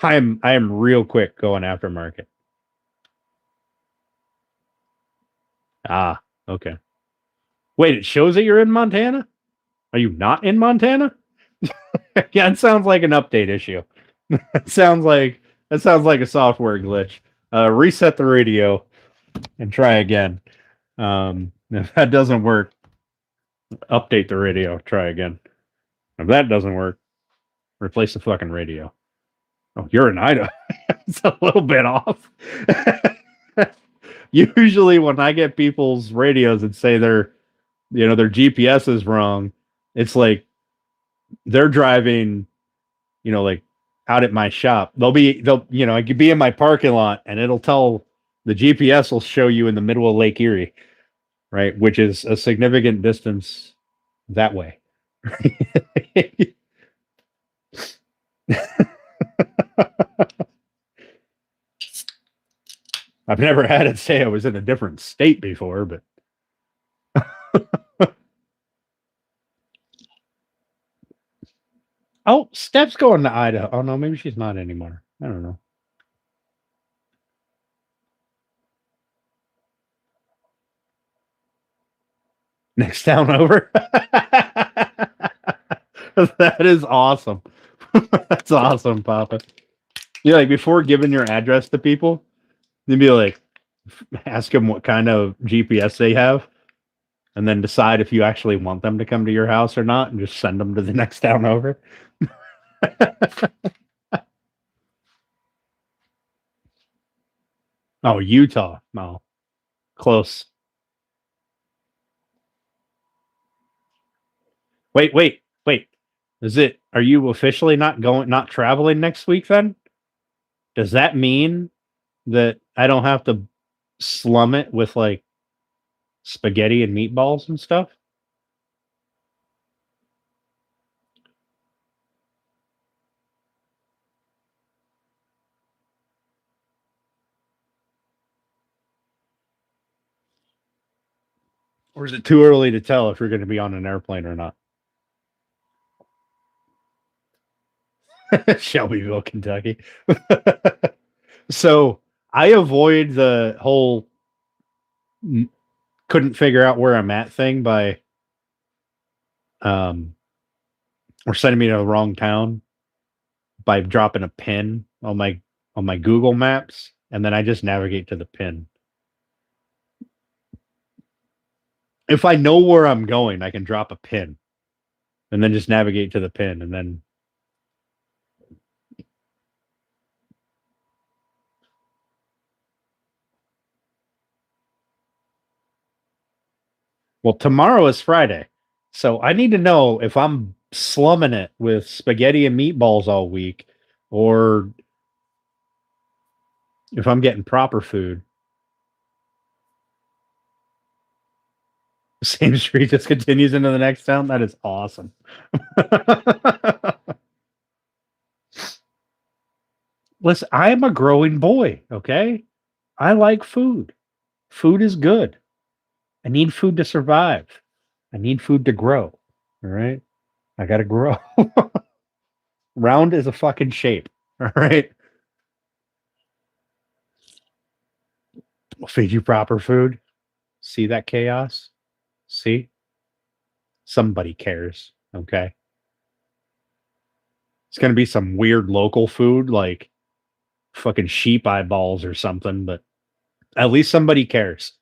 I am real quick going aftermarket. Ah, okay. Wait, it shows that you're in Montana? Are you not in Montana? Yeah, it sounds like an update issue. That sounds like a software glitch. Reset the radio and try again. If that doesn't work, update the radio. Try again. If that doesn't work, replace the fucking radio. Oh, you're in Idaho. It's a little bit off. Usually, when I get people's radios and say their GPS is wrong, it's like they're driving, like out at my shop. I could be in my parking lot and it'll tell the GPS will show you in the middle of Lake Erie, right? Which is a significant distance that way. I've never had it say I was in a different state before, but oh, Steph's going to Idaho. Oh no, maybe she's not anymore. I don't know. Next town over. That is awesome. That's awesome, Papa. Yeah, like before giving your address to people, you'd be like, ask them what kind of GPS they have, and then decide if you actually want them to come to your house or not, and just send them to the next town over. Oh, Utah. No, close. Wait. Are you officially not traveling next week then? Does that mean that I don't have to slum it with like spaghetti and meatballs and stuff? Or is it too early to tell if you're going to be on an airplane or not? Shelbyville, Kentucky. So I avoid the whole couldn't figure out where I'm at thing by or sending me to the wrong town by dropping a pin on my Google Maps, and then I just navigate to the pin. If I know where I'm going, I can drop a pin and then just navigate to the pin, and then Well, tomorrow is Friday. So I need to know if I'm slumming it with spaghetti and meatballs all week or if I'm getting proper food. Same street just continues into the next town. That is awesome. Listen, I am a growing boy, okay? I like food. Food is good. I need food to survive. I need food to grow. All right. I gotta grow. Round is a fucking shape. All right. We'll feed you proper food. See that chaos? See? Somebody cares. Okay. It's gonna be some weird local food like fucking sheep eyeballs or something, but at least somebody cares.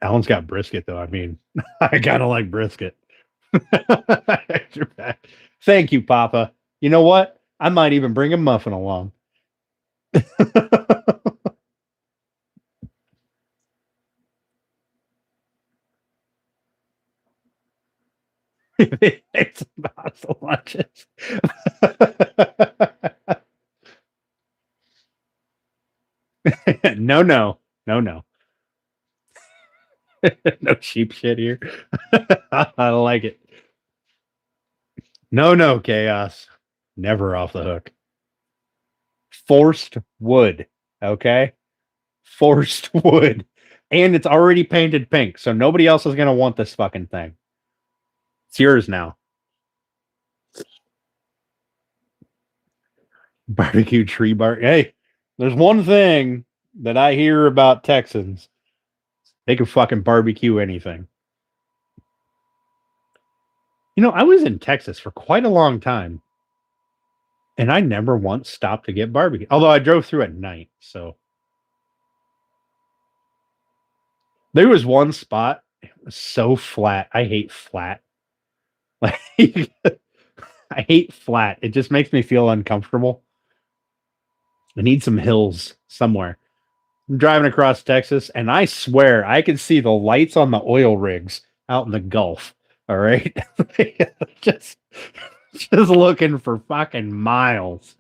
Alan's got brisket though. I mean, I kind of like brisket. Thank you, Papa. You know what? I might even bring a muffin along. It's about the lunches. No, no, no, no, no cheap shit here. I like it. No, no, chaos. Never off the hook. Forced wood. Okay. Forced wood. And it's already painted pink. So nobody else is going to want this fucking thing. It's yours now. Barbecue tree bar. Hey, there's one thing that I hear about Texans. They can fucking barbecue anything. You know, I was in Texas for quite a long time and I never once stopped to get barbecue. Although I drove through at night. So there was one spot. It was so flat. I hate flat. Like I hate flat. It just makes me feel uncomfortable. I need some hills somewhere. I'm driving across Texas, and I swear I can see the lights on the oil rigs out in the Gulf. All right, just just looking for fucking miles.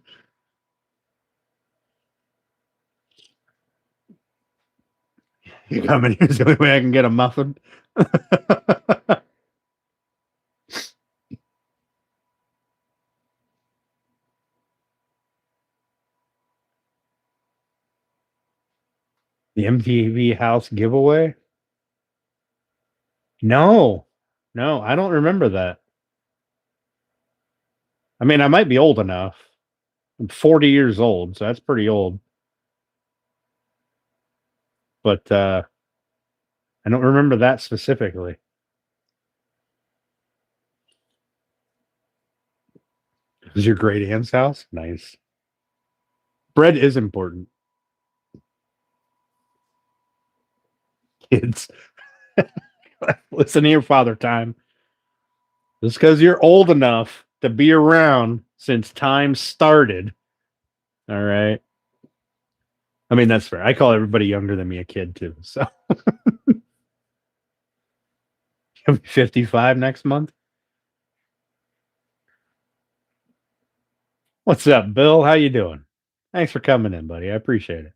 You coming here's the only way I can get a muffin. The MTV House giveaway? No, no, I don't remember that. I mean, I might be old enough. I'm 40 years old, so that's pretty old. But I don't remember that specifically. Is your great aunt's house? Nice. Bread is important. Kids, listen to your father time. Just because you're old enough to be around since time started. All right. I mean, that's fair. I call everybody younger than me a kid too. So you'll be 55 next month. What's up, Bill? How you doing? Thanks for coming in, buddy. I appreciate it.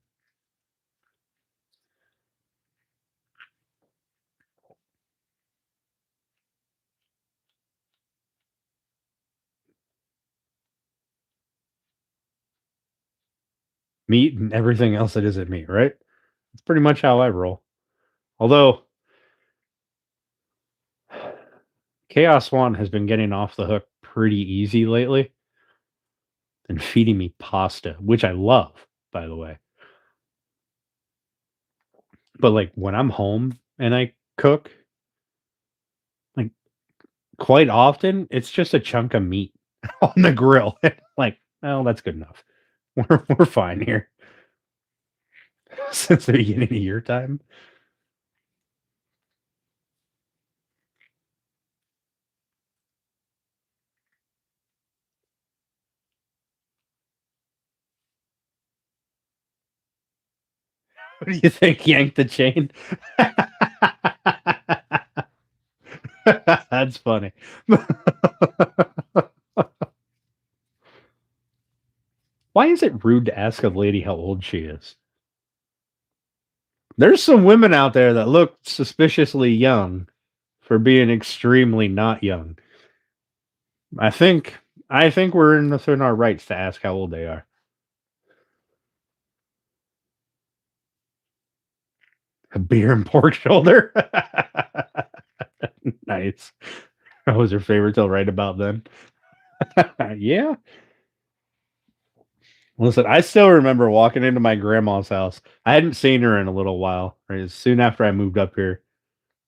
Meat and everything else that isn't meat, right? It's pretty much how I roll. Although Chaos One has been getting off the hook pretty easy lately and feeding me pasta, which I love, by the way. But like when I'm home and I cook, like quite often it's just a chunk of meat on the grill. Like, oh, that's good enough. We're fine here. Since the beginning of your time. What do you think? Yanked the chain? That's funny. Why is it rude to ask a lady how old she is? There's some women out there that look suspiciously young for being extremely not young. I think we're within our rights to ask how old they are. A beer and pork shoulder. Nice. That was her favorite till right about then. Yeah. Listen, I still remember walking into my grandma's house. I hadn't seen her in a little while. Right? Soon after I moved up here,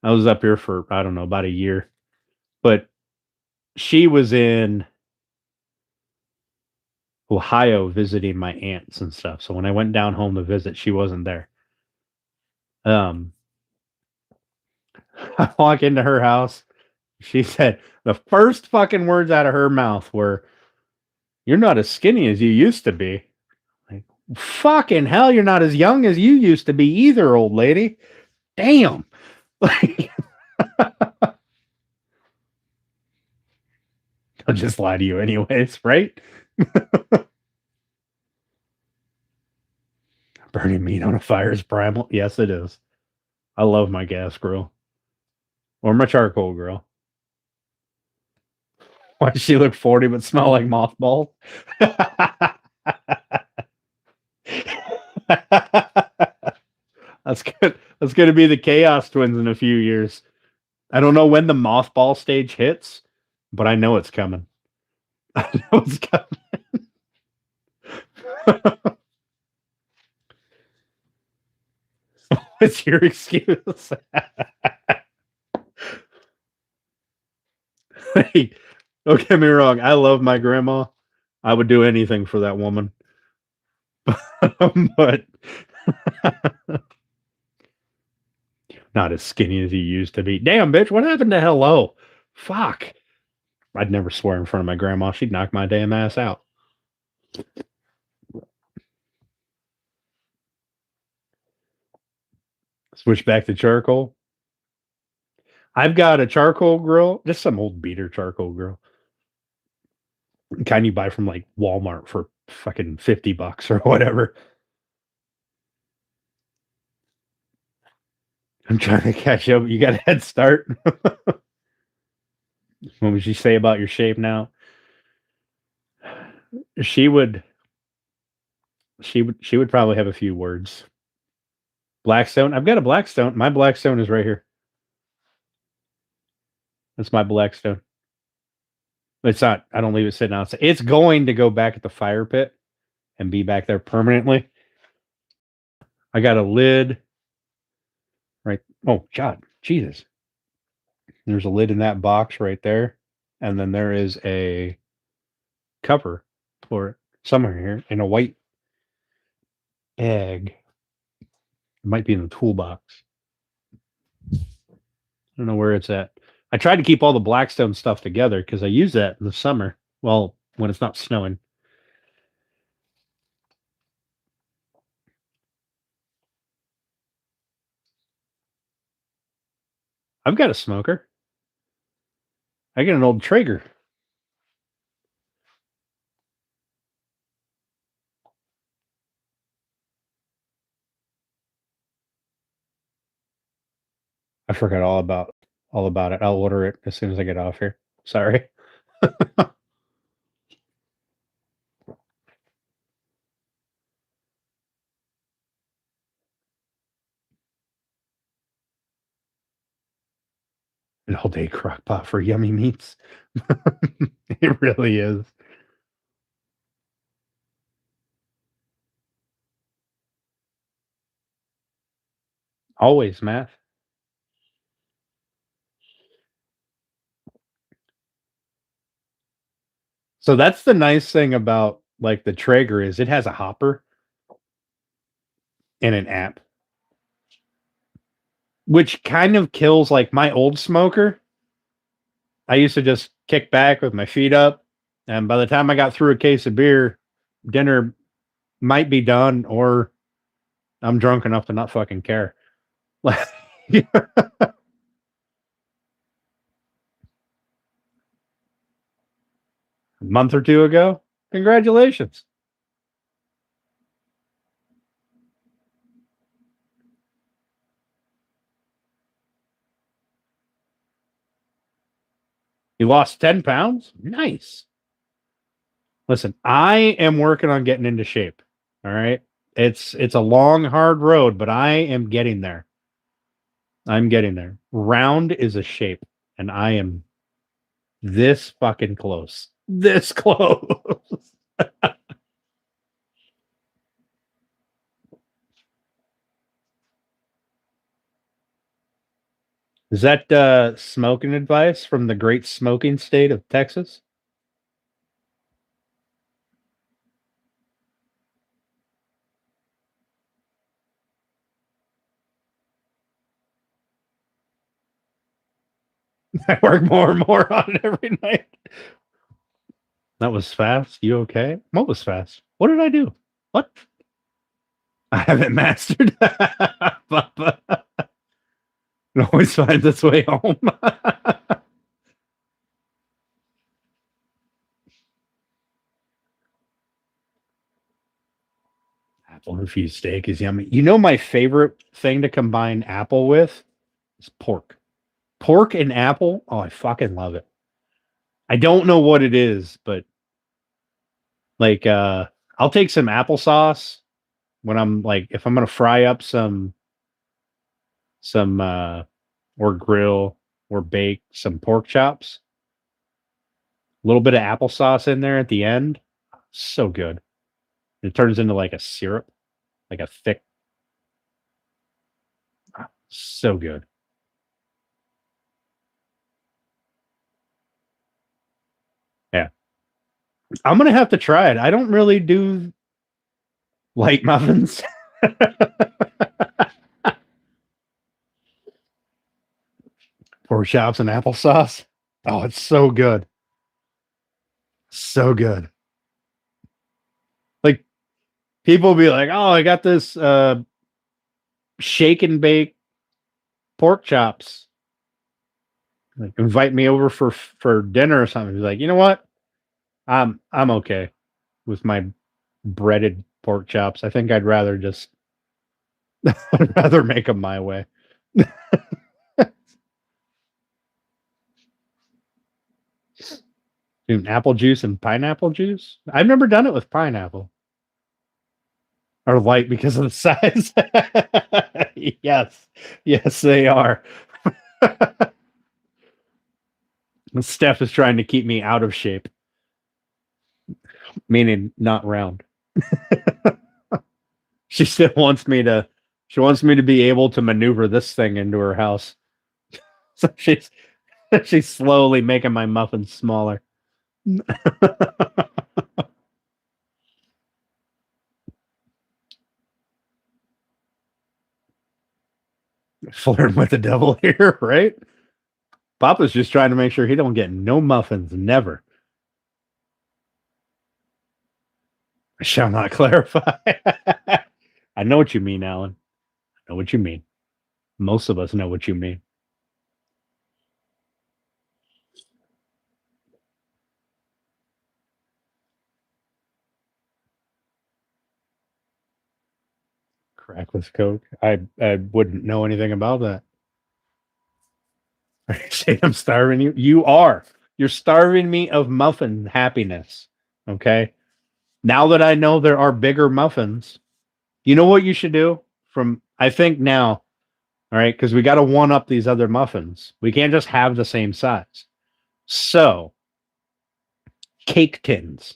I was up here for, I don't know, about a year. But she was in Ohio visiting my aunts and stuff. So when I went down home to visit, she wasn't there. Um, I walk into her house. She said the first fucking words out of her mouth were, "You're not as skinny as you used to be." Like, fucking hell, you're not as young as you used to be either, old lady. Damn. Like, I'll just lie to you anyways, right? Burning meat on a fire is primal. Yes, it is. I love my gas grill or my charcoal grill. Why does she look 40 but smell like mothballs? That's good. That's going to be the Chaos Twins in a few years. I don't know when the mothball stage hits, but I know it's coming. I know it's coming. What's your excuse? Hey, don't get me wrong. I love my grandma. I would do anything for that woman. But not as skinny as he used to be. Damn, bitch, what happened to hello? Fuck. I'd never swear in front of my grandma. She'd knock my damn ass out. Switch back to charcoal. I've got a charcoal grill, just some old beater charcoal grill. Kind you buy from like Walmart for fucking $50 or whatever. I'm trying to catch up. You got a head start. What would she say about your shape now? She would probably have a few words. Blackstone. I've got a Blackstone. My Blackstone is right here. That's my Blackstone. It's not. I don't leave it sitting outside. It's going to go back at the fire pit and be back there permanently. I got a lid. Right. Oh God, Jesus. There's a lid in that box right there, and then there is a cover for it somewhere here in a white bag. It might be in the toolbox. I don't know where it's at. I tried to keep all the Blackstone stuff together because I use that in the summer. Well, when it's not snowing. I've got a smoker. I got an old Traeger. I forgot all about it. I'll order it as soon as I get off here. Sorry. An all day crock pot for yummy meats. It really is. Always, Matt. So that's the nice thing about like the Traeger is it has a hopper and an app, which kind of kills like my old smoker. I used to just kick back with my feet up, and by the time I got through a case of beer, dinner might be done or I'm drunk enough to not fucking care. A month or two ago, congratulations. You lost 10 pounds? Nice. Listen, I am working on getting into shape. All right. It's a long, hard road, but I am getting there. I'm getting there. Round is a shape, and I am this fucking close. This close. Is that smoking advice from the great smoking state of Texas? I work more and more on it every night. That was fast. You okay? What was fast? What did I do? What? I haven't mastered. It always finds its way home. Apple infused steak is yummy. You know, my favorite thing to combine apple with is pork. Pork and apple. Oh, I fucking love it. I don't know what it is, but like I'll take some applesauce when I'm like if I'm gonna fry up some or grill or bake some pork chops. A little bit of applesauce in there at the end. So good. It turns into like a syrup, like a thick. So good. Yeah. I'm gonna have to try it. I don't really do light muffins. Pork chops and applesauce. Oh, it's so good. So good. Like people will be like, "Oh, I got this shake and bake pork chops. Like invite me over for dinner or something." He's like, "You know what? I'm okay with my breaded pork chops. I think I'd rather just I'd rather make them my way." Dude, apple juice and pineapple juice? I've never done it with pineapple. Or light because of the size. Yes. Yes, they are. Steph is trying to keep me out of shape, meaning not round. She wants me to be able to maneuver this thing into her house. So she's slowly making my muffins smaller. Flirting with the devil here, right? Papa's just trying to make sure he don't get no muffins, never. I shall not clarify. I know what you mean, Alan. I know what you mean. Most of us know what you mean. Crack with Coke. I wouldn't know anything about that. Are you saying I'm starving you? You are. You're starving me of muffin happiness. Okay. Now that I know there are bigger muffins, you know what you should do? I think now, all right, because we got to one up these other muffins. We can't just have the same size. So, cake tins.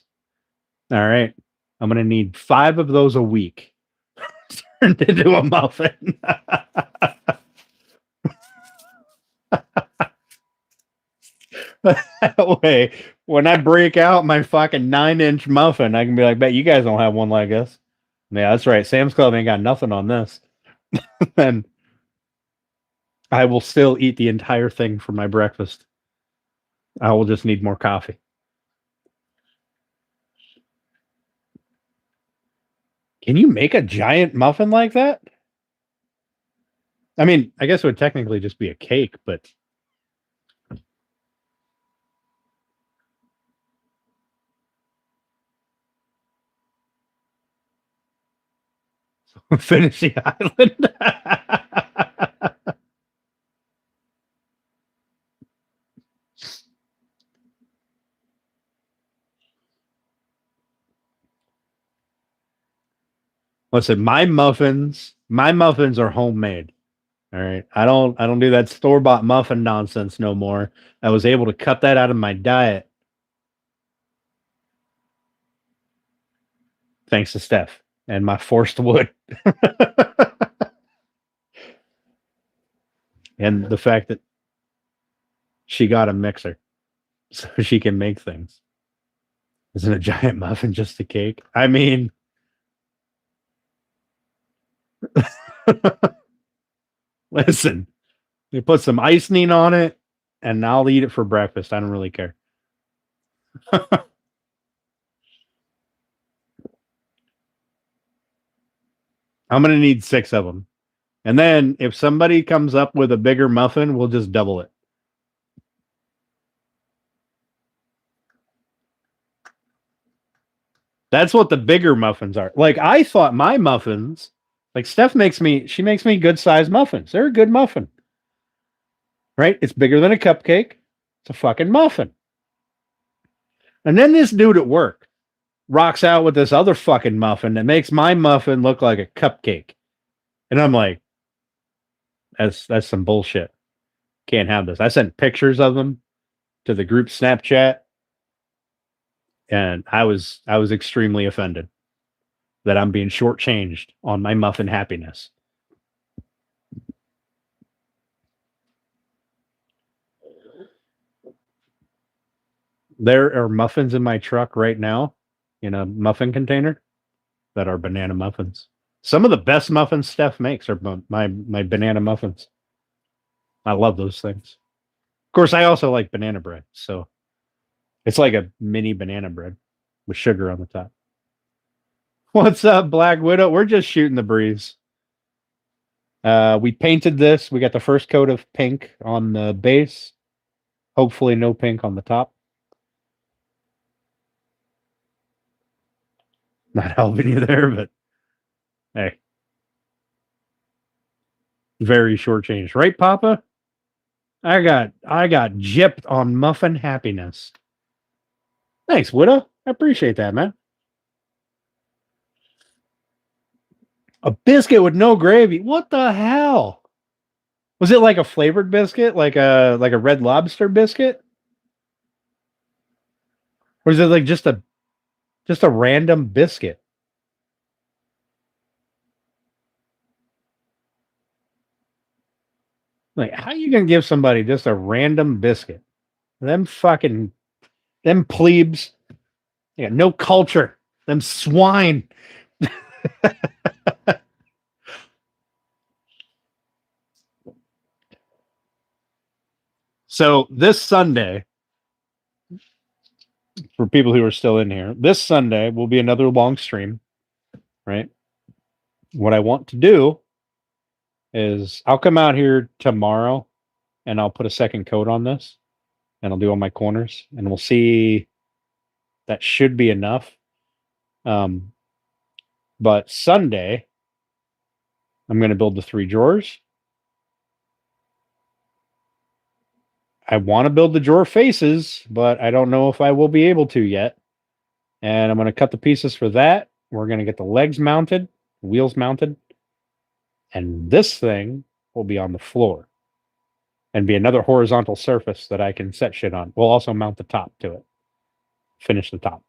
All right. I'm going to need 5 of those a week turned into a muffin. That way, when I break out my fucking 9-inch muffin, I can be like, bet you guys don't have one like this. Yeah, that's right. Sam's Club ain't got nothing on this. And I will still eat the entire thing for my breakfast. I will just need more coffee. Can you make a giant muffin like that? I mean, I guess it would technically just be a cake, but Finishing Island. Listen, my muffins are homemade. All right. I don't do that store-bought muffin nonsense no more. I was able to cut that out of my diet thanks to Steph and my forced wood. And the fact that she got a mixer so she can make things. Isn't a giant muffin just a cake? I mean, listen, you put some icing on it and I'll eat it for breakfast. I don't really care. I'm going to need 6 of them. And then if somebody comes up with a bigger muffin, we'll just double it. That's what the bigger muffins are. Like I thought my muffins, like Steph makes me good sized muffins. They're a good muffin. Right? It's bigger than a cupcake. It's a fucking muffin. And then this dude at work rocks out with this other fucking muffin that makes my muffin look like a cupcake. And I'm like, that's some bullshit. Can't have this. I sent pictures of them to the group Snapchat, and I was extremely offended that I'm being shortchanged on my muffin happiness. There are muffins in my truck right now in a muffin container that are banana muffins. Some of the best muffins Steph makes are my banana muffins. I love those things. Of course, I also like banana bread, so it's like a mini banana bread with sugar on the top. What's up, Black Widow? We're just shooting the breeze. We painted this. We got the first coat of pink on the base. Hopefully no pink on the top. Not helping you there, but hey. Very shortchanged. Right, Papa? I got gypped on muffin happiness. Thanks, Widow. I appreciate that, man. A biscuit with no gravy. What the hell? Was it like a flavored biscuit, like a Red Lobster biscuit, or is it like just a random biscuit? Like, how you gonna give somebody just a random biscuit? Them plebes. They got no culture. Them swine. So this Sunday, for people who are still in here, this Sunday will be another long stream, right? What I want to do is I'll come out here tomorrow and I'll put a second coat on this and I'll do all my corners and we'll see. That should be enough. But Sunday, I'm going to build the 3 drawers. I want to build the drawer faces, but I don't know if I will be able to yet. And I'm going to cut the pieces for that. We're going to get the legs mounted, wheels mounted. And this thing will be on the floor and be another horizontal surface that I can set shit on. We'll also mount the top to it. Finish the top.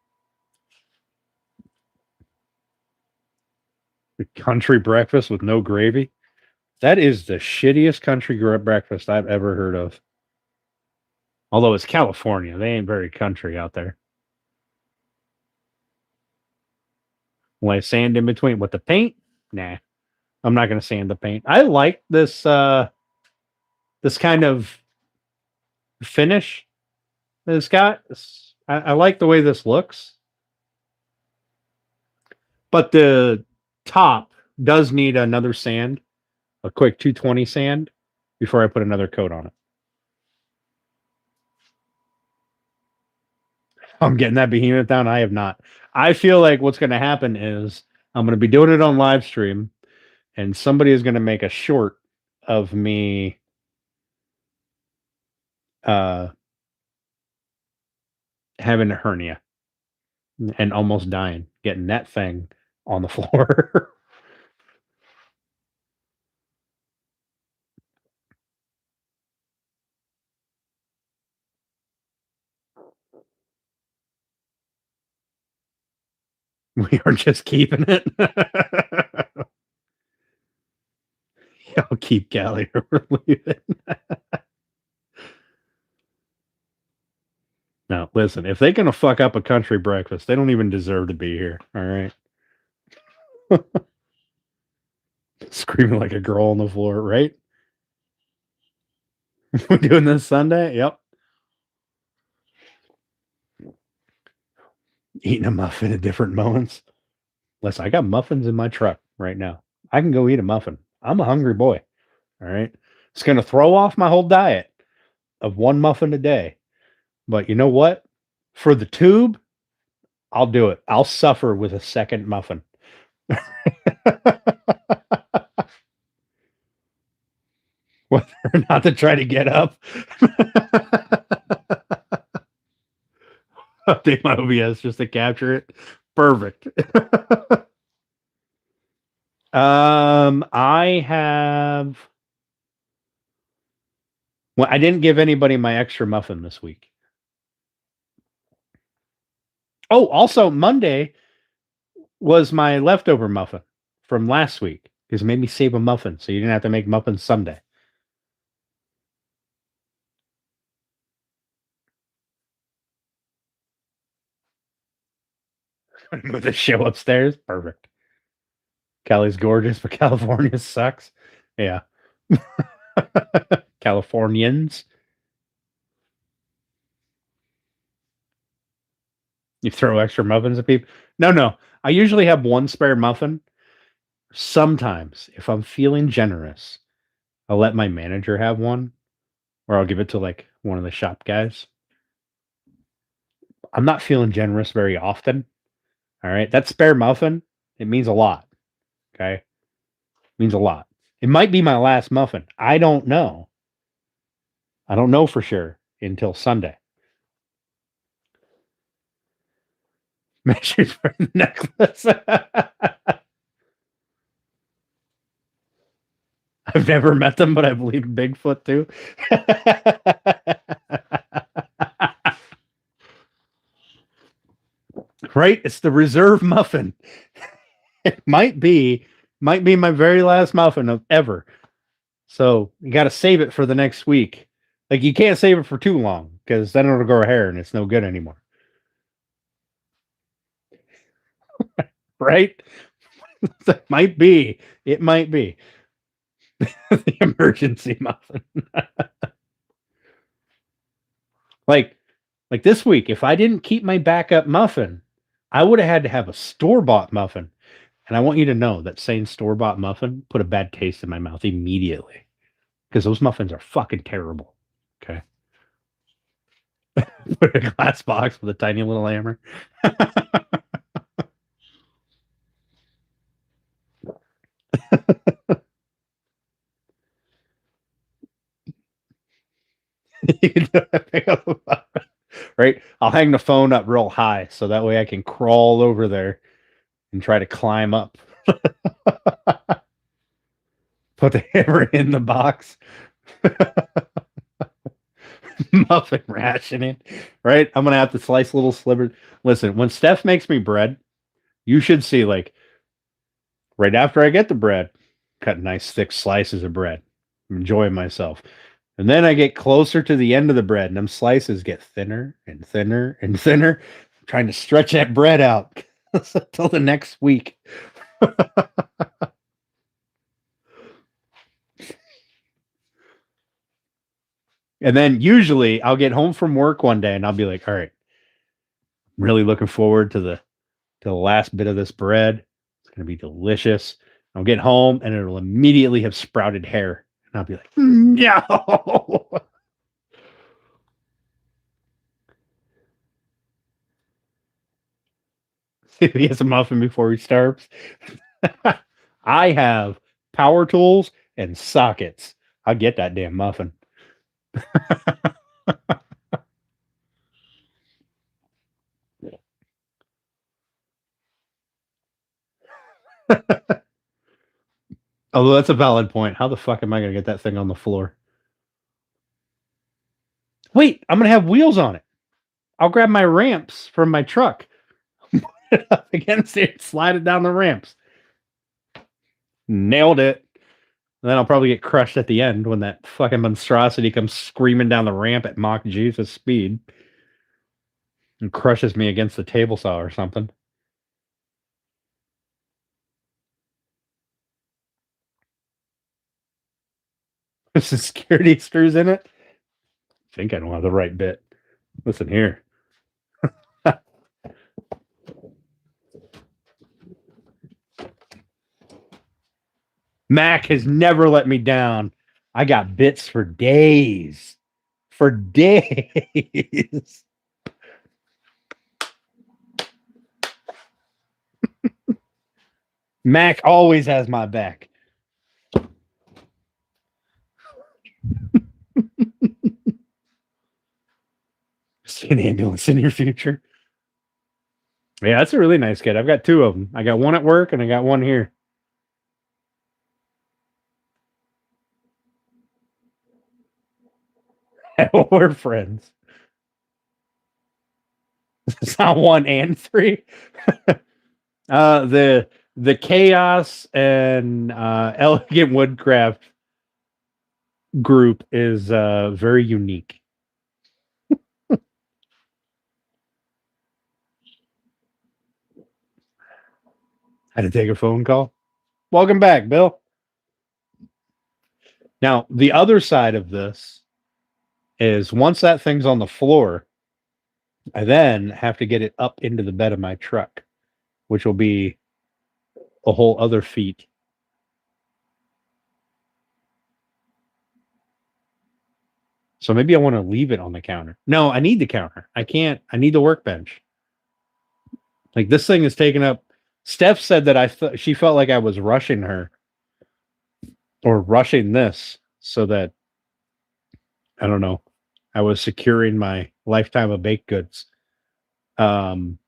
Country breakfast with no gravy. That is the shittiest country breakfast I've ever heard of. Although it's California, they ain't very country out there. Will I sand in between with the paint? Nah, I'm not going to sand the paint. I like this this kind of finish that it's got. I like the way this looks, but the top does need another sand, a quick 220 sand, before I put another coat on it. I'm getting that behemoth down. I have not. I feel like what's going to happen is I'm going to be doing it on live stream, and somebody is going to make a short of me having a hernia and almost dying, getting that thing on the floor. We are just keeping it. I'll keep Callie or leave it. Now, listen, if they're going to fuck up a country breakfast, they don't even deserve to be here. All right. Screaming like a girl on the floor, right? We're doing this Sunday? Yep. Eating a muffin at different moments. Listen, I got muffins in my truck right now. I can go eat a muffin. I'm a hungry boy. All right. It's going to throw off my whole diet of one muffin a day. But you know what? For the tube, I'll do it. I'll suffer with a second muffin. Whether or not to try to get up. Update my OBS just to capture it. Perfect. I have. Well, I didn't give anybody my extra muffin this week. Oh, also Monday was my leftover muffin from last week because it made me save a muffin, so you didn't have to make muffins Sunday. Move the show upstairs. Perfect. Cali's gorgeous, but California sucks. Yeah. Californians. You throw extra muffins at people? No. I usually have one spare muffin. Sometimes, if I'm feeling generous, I'll let my manager have one, or I'll give it to like one of the shop guys. I'm not feeling generous very often. All right. That spare muffin, it means a lot. Okay. It means a lot. It might be my last muffin. I don't know. I don't know for sure until Sunday. Measures for the necklace. I've never met them, but I believe in Bigfoot too. Right? It's the reserve muffin. It might be my very last muffin of ever. So you got to save it for the next week. Like you can't save it for too long because then it'll grow hair and it's no good anymore. Right? It might be. It might be. The emergency muffin. like this week, if I didn't keep my backup muffin, I would have had to have a store-bought muffin. And I want you to know that saying store-bought muffin put a bad taste in my mouth immediately. Because those muffins are fucking terrible. Okay. Put a glass box with a tiny little hammer. Right? I'll hang the phone up real high so that way I can crawl over there and try to climb up. Put the hammer in the box. Muffin rationing, right? I'm gonna have to slice little slivers. Listen, when Steph makes me bread, you should see like right after I get the bread, cut nice thick slices of bread. I'm enjoying myself. And then I get closer to the end of the bread, and them slices get thinner and thinner and thinner. I'm trying to stretch that bread out until the next week. And then usually I'll get home from work one day and I'll be like, all right, I'm really looking forward to the last bit of this bread. It's going to be delicious. I'll get home and it'll immediately have sprouted hair. And I'll be like, no. He has a muffin before he starves. I have power tools and sockets. I'll get that damn muffin. Although that's a valid point. How the fuck am I going to get that thing on the floor? Wait, I'm going to have wheels on it. I'll grab my ramps from my truck, put it up against it, slide it down the ramps. Nailed it. And then I'll probably get crushed at the end when that fucking monstrosity comes screaming down the ramp at Mach Jesus speed and crushes me against the table saw or something. There's some security screws in it. I think I don't have the right bit. Listen here. Mac has never let me down. I got bits for days. For days. Mac always has my back. See an ambulance in your future. Yeah, that's a really nice kid. I've got two of them. I got one at work and I got one here. We're friends. It's not 1 and 3. The Chaos and Elegant Woodcraft group is very unique. Had to take a phone call. Welcome back, Bill. Now, the other side of this is once that thing's on the floor, I then have to get it up into the bed of my truck, which will be a whole other feat. So maybe I want to leave it on the counter. No, I need the counter. I can't. I need the workbench. Like this thing is taking up. Steph said that she felt like I was rushing her or rushing this so that I don't know. I was securing my lifetime of baked goods. And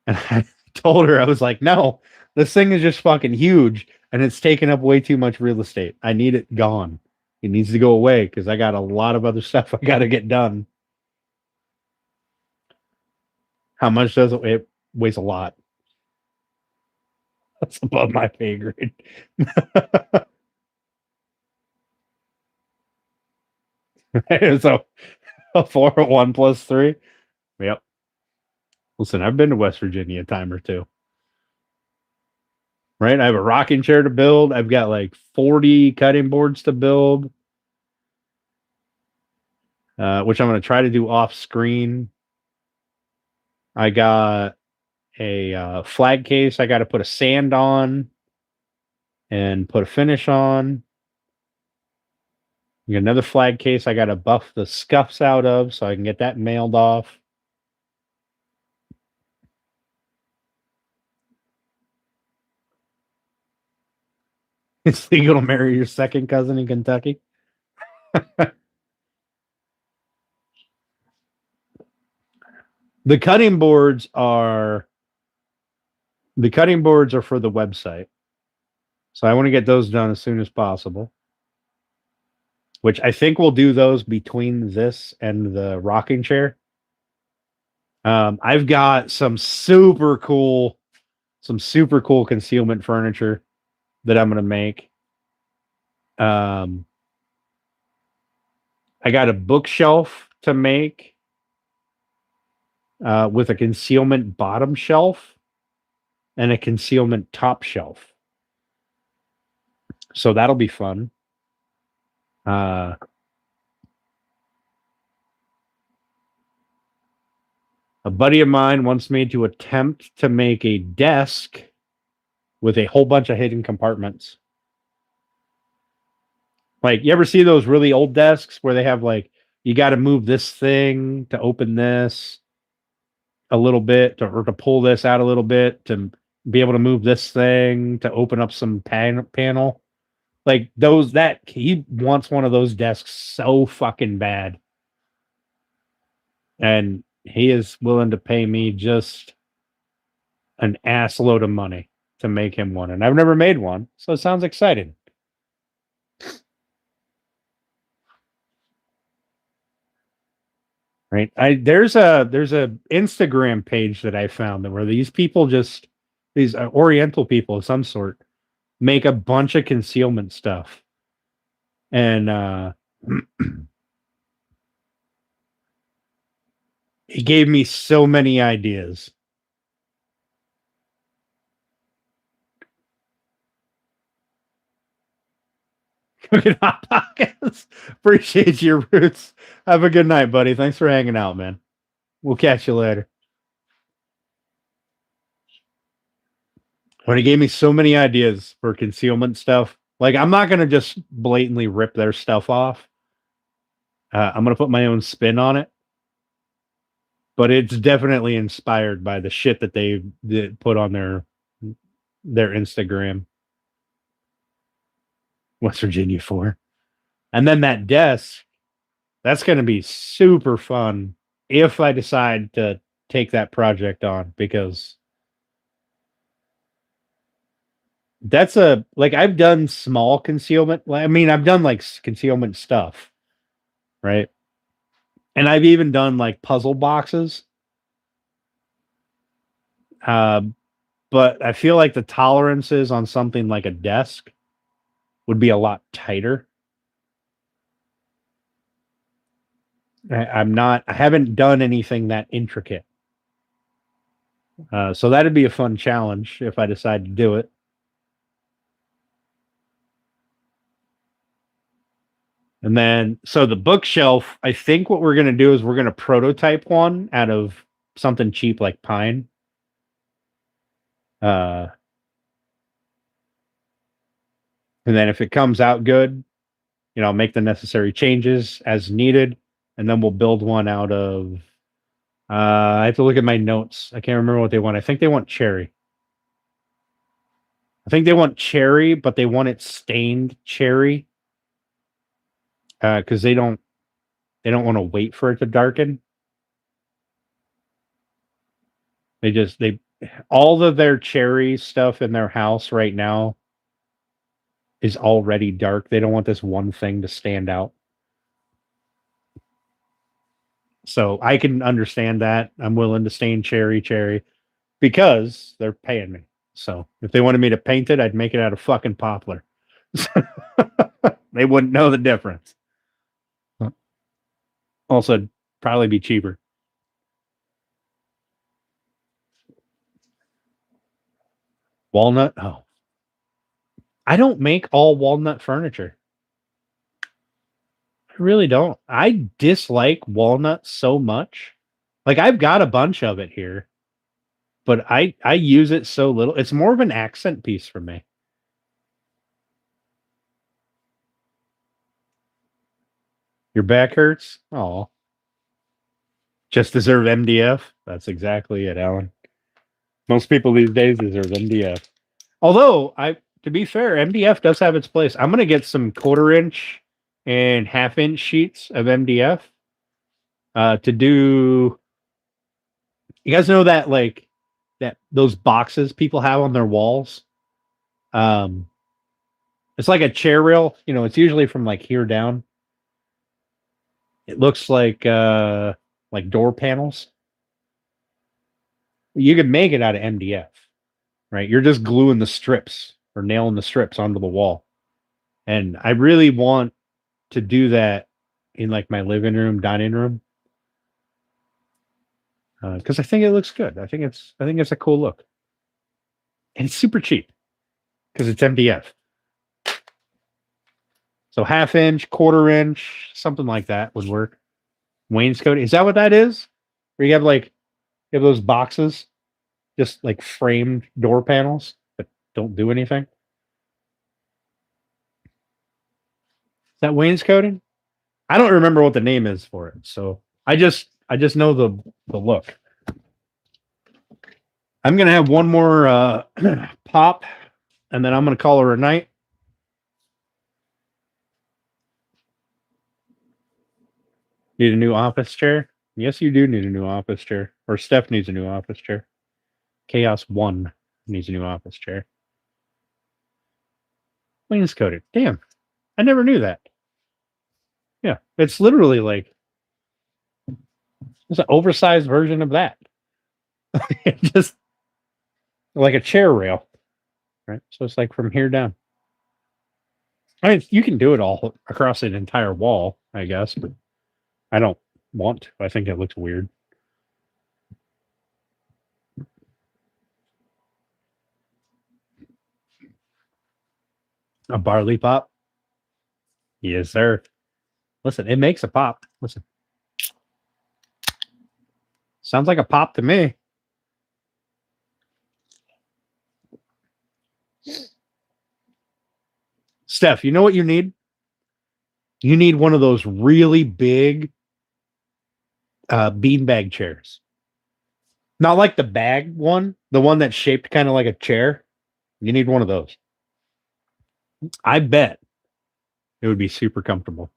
I told her, I was like, no, this thing is just fucking huge and it's taking up way too much real estate. I need it gone. It needs to go away because I got a lot of other stuff I got to get done. How much does it weigh? It weighs a lot. That's above my pay grade. So a 4 1 plus 3. Yep. Listen, I've been to West Virginia a time or two. Right? I have a rocking chair to build. I've got like 40 cutting boards to build, which I'm going to try to do off screen. I got a flag case I got to put a sand on and put a finish on. I got another flag case I got to buff the scuffs out of so I can get that mailed off. It's legal to marry your second cousin in Kentucky. The cutting boards are for the website. So I want to get those done as soon as possible. Which I think we'll do those between this and the rocking chair. I've got some super cool concealment furniture that I'm going to make. I got a bookshelf to make with a concealment bottom shelf and a concealment top shelf. So that'll be fun. A A buddy of mine wants me to attempt to make a desk with a whole bunch of hidden compartments. Like, you ever see those really old desks where they have like, you got to move this thing to open this a little bit, or to pull this out a little bit to be able to move this thing to open up some panel. Like those, that he wants one of those desks so fucking bad. And he is willing to pay me just an ass load of money to make him one. And I've never made one, so it sounds exciting. Right. There's a Instagram page that I found that where these people just, these Oriental people of some sort, make a bunch of concealment stuff. And he gave me so many ideas. Cooking Hot Pockets. Appreciate your roots. Have a good night, buddy. Thanks for hanging out, man. We'll catch you later. When he gave me so many ideas for concealment stuff, like I'm not gonna just blatantly rip their stuff off. I'm gonna put my own spin on it, but it's definitely inspired by the shit that they put on their Instagram. West Virginia 4. And then that desk, that's going to be super fun if I decide to take that project on, because that's like I've done small concealment. I mean, I've done like concealment stuff, right? And I've even done like puzzle boxes. But I feel like the tolerances on something like a desk would be a lot tighter. I haven't done anything that intricate. So that'd be a fun challenge if I decide to do it. And then, so the bookshelf, I think what we're going to do is we're going to prototype one out of something cheap like pine. And then if it comes out good, I'll make the necessary changes as needed. And then we'll build one out of, I have to look at my notes. I can't remember what they want. I think they want cherry. But they want it stained cherry. Because they don't want to wait for it to darken. All of their cherry stuff in their house right now is already dark. They don't want this one thing to stand out. So I can understand that. I'm willing to stain cherry because they're paying me. So if they wanted me to paint it, I'd make it out of fucking poplar. They wouldn't know the difference. Also, it'd probably be cheaper. Walnut? Oh. I don't make all walnut furniture. I really don't. I dislike walnut so much. Like, I've got a bunch of it here, but I use it so little. It's more of an accent piece for me. Your back hurts? Oh. Just deserve MDF? That's exactly it, Alan. Most people these days deserve MDF. Although, to be fair, MDF does have its place. I'm going to get some 1/4 inch and 1/2 inch sheets of MDF to do. You guys know that, like, those boxes people have on their walls? It's like a chair rail. It's usually from like here down. It looks like door panels. You could make it out of MDF, right? You're just gluing the strips or nailing the strips onto the wall. And I really want to do that in like my living room, dining room. Because I think it looks good. I think it's a cool look. And it's super cheap because it's MDF. So 1/2 inch, 1/4 inch, something like that would work. Wainscoting. Is that what that is? Where you have like You have those boxes, just like framed door panels that don't do anything. Is that wainscoting? I don't remember what the name is for it, so I just know the look. I'm gonna have one more pop, and then I'm gonna call her a night. Need a new office chair? Yes, you do need a new office chair. Or Steph needs a new office chair. Chaos 1 needs a new office chair. Wainscoted. Damn, I never knew that. Yeah, it's literally like it's an oversized version of that. Just like a chair rail, right? So it's like from here down. I mean, you can do it all across an entire wall, I guess, but I don't want to. I think it looks weird. A barley pop? Yes, sir. Listen, it makes a pop. Listen. Sounds like a pop to me. Steph, you know what you need? You need one of those really big beanbag chairs. Not like the bag one, the one that's shaped kind of like a chair. You need one of those. I bet it would be super comfortable.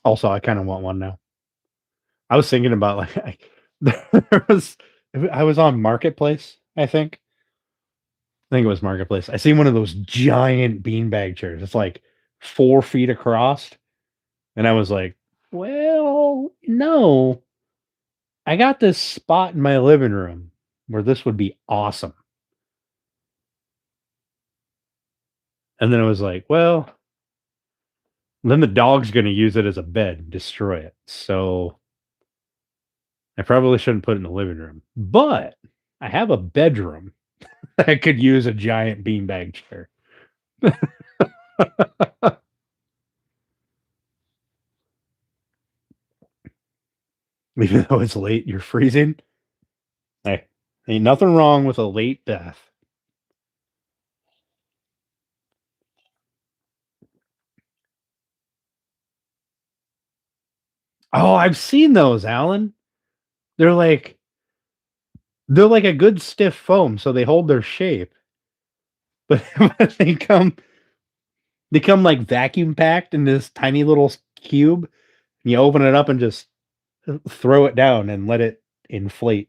Also, I kind of want one now. I was thinking about like there was I was on Marketplace, I think. I think it was Marketplace. I seen one of those giant beanbag chairs. It's like 4 feet across. And I was like, well, no. I got this spot in my living room where this would be awesome. And then I was like, well, then the dog's going to use it as a bed and destroy it. So I probably shouldn't put it in the living room. But I have a bedroom that could use a giant beanbag chair. Even though it's late, you're freezing. Hey, ain't nothing wrong with a late bath. Oh, I've seen those, Alan. They're like they're like a good stiff foam, so they hold their shape. But they come like vacuum packed in this tiny little cube. And you open it up and just throw it down and let it inflate.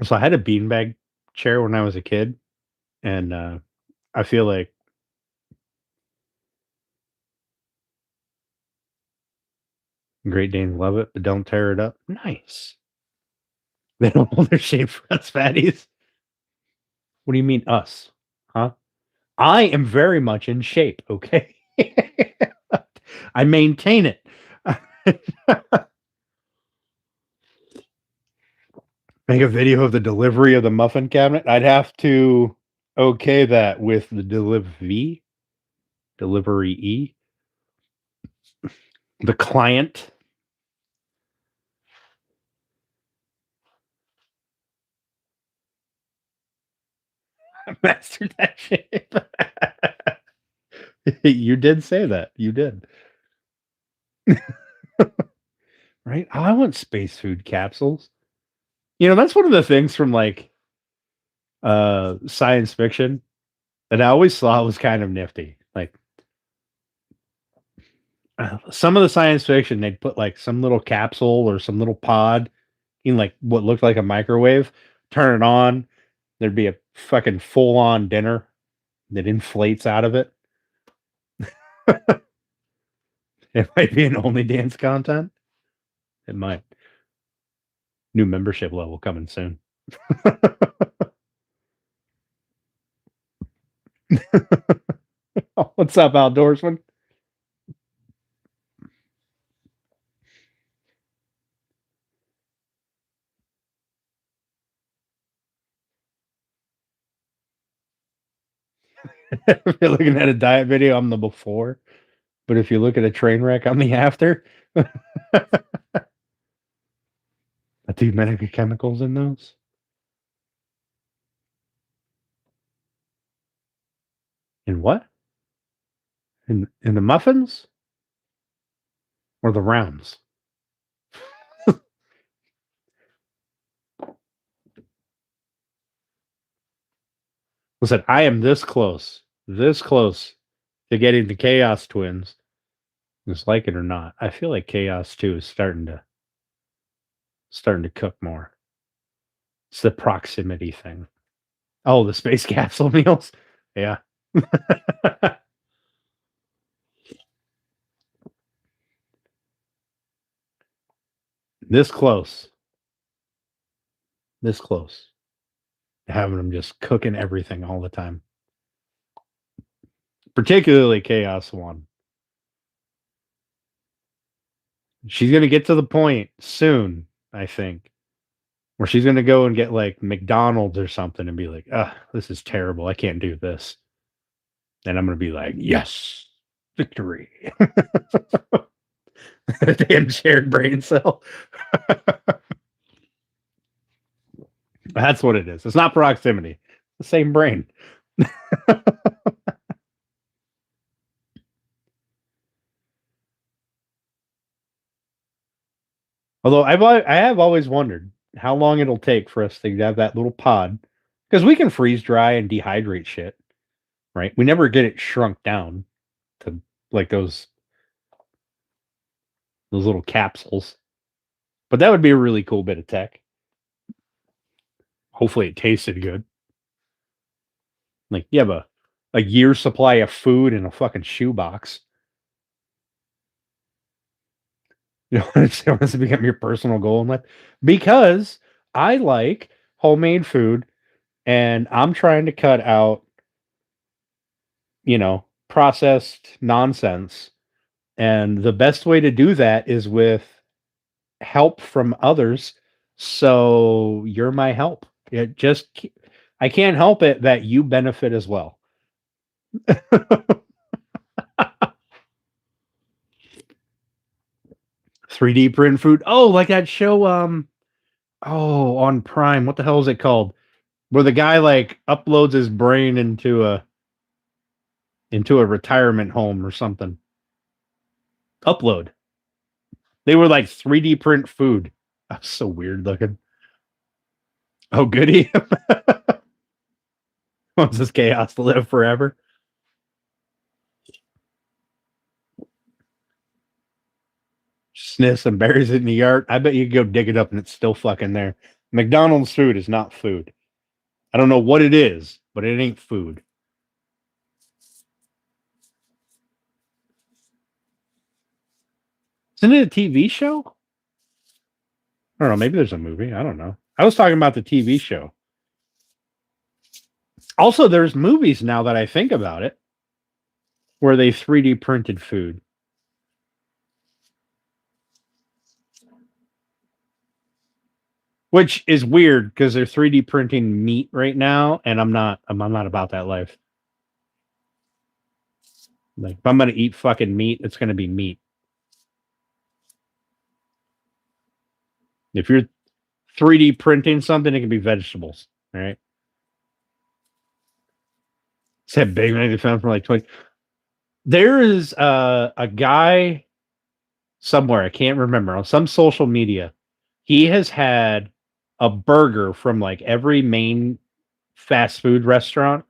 So I had a beanbag chair when I was a kid, and I feel like Great Danes love it, but don't tear it up. Nice. They don't hold their shape for us fatties. What do you mean us? Huh? I am very much in shape, okay? I maintain it. Make a video of the delivery of the muffin cabinet. I'd have to okay that with the delivery, the client. Mastered that shape. You did say that. You did. Right? Oh, I want space food capsules. That's one of the things from like science fiction that I always thought was kind of nifty. Like some of the science fiction, they'd put like some little capsule or some little pod in like what looked like a microwave, turn it on, there'd be a fucking full on dinner that inflates out of it. It might be an only dance content. It might. New membership level coming soon. Oh, What's up, outdoorsman? If you're looking at a diet video, I'm the before. But if you look at a train wreck, I'm the after. I do medical chemicals in those. In what? In the muffins or the rounds? Listen, I am this close to getting the Chaos Twins. Just like it or not, I feel like Chaos 2 is starting to cook more. It's the proximity thing. Oh, the space capsule meals? Yeah. This close to having them just cooking everything all the time. Particularly Chaos 1. She's going to get to the point soon, I think, where she's going to go and get like McDonald's or something and be like, this is terrible. I can't do this. And I'm going to be like, yes, victory. Damn shared brain cell. That's what it is. It's not proximity. It's the same brain. Although I have always wondered how long it'll take for us to have that little pod, because we can freeze dry and dehydrate shit, right? We never get it shrunk down to like those little capsules. But that would be a really cool bit of tech. Hopefully it tasted good. Like you have a year's supply of food in a fucking shoebox. You know, it wants to become your personal goal in life. Because I like homemade food and I'm trying to cut out, processed nonsense. And the best way to do that is with help from others. So you're my help. I can't help it that you benefit as well. 3D print food. Oh, like that show, on Prime. What the hell is it called? Where the guy like uploads his brain into a retirement home or something. Upload. They were like 3D print food. That's so weird looking. Oh, goody. Wants this chaos to live forever. Sniffs and buries it in the yard. I bet you could go dig it up and it's still fucking there. McDonald's food is not food. I don't know what it is, but it ain't food. Isn't it a TV show? I don't know. Maybe there's a movie. I don't know. I was talking about the TV show. Also, there's movies now that I think about it where they 3D printed food. Which is weird because they're 3D printing meat right now, and I'm not about that life. Like, if I'm gonna eat fucking meat, it's gonna be meat. If you're 3D printing something, it can be vegetables. All right. It's that big man they found from like 20. There is a guy somewhere, I can't remember, on some social media. He has had a burger from like every main fast food restaurant.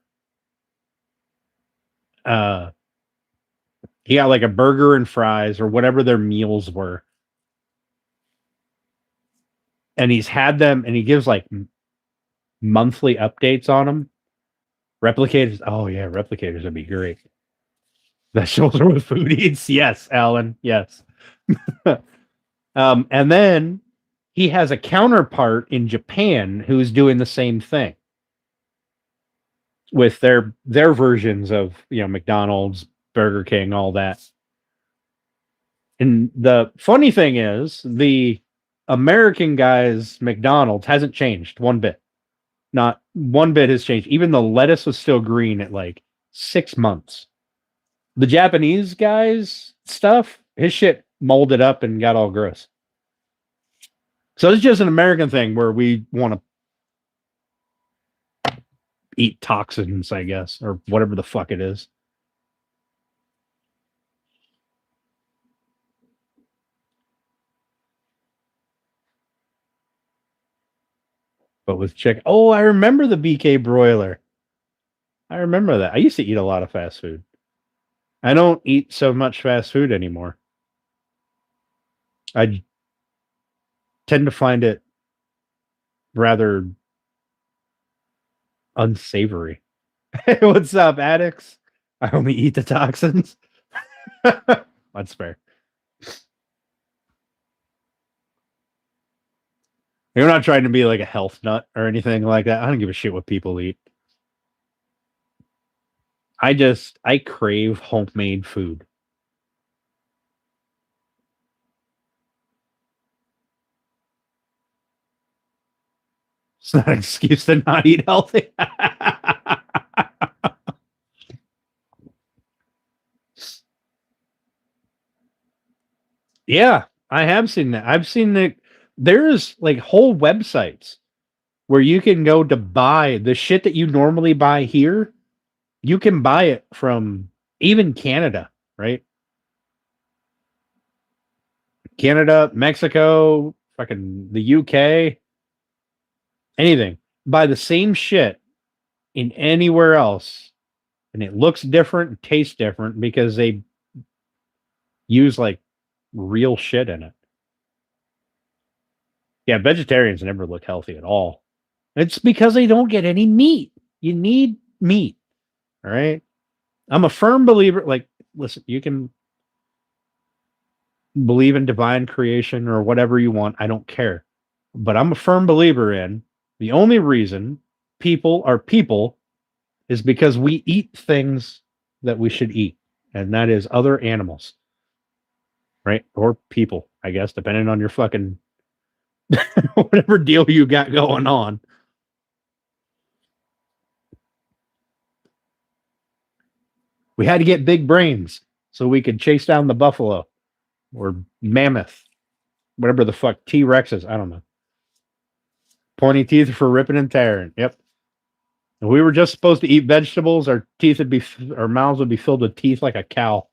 He got like a burger and fries or whatever their meals were. And he's had them and he gives like monthly updates on them. Replicators. Oh, yeah. Replicators would be great. Vegetables are with food eats. Yes, Alan. Yes. And then he has a counterpart in Japan who's doing the same thing with their versions of, McDonald's, Burger King, all that. And the funny thing is, the American guys, McDonald's, hasn't changed one bit. Not one bit has changed. Even the lettuce was still green at like 6 months. The Japanese guys stuff, his shit molded up and got all gross. So it's just an American thing where we want to eat toxins, I guess, or whatever the fuck it is. But with chicken, oh, I remember the BK broiler. I remember that. I used to eat a lot of fast food. I don't eat so much fast food anymore. I tend to find it rather unsavory. What's up, addicts? I only eat the toxins. That's fair. You're not trying to be like a health nut or anything like that. I don't give a shit what people eat. I crave homemade food. It's not an excuse to not eat healthy. Yeah, I have seen that. I've seen that there's like whole websites where you can go to buy the shit that you normally buy here. You can buy it from even Canada, right? Canada, Mexico, fucking the UK, anything. Buy the same shit in anywhere else. And it looks different and tastes different because they use like real shit in it. Yeah, vegetarians never look healthy at all. It's because they don't get any meat. You need meat. All right. I'm a firm believer. Like, listen, you can believe in divine creation or whatever you want. I don't care. But I'm a firm believer in the only reason people are people is because we eat things that we should eat, and that is other animals, right? Or people, I guess, depending on your fucking whatever deal you got going on. We had to get big brains so we could chase down the buffalo or mammoth, whatever the fuck T-Rex is. I don't know. Pointy teeth for ripping and tearing. Yep. If we were just supposed to eat vegetables, our mouths would be filled with teeth like a cow.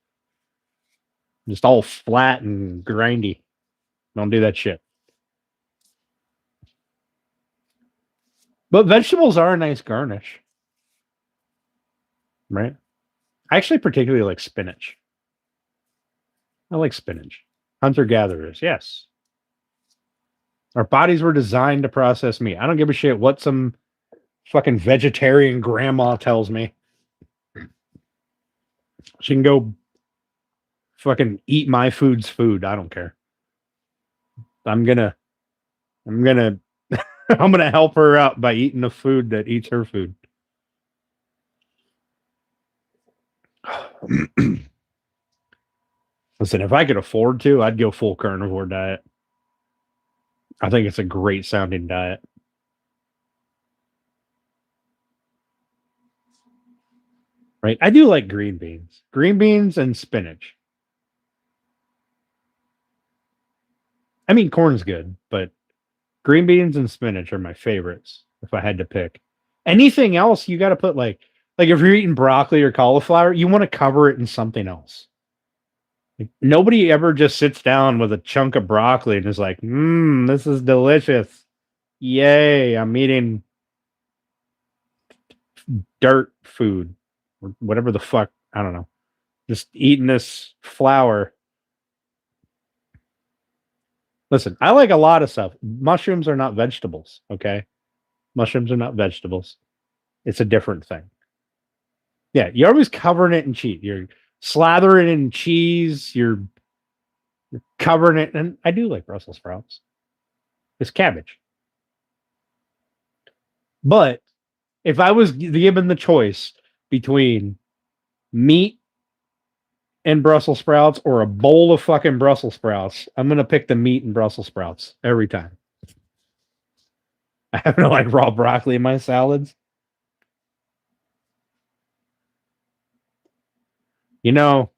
Just all flat and grindy. Don't do that shit. But vegetables are a nice garnish. Right? I actually particularly like spinach. I like spinach. Hunter-gatherers, yes. Our bodies were designed to process meat. I don't give a shit what some fucking vegetarian grandma tells me. She can go fucking eat my food's food. I don't care. I'm gonna I'm gonna help her out by eating the food that eats her food. Listen, if I could afford to, I'd go full carnivore diet. I think it's a great sounding diet. Right? I do like green beans. Green beans and spinach. I mean, corn's good, but green beans and spinach are my favorites if I had to pick. Anything else, you got to put like if you're eating broccoli or cauliflower, you want to cover it in something else. Like, nobody ever just sits down with a chunk of broccoli and is like, this is delicious. Yay, I'm eating dirt food or whatever the fuck. I don't know. Just eating this flour. Listen, I like a lot of stuff. Mushrooms are not vegetables, okay? Mushrooms are not vegetables. It's a different thing. Yeah, you're always covering it in cheese. You're slathering it in cheese. You're covering it. And I do like Brussels sprouts. It's cabbage. But if I was given the choice between meat and Brussels sprouts or a bowl of fucking Brussels sprouts, I'm going to pick the meat and Brussels sprouts every time. I happen to like raw broccoli in my salads. You know,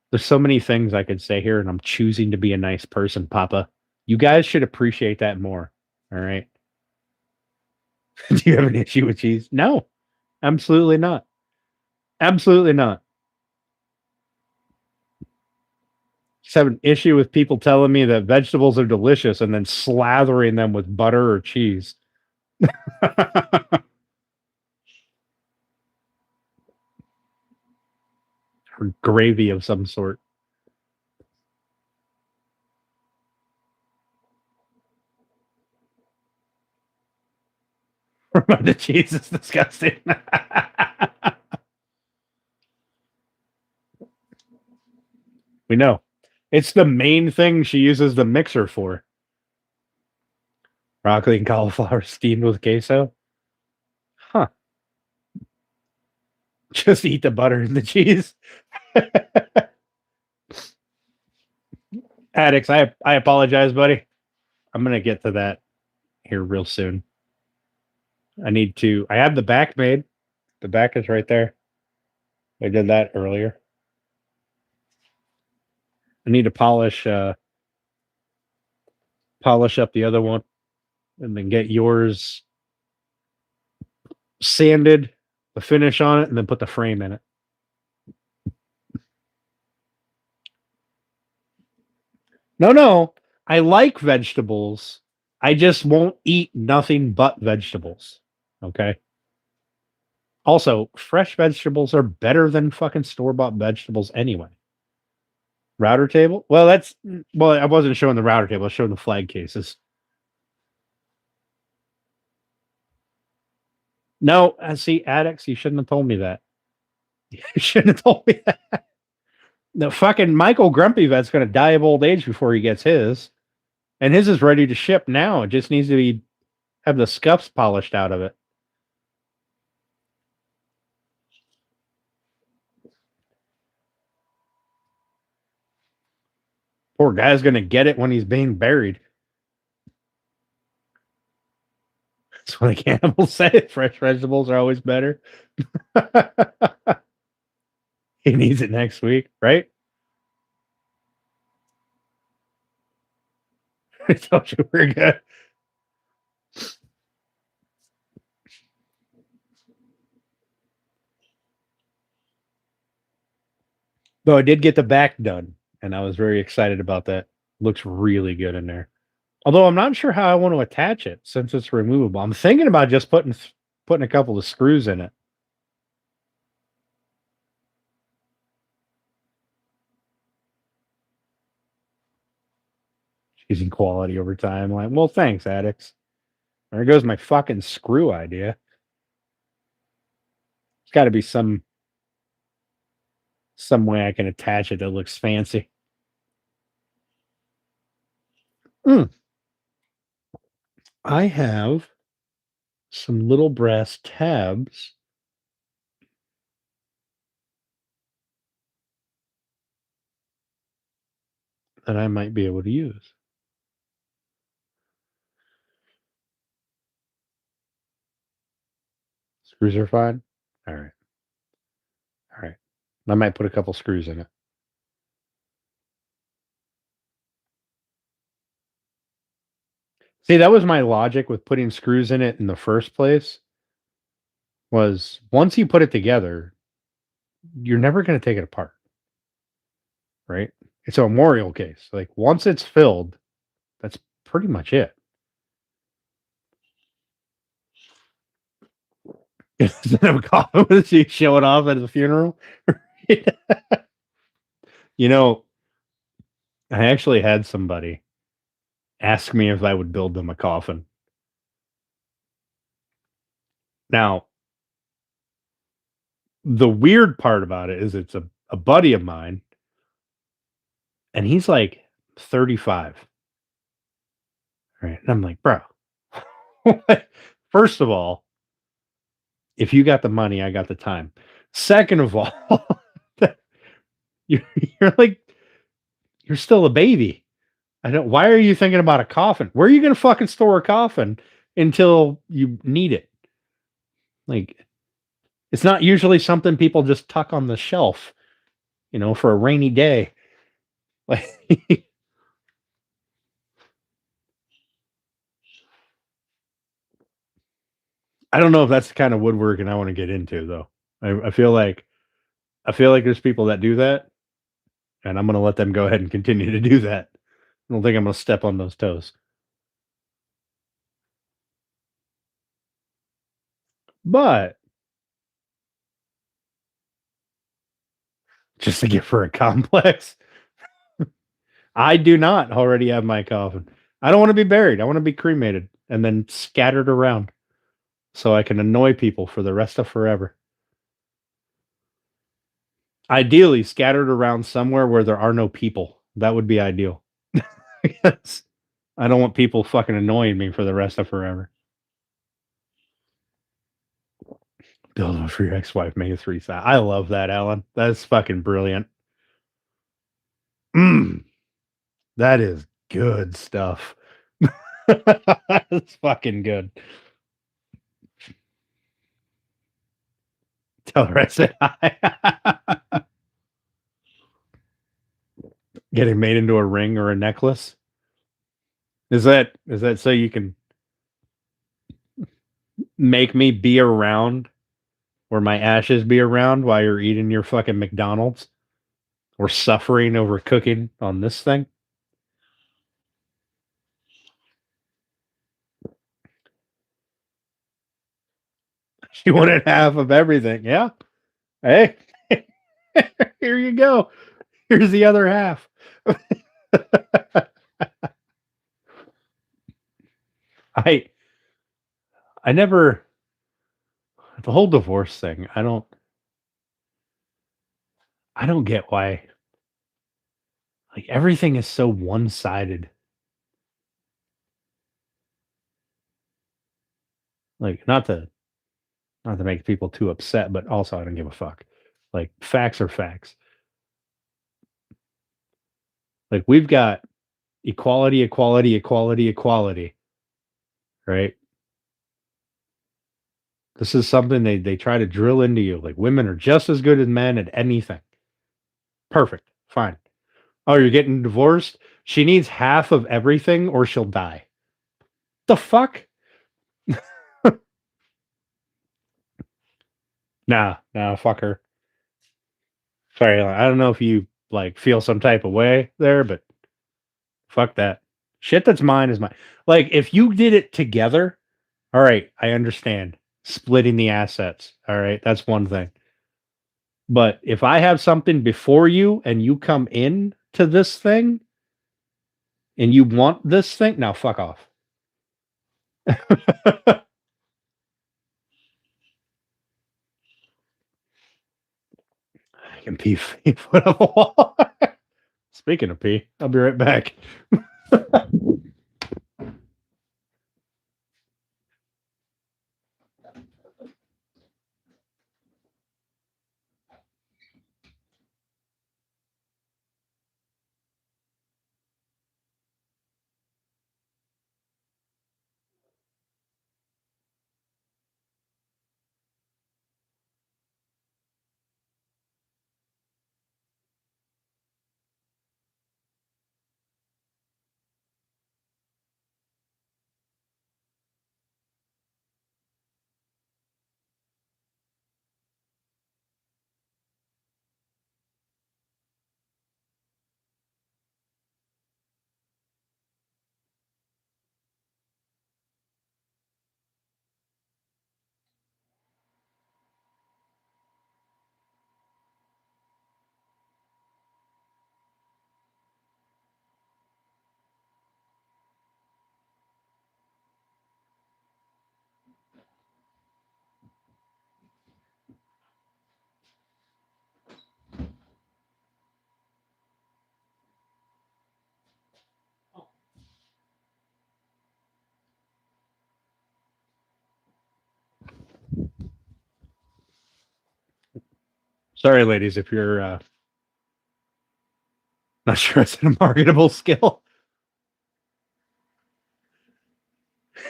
there's so many things I could say here, and I'm choosing to be a nice person, Papa. You guys should appreciate that more. All right. Do you have an issue with cheese? No, absolutely not. Absolutely not. Just have an issue with people telling me that vegetables are delicious and then slathering them with butter or cheese. Or gravy of some sort. The cheese is disgusting. We know. It's the main thing she uses the mixer for. Broccoli and cauliflower steamed with queso. Huh. Just eat the butter and the cheese. Addicts, I apologize, buddy. I'm going to get to that here real soon. I have the back made. The back is right there. I did that earlier. I need to polish up the other one and then get yours sanded, the finish on it, and then put the frame in it. No. I like vegetables. I just won't eat nothing but vegetables. Okay. Also, fresh vegetables are better than fucking store-bought vegetables anyway. Router table? Well, I wasn't showing the router table, I was showing the flag cases. No, see, addicts, you shouldn't have told me that. You shouldn't have told me that. The fucking Michael Grumpy Vet's going to die of old age before he gets his. And his is ready to ship now. It just needs to have the scuffs polished out of it. Poor guy's going to get it when he's being buried. That's what the cannibals say. Fresh vegetables are always better. He needs it next week, right? I told you we're good. Though I did get the back done, and I was very excited about that. Looks really good in there. Although I'm not sure how I want to attach it since it's removable. I'm thinking about just putting a couple of screws in it. Choosing quality over time. Like, well, thanks, addicts. There goes my fucking screw idea. There's got to be some way I can attach it that looks fancy. I have some little brass tabs that I might be able to use. Screws are fine? All right. I might put a couple screws in it. See, that was my logic with putting screws in it in the first place, was once you put it together, you're never going to take it apart, right? It's a memorial case. Like, once it's filled, that's pretty much it. Instead of a coffin with you showing off at the funeral. You know, I actually had somebody ask me if I would build them a coffin. Now, the weird part about it is it's a buddy of mine, and he's like 35. Right. And I'm like, bro, first of all, if you got the money, I got the time. Second of all, You're like, you're still a baby. I don't. Why are you thinking about a coffin? Where are you going to fucking store a coffin until you need it? Like, it's not usually something people just tuck on the shelf, for a rainy day. Like, I don't know if that's the kind of woodworking I want to get into, though. I feel like there's people that do that, and I'm going to let them go ahead and continue to do that. I don't think I'm going to step on those toes. But just to get for a complex, I do not already have my coffin. I don't want to be buried. I want to be cremated and then scattered around so I can annoy people for the rest of forever. Ideally, scattered around somewhere where there are no people. That would be ideal. Yes. I don't want people fucking annoying me for the rest of forever. Build one for your ex-wife, make it 3,000. I love that, Alan. That's fucking brilliant. Mm, that is good stuff. That's fucking good. Tell her I said hi. Getting made into a ring or a necklace. Is that so you can make me be around where my ashes be around while you're eating your fucking McDonald's or suffering over cooking on this thing? She wanted half of everything. Yeah. Hey, here you go. Here's the other half. I I never the whole divorce thing. I don't get why like everything is so one-sided. Like not to make people too upset, but also I don't give a fuck. Like facts are facts. Like we've got equality, equality, equality, equality, right? This is something they try to drill into you. Like women are just as good as men at anything. Perfect. Fine. Oh, you're getting divorced? She needs half of everything or she'll die. The fuck? Nah, fuck her. Sorry, I don't know if you like feel some type of way there, but fuck that. Shit that's mine is mine. Like if you did it together, all right, I understand. Splitting the assets. All right, that's one thing. But if I have something before you and you come in to this thing and you want this thing, now fuck off. I can pee 8 foot of a wall. Speaking of pee, I'll be right back. Sorry, ladies, if you're Not sure it's a marketable skill.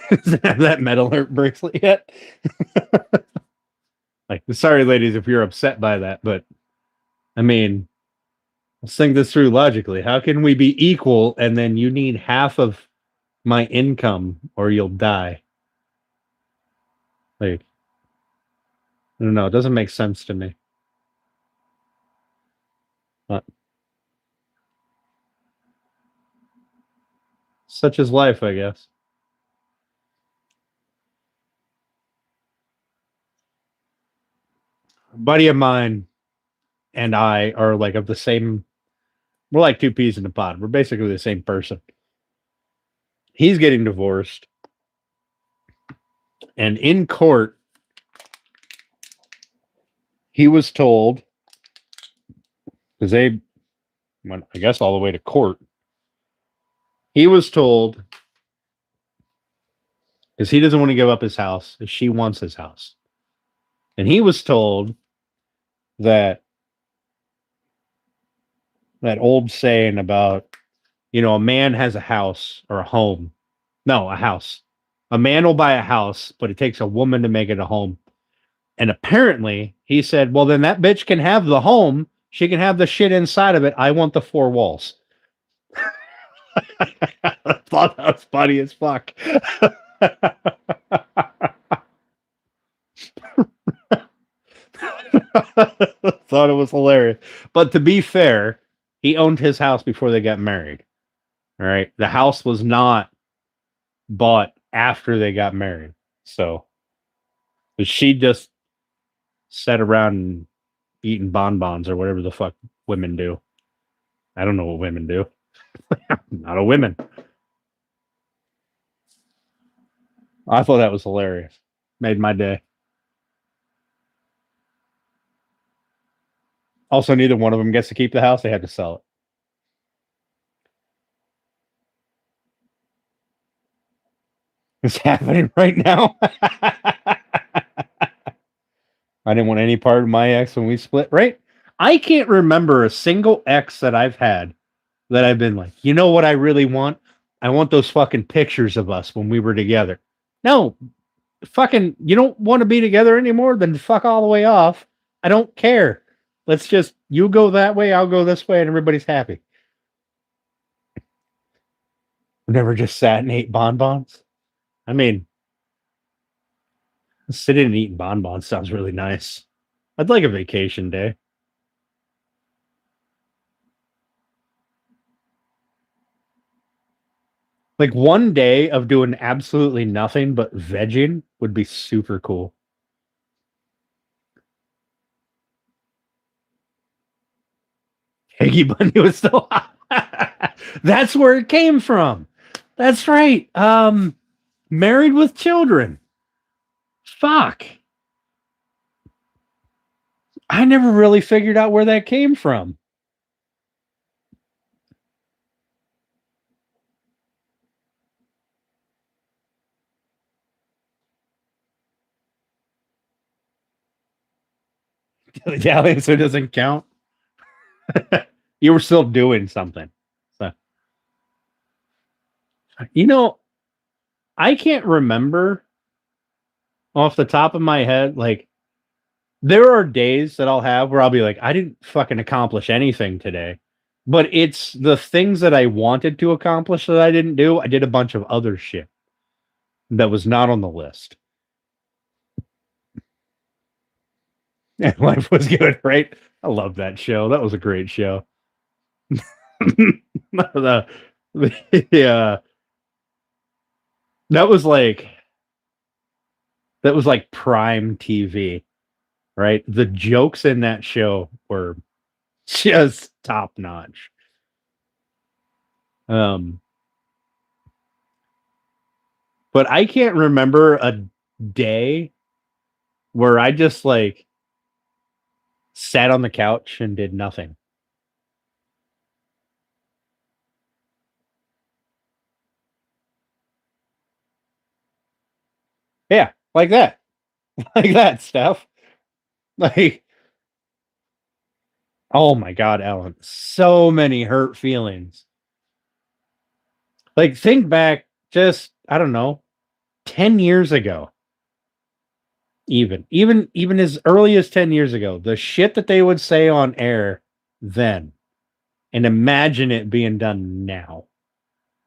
Doesn't have that metal bracelet yet. Like, sorry, ladies, if you're upset by that, but I mean, let's think this through logically. How can we be equal and then you need half of my income or you'll die? Like, I don't know. It doesn't make sense to me. But such is life, I guess. A buddy of mine and I are like of the same. We're like two peas in a pod. We're basically the same person. He's getting divorced, and in court, he was told because they went, I guess, all the way to court. He was told because he doesn't want to give up his house, she wants his house, and he was told that that old saying about a man has a house or a home. No, a house. A man will buy a house, but it takes a woman to make it a home. And apparently, he said, well, then that bitch can have the home. She can have the shit inside of it. I want the four walls. I thought that was funny as fuck. Thought it was hilarious. But to be fair, he owned his house before they got married. All right. The house was not bought after they got married. So she just sat around eating bonbons or whatever the fuck women do. I don't know what women do. Not a women. I thought that was hilarious. Made my day. Also, neither one of them gets to keep the house. They had to sell it. It's happening right now. I didn't want any part of my ex when we split, right? I can't remember a single ex that I've had that I've been like, you know what I really want? I want those fucking pictures of us when we were together. No, fucking, you don't want to be together anymore? Then fuck all the way off. I don't care. Let's just, you go that way, I'll go this way, and everybody's happy. I've never just sat and ate bonbons. I mean, sitting and eating bonbons sounds really nice. I'd like a vacation day. Like one day of doing absolutely nothing but vegging would be super cool. Peggy Bundy was still That's where it came from. That's right. Married with Children. Fuck. I never really figured out where that came from. Yeah, so it doesn't count. You were still doing something. So, I can't remember off the top of my head. Like, there are days that I'll have where I'll be like, I didn't fucking accomplish anything today. But it's the things that I wanted to accomplish that I didn't do. I did a bunch of other shit that was not on the list. And life was good, right? I love that show. That was a great show. the, yeah, that was like prime TV, right? The jokes in that show were just top notch. But I can't remember a day where I just like sat on the couch and did nothing. Yeah, like that. Like that stuff. Like Oh my God, Ellen. So many hurt feelings. Like, think back just, I don't know, 10 years ago. Even as early as 10 years ago, the shit that they would say on air then, and imagine it being done now.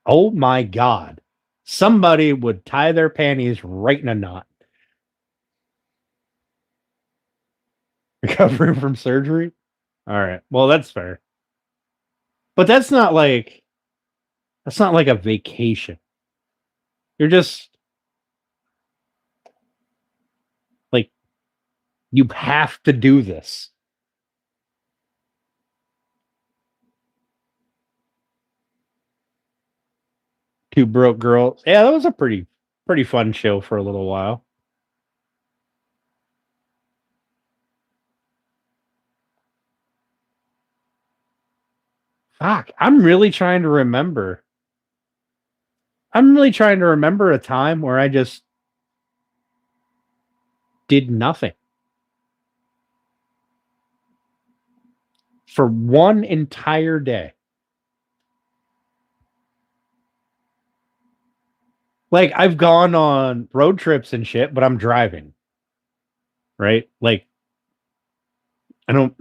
Oh my God. Somebody would tie their panties right in a knot. Recovering from surgery? All right. Well, that's fair. But that's not like a vacation. You're just like, you have to do this. Two Broke Girls. Yeah, that was a pretty fun show for a little while. Fuck, I'm really trying to remember a time where I just did nothing for one entire day. Like, I've gone on road trips and shit, but I'm driving, right? Like, I don't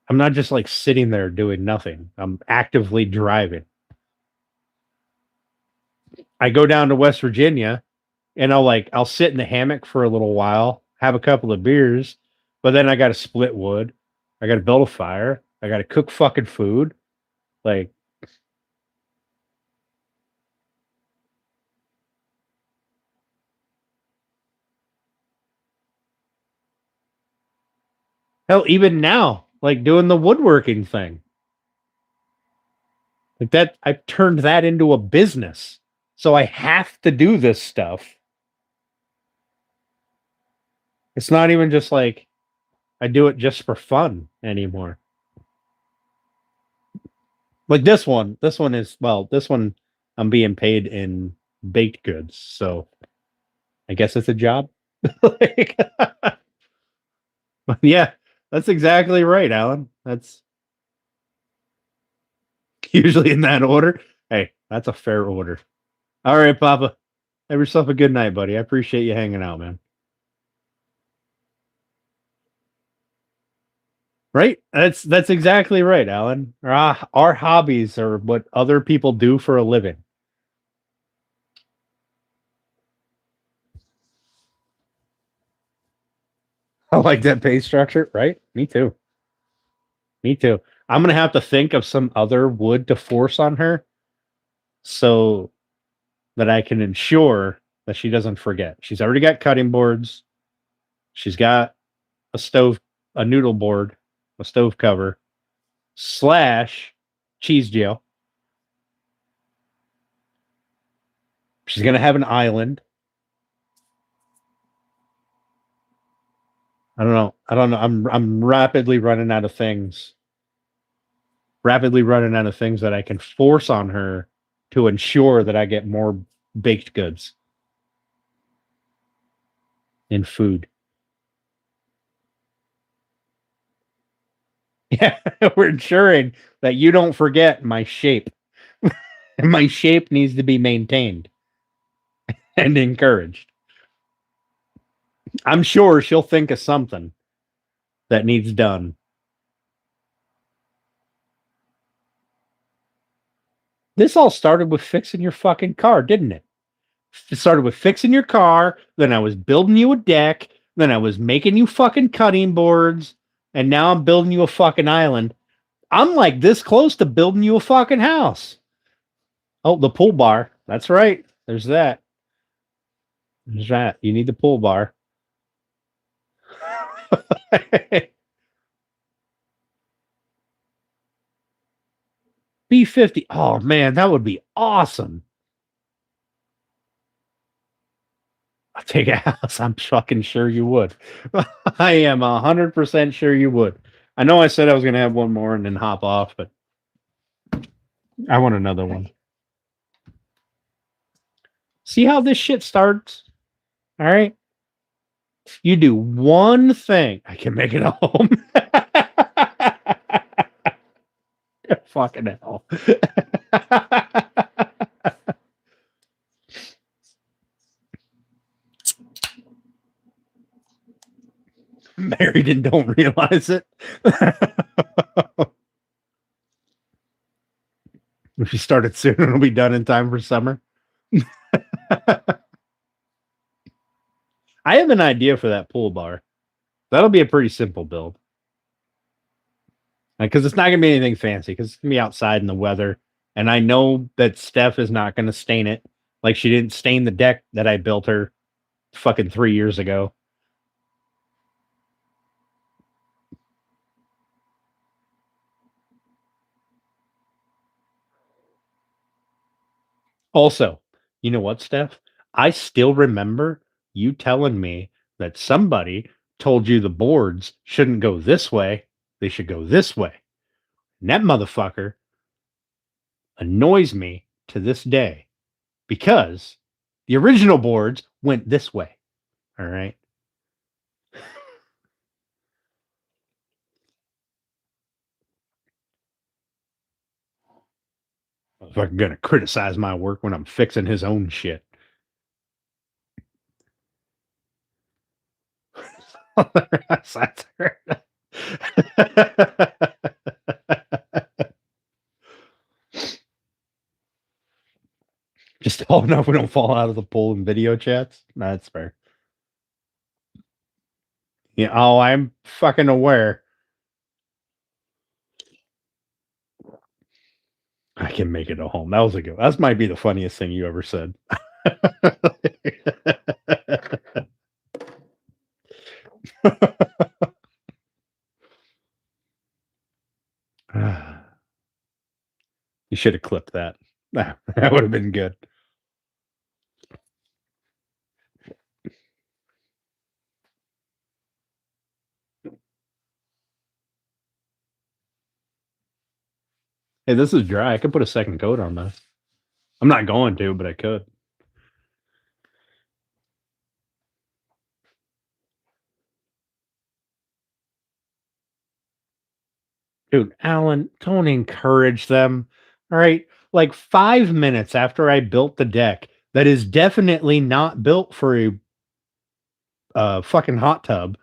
I'm not just like sitting there doing nothing. I'm actively driving. I go down to West Virginia and I'll sit in the hammock for a little while, have a couple of beers, but then I got to split wood. I got to build a fire. I got to cook fucking food. Like, hell, even now, like doing the woodworking thing. Like that, I've turned that into a business. So I have to do this stuff. It's not even just like I do it just for fun anymore. Like this one I'm being paid in baked goods. So I guess it's a job. Like, yeah, that's exactly right, Alan. That's usually in that order. Hey, that's a fair order. All right, Papa. Have yourself a good night, buddy. I appreciate you hanging out, man. Right? That's exactly right, Alan. Our hobbies are what other people do for a living. I like that pay structure, right? Me too. Me too. I'm gonna have to think of some other wood to force on her so that I can ensure that she doesn't forget. She's already got cutting boards. She's got a stove, a noodle board, a stove cover, slash cheese gel. She's gonna have an island. I don't know. I don't know. I'm rapidly running out of things. Rapidly running out of things that I can force on her to ensure that I get more baked goods in food. Yeah, we're ensuring that you don't forget my shape. And my shape needs to be maintained and encouraged. I'm sure she'll think of something that needs done. This all started with fixing your fucking car, didn't it? It started with fixing your car, then I was building you a deck, then I was making you fucking cutting boards, and now I'm building you a fucking island. I'm like this close to building you a fucking house. Oh, the pool bar. That's right. There's that. There's that. You need the pool bar. B50. Oh man, that would be awesome. I'll take a house. I'm fucking sure you would. I am 100% sure you would. I know I said I was going to have one more and then hop off, but I want another one. See how this shit starts? All right. You do one thing. I can make it a home. Fucking hell. Married and don't realize it. If you started soon, it'll be done in time for summer. I have an idea for that pool bar. That'll be a pretty simple build. Because it's not going to be anything fancy, because it's going to be outside in the weather. And I know that Steph is not going to stain it. Like she didn't stain the deck that I built her fucking 3 years ago. Also, you know what, Steph? I still remember you telling me that somebody told you the boards shouldn't go this way, they should go this way. And that motherfucker annoys me to this day because the original boards went this way. All right. Fucking gonna criticize my work when I'm fixing his own shit. Just holding up we don't fall out of the pool in video chats. No, that's fair. Yeah, oh, I'm fucking aware. I can make it a home. That was a good. That might be the funniest thing you ever said. You should have clipped that. That would have been good. Hey, this is dry. I could put a second coat on this. I'm not going to, but I could. Dude, Alan, don't encourage them. All right. Like 5 minutes after I built the deck, that is definitely not built for a fucking hot tub.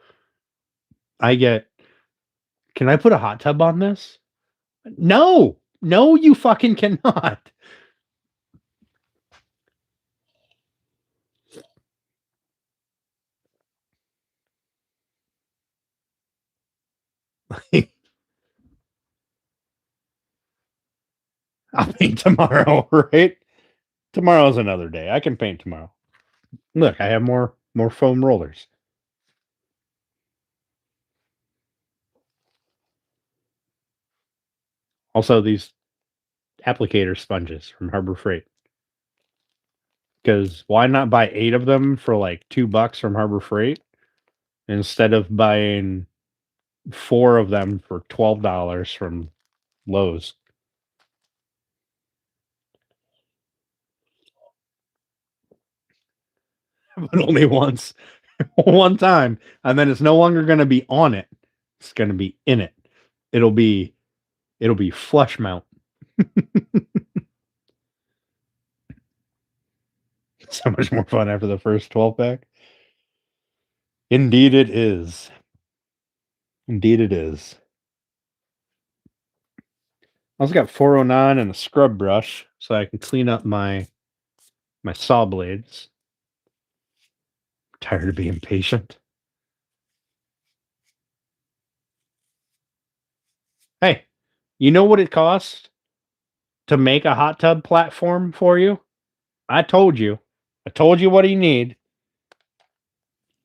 I get, can I put a hot tub on this? No, you fucking cannot. I'll paint tomorrow, right? Tomorrow's another day. I can paint tomorrow. Look, I have more foam rollers. Also, these applicator sponges from Harbor Freight. Because why not buy 8 of them for like $2 from Harbor Freight instead of buying 4 of them for $12 from Lowe's? But only once, one time, and then it's no longer going to be on it. It's going to be in it. It'll be flush mount. So much more fun after the first 12 pack. Indeed, it is. Indeed, it is. I also got 409 and a scrub brush so I can clean up my saw blades. I'm tired of being patient. Hey, you know what it costs to make a hot tub platform for you? I told you. I told you what you need.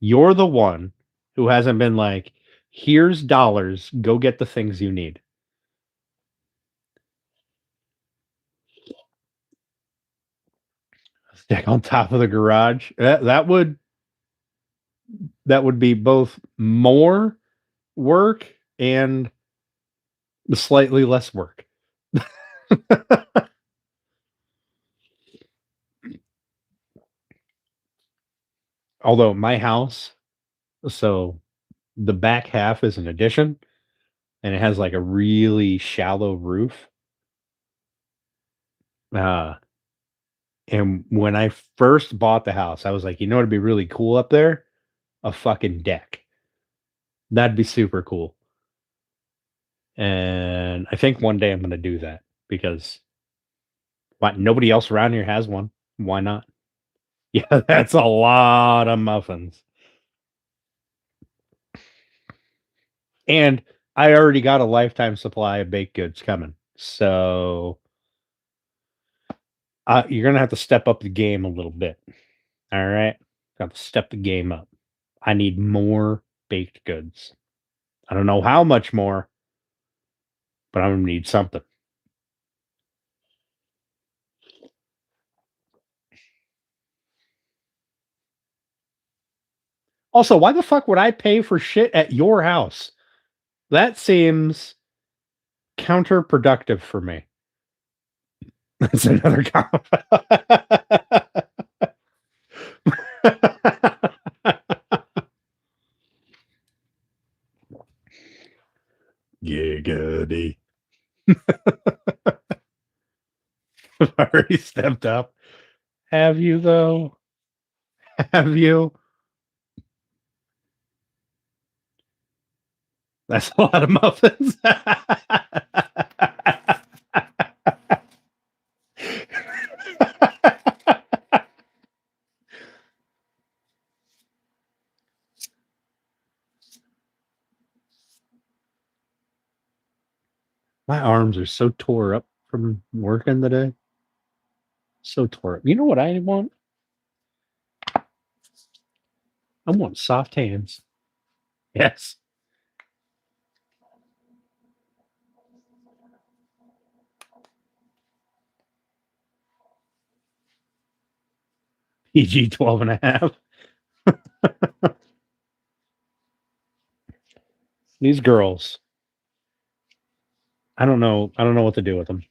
You're the one who hasn't been like, here's dollars, go get the things you need. Stick on top of the garage. That would be both more work and slightly less work. Although my house, so the back half is an addition and it has like a really shallow roof. And when I first bought the house, I was like, you know, it'd be really cool up there? A fucking deck. That'd be super cool. And I think one day I'm going to do that because nobody else around here has one. Why not? Yeah, that's a lot of muffins. And I already got a lifetime supply of baked goods coming. So you're going to have to step up the game a little bit. All right. Got to step the game up. I need more baked goods. I don't know how much more, but I'm going to need something. Also, why the fuck would I pay for shit at your house? That seems counterproductive for me. That's another comment. Giggity. I've already stepped up. Have you, though? Have you? That's a lot of muffins. My arms are so tore up from working today. So tore up. You know what I want? I want soft hands. Yes. PG 12 and a half. These girls. I don't know. I don't know what to do with them.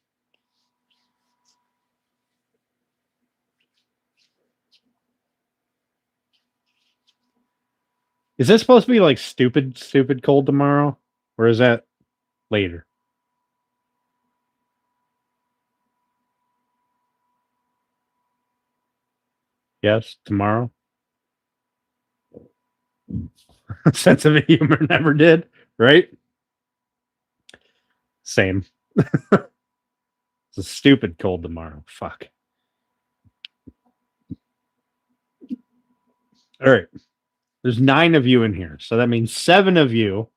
Is this supposed to be like stupid cold tomorrow? Or is that later? Yes, tomorrow. Sense of humor never did, right? Same. It's a stupid cold tomorrow. Fuck. All right. There's 9 of you in here. So that means 7 of you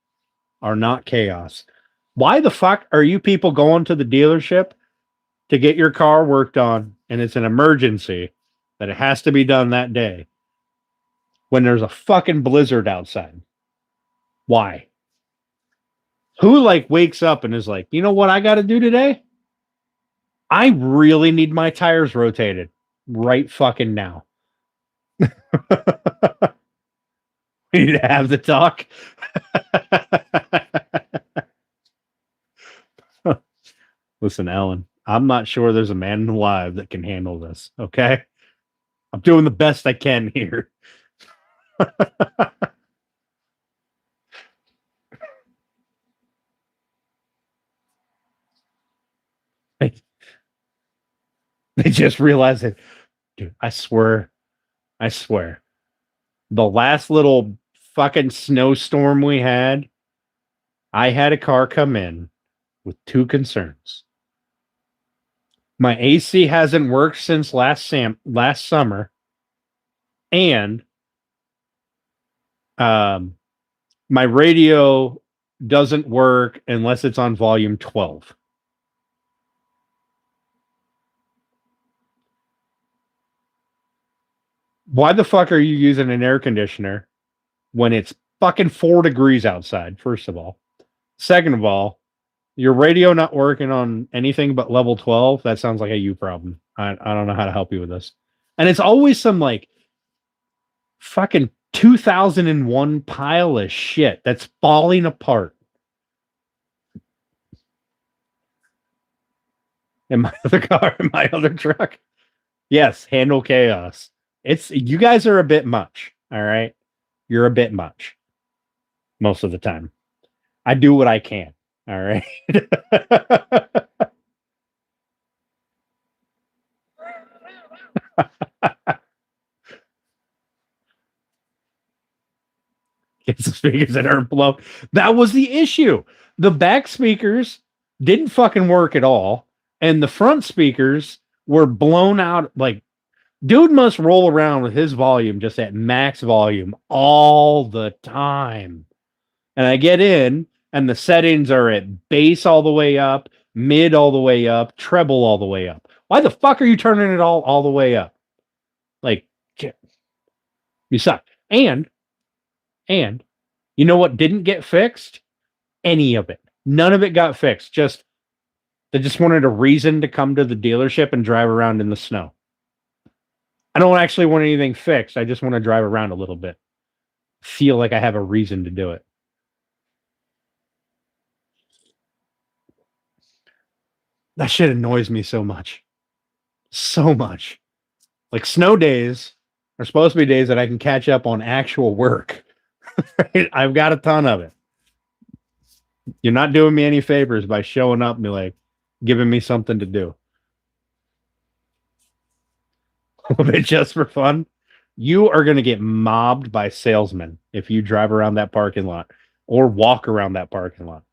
are not chaos. Why the fuck are you people going to the dealership to get your car worked on and it's an emergency that it has to be done that day when there's a fucking blizzard outside? Why? Who like wakes up and is like, you know what I got to do today? I really need my tires rotated right fucking now. We need to have the talk. Listen, Ellen, I'm not sure there's a man alive that can handle this. Okay. I'm doing the best I can here. They just realized it. Dude, I swear. The last little fucking snowstorm we had, I had a car come in with 2 concerns. My AC hasn't worked since last summer, and my radio doesn't work unless it's on volume 12. Why the fuck are you using an air conditioner when it's fucking 4 degrees outside, first of all? Second of all, your radio not working on anything but level 12? That sounds like a you problem. I don't know how to help you with this. And it's always some like fucking 2001 pile of shit that's falling apart. In my other car, in my other truck. Yes, handle chaos. It's you guys are a bit much. All right. You're a bit much most of the time. I do what I can. All right. Get some speakers that aren't blown. That was the issue. The back speakers didn't fucking work at all, and the front speakers were blown out. Like, dude must roll around with his volume just at max volume all the time. And I get in, and the settings are at bass all the way up, mid all the way up, treble all the way up. Why the fuck are you turning it all the way up? Like, you suck. And you know what didn't get fixed? Any of it. None of it got fixed. They just wanted a reason to come to the dealership and drive around in the snow. I don't actually want anything fixed. I just want to drive around a little bit. Feel like I have a reason to do it. That shit annoys me so much. So much. Like, snow days are supposed to be days that I can catch up on actual work. Right? I've got a ton of it. You're not doing me any favors by showing up and be like, giving me something to do. A little bit just for fun. You are going to get mobbed by salesmen if you drive around that parking lot or walk around that parking lot.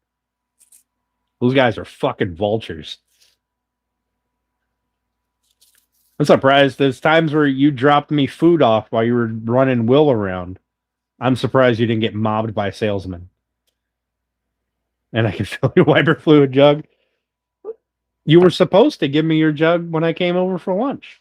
Those guys are fucking vultures. I'm surprised. There's times where you dropped me food off while you were running Will around. I'm surprised you didn't get mobbed by salesmen. And I can fill your wiper fluid jug. You were supposed to give me your jug when I came over for lunch.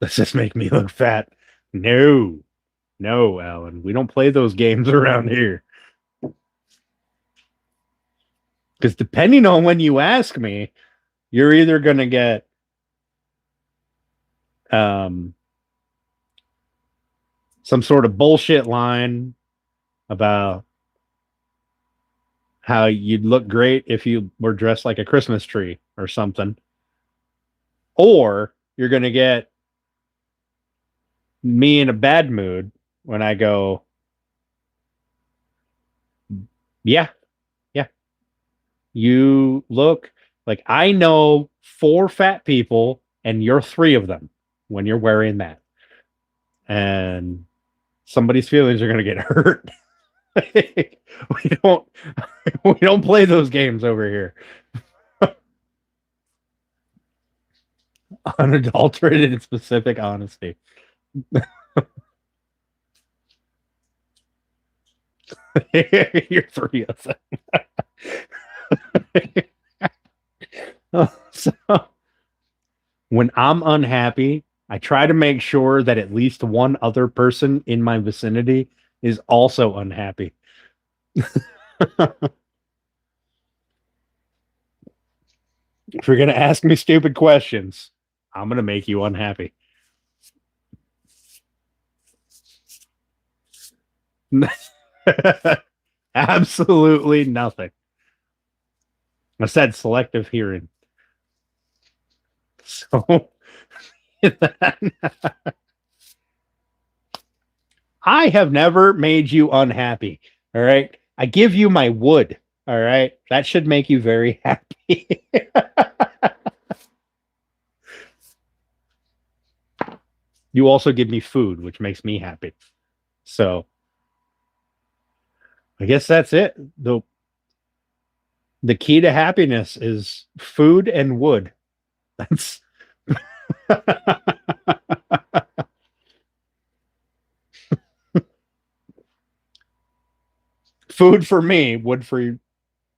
Does this make me look fat? No, Alan. We don't play those games around here. Because depending on when you ask me, you're either going to get some sort of bullshit line about how you'd look great if you were dressed like a Christmas tree or something. Or you're going to get me in a bad mood when I go, yeah, you look like I know 4 fat people and you're 3 of them when you're wearing that. And somebody's feelings are going to get hurt. we don't play those games over here. Unadulterated and specific honesty. You're 3 of them. So, when I'm unhappy, I try to make sure that at least one other person in my vicinity is also unhappy. If you're going to ask me stupid questions, I'm going to make you unhappy. Absolutely nothing. I said selective hearing. So I have never made you unhappy. All right. I give you my wood. All right. That should make you very happy. You also give me food, which makes me happy. So I guess that's it. The key to happiness is food and wood. That's food for me, wood for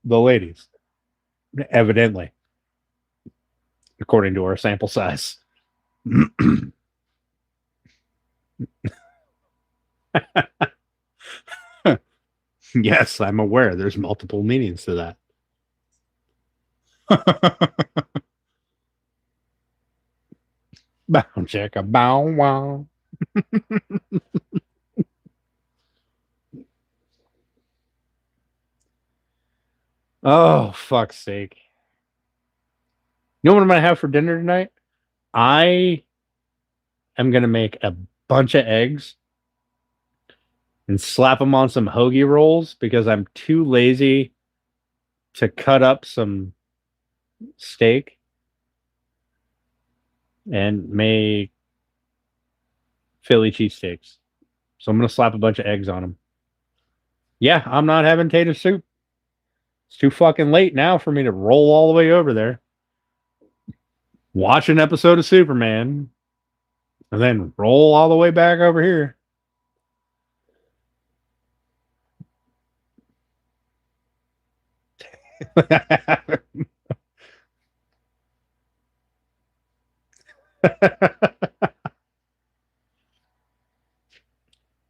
the ladies. Evidently. According to our sample size. Yes, I'm aware. There's multiple meanings to that. Bow checka bow wow. Oh, fuck's sake. You know what I'm going to have for dinner tonight? I am going to make a bunch of eggs and slap them on some hoagie rolls because I'm too lazy to cut up some steak and make Philly cheesesteaks. So I'm gonna slap a bunch of eggs on them. Yeah, I'm not having tater soup. It's too fucking late now for me to roll all the way over there, watch an episode of Superman, and then roll all the way back over here.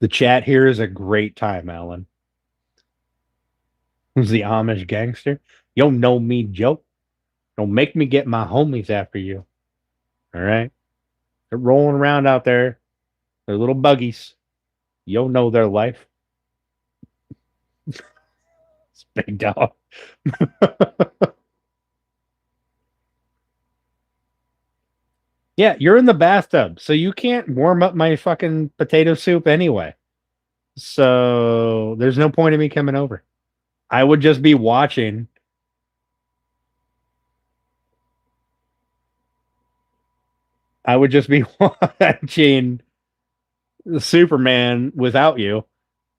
The chat here is a great time, Alan. Who's the Amish gangster? You know me, Joe. Don't make me get my homies after you. All right? They're rolling around out there. They're little buggies. You'll know their life. It's big dog. Yeah, you're in the bathtub, so you can't warm up my fucking potato soup anyway. So there's no point in me coming over. I would just be watching. I would just be watching Superman without you.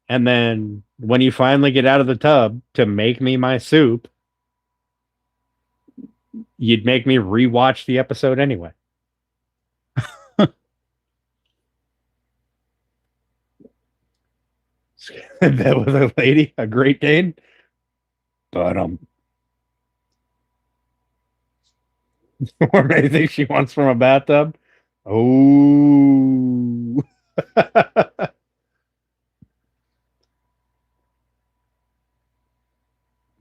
And then when you finally get out of the tub to make me my soup, you'd make me rewatch the episode anyway. That was a lady, a Great Dane. But or anything she wants from a bathtub. Oh.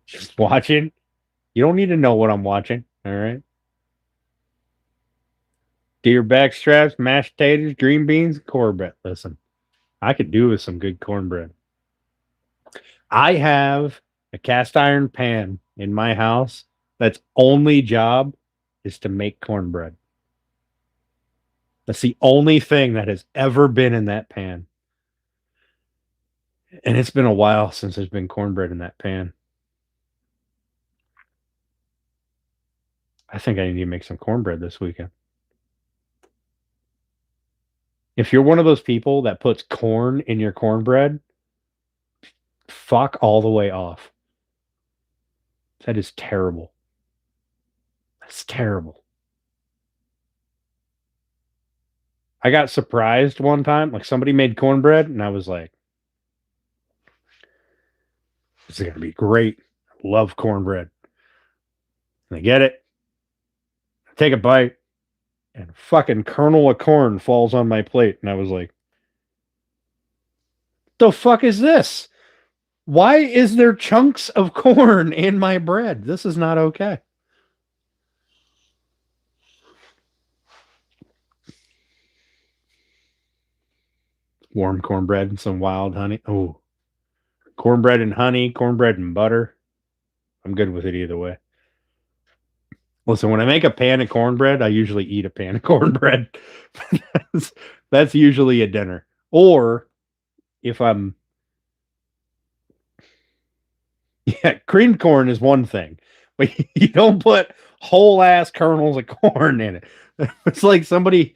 Just watching. You don't need to know what I'm watching. All right. Deer back straps, mashed potatoes, green beans, cornbread. Listen, I could do with some good cornbread. I have a cast iron pan in my house that's only job is to make cornbread. That's the only thing that has ever been in that pan. And it's been a while since there's been cornbread in that pan. I think I need to make some cornbread this weekend. If you're one of those people that puts corn in your cornbread, fuck all the way off. That is terrible. That's terrible. I got surprised one time. Like somebody made cornbread, and I was like, this is going to be great. I love cornbread. And I get it. I take a bite, and a fucking kernel of corn falls on my plate. And I was like, the fuck is this? Why is there chunks of corn in my bread? This is not okay. Warm cornbread and some wild honey. Oh, cornbread and honey, cornbread and butter. I'm good with it either way. Listen, when I make a pan of cornbread, I usually eat a pan of cornbread. that's usually a dinner. Or if I'm yeah, creamed corn is one thing, but you don't put whole ass kernels of corn in it. It's like somebody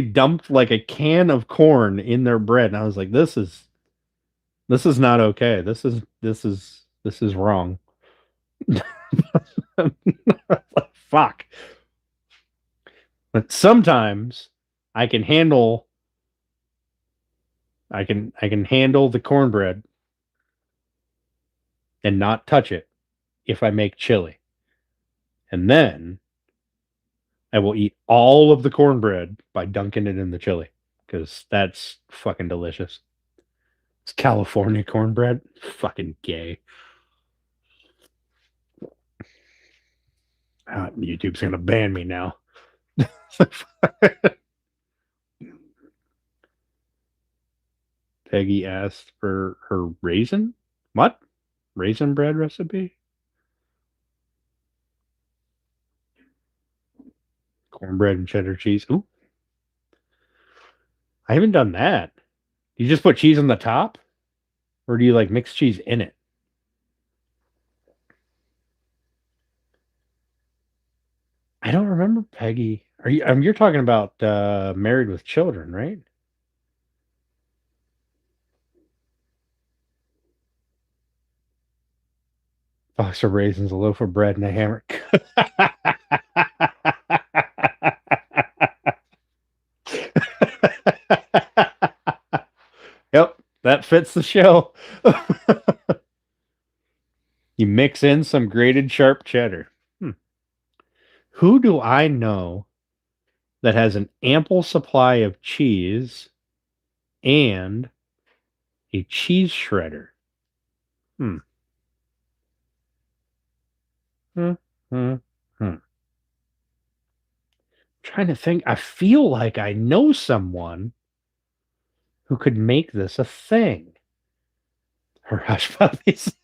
dumped like a can of corn in their bread, and I was like, this is not okay. This is wrong. Fuck. But sometimes I can handle the cornbread and not touch it if I make chili. And then I will eat all of the cornbread by dunking it in the chili because that's fucking delicious. It's California cornbread. Fucking gay. YouTube's going to ban me now. Peggy asked for her raisin? What? Raisin bread recipe? Cornbread and cheddar cheese. Ooh. I haven't done that. You just put cheese on the top? Or do you like mix cheese in it? I don't remember Peggy. Are you? You're talking about Married with Children, right? Box of raisins, a loaf of bread, and a hammer. Yep, that fits the show. You mix in some grated sharp cheddar. Hmm. Who do I know that has an ample supply of cheese and a cheese shredder? Hmm. Hmm. Hmm. Hmm. Trying to think. I feel like I know someone who could make this a thing. Her hush puppies.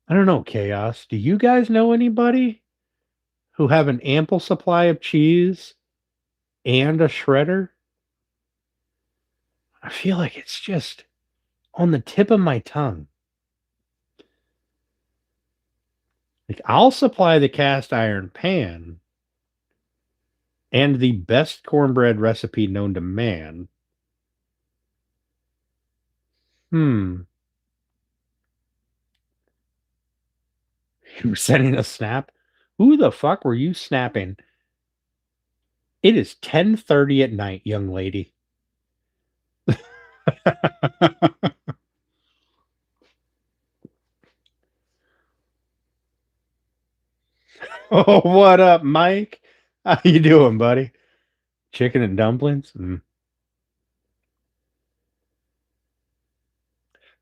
I don't know, Chaos. Do you guys know anybody who have an ample supply of cheese and a shredder? I feel like it's just on the tip of my tongue. Like, I'll supply the cast iron pan and the best cornbread recipe known to man. Hmm. You were sending a snap? Who the fuck were you snapping? It is 10:30 at night, young lady. Oh, what up, Mike? How you doing, buddy? Chicken and dumplings? Mm.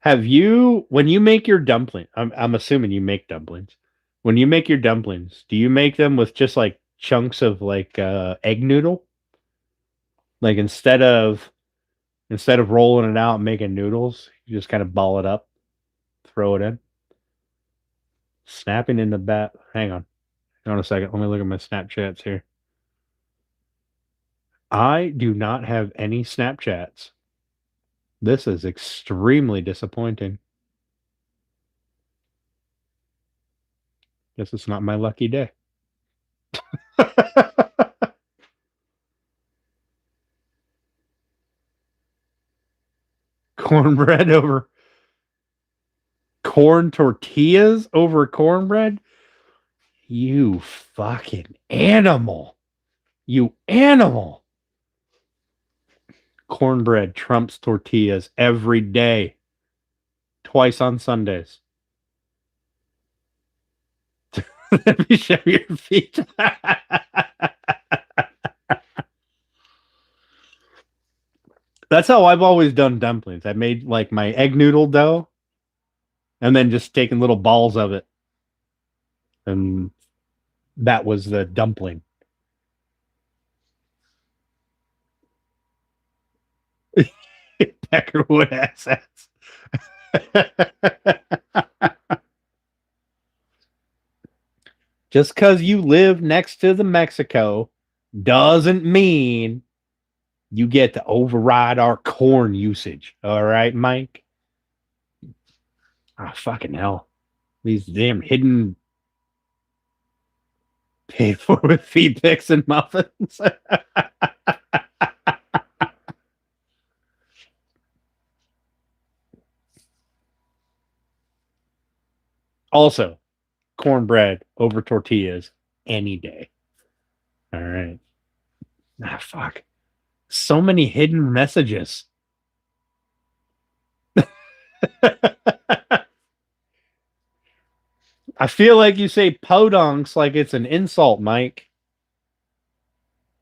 Have you, when you make your dumpling, I'm assuming you make dumplings. When you make your dumplings, do you make them with just like chunks of like egg noodle? Like instead of rolling it out and making noodles, you just kind of ball it up, throw it in. Snapping in the bat. Hang on a second. Let me look at my Snapchats here. I do not have any Snapchats. This is extremely disappointing. Guess it's not my lucky day. Cornbread over corn tortillas over cornbread? You fucking animal. You animal. Cornbread trumps tortillas every day, twice on Sundays. Let me show your feet. That's how I've always done dumplings. I made like my egg noodle dough and then just taking little balls of it. And that was the dumpling. Peckerwood assets. Just because you live next to the Mexico doesn't mean you get to override our corn usage. All right, Mike? Ah, fucking hell. These damn hidden paid for with feed picks and muffins. Also, cornbread over tortillas any day. All right. Ah, fuck. So many hidden messages. I feel like you say podunks like it's an insult, Mike.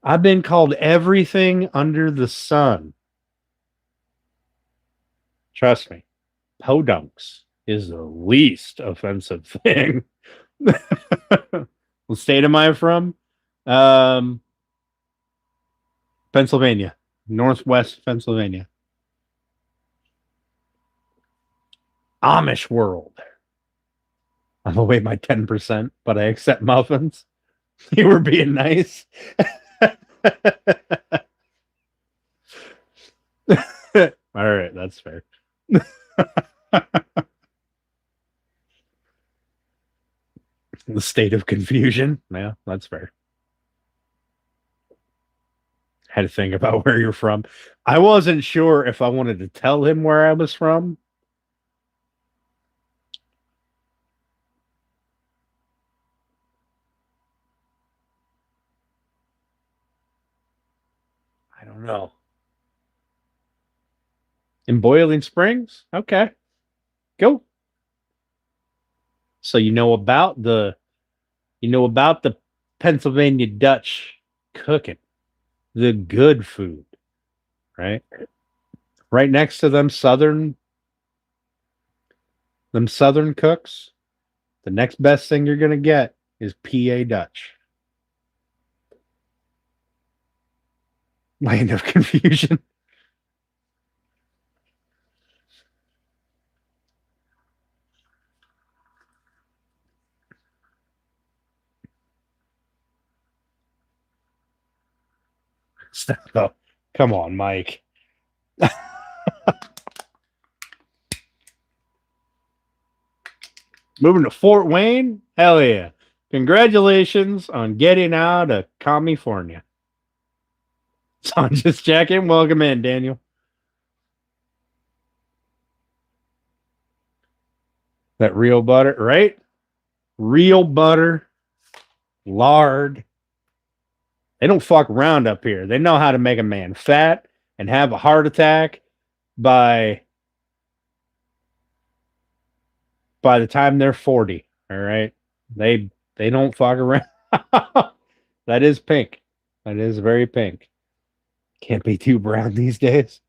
I've been called everything under the sun. Trust me, podunks is the least offensive thing. What state am I from? Um, Pennsylvania, Northwest Pennsylvania. Amish world. I'm away by 10%, but I accept muffins. You were being nice. All right, that's fair. The state of confusion. Yeah, that's fair. Had to think about where you're from. I wasn't sure if I wanted to tell him where I was from. I don't know. In Boiling Springs? Okay. Go. So you know about the Pennsylvania Dutch cooking, the good food, right? Right next to them southern cooks, the next best thing you're gonna get is PA Dutch. Land of confusion. Stop. Oh, come on, Mike. Moving to Fort Wayne? Hell yeah. Congratulations on getting out of California. So I'm just checking. Welcome in, Daniel. That real butter, right? Real butter, lard. They don't fuck around up here. They know how to make a man fat and have a heart attack by the time they're 40. All right. They don't fuck around. That is pink. That is very pink. Can't be too brown these days.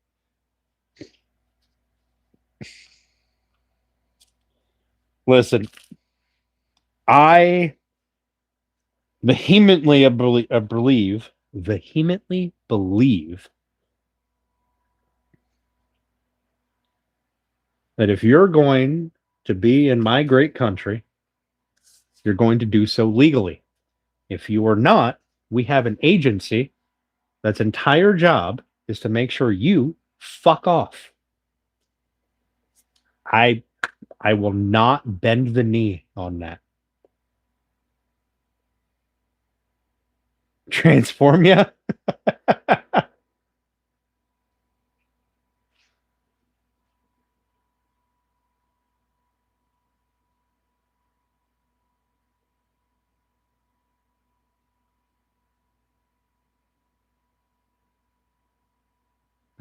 Listen, I vehemently believe that if you're going to be in my great country, you're going to do so legally. If you are not, we have an agency that's entire job is to make sure you fuck off. I will not bend the knee on that. Transform ya?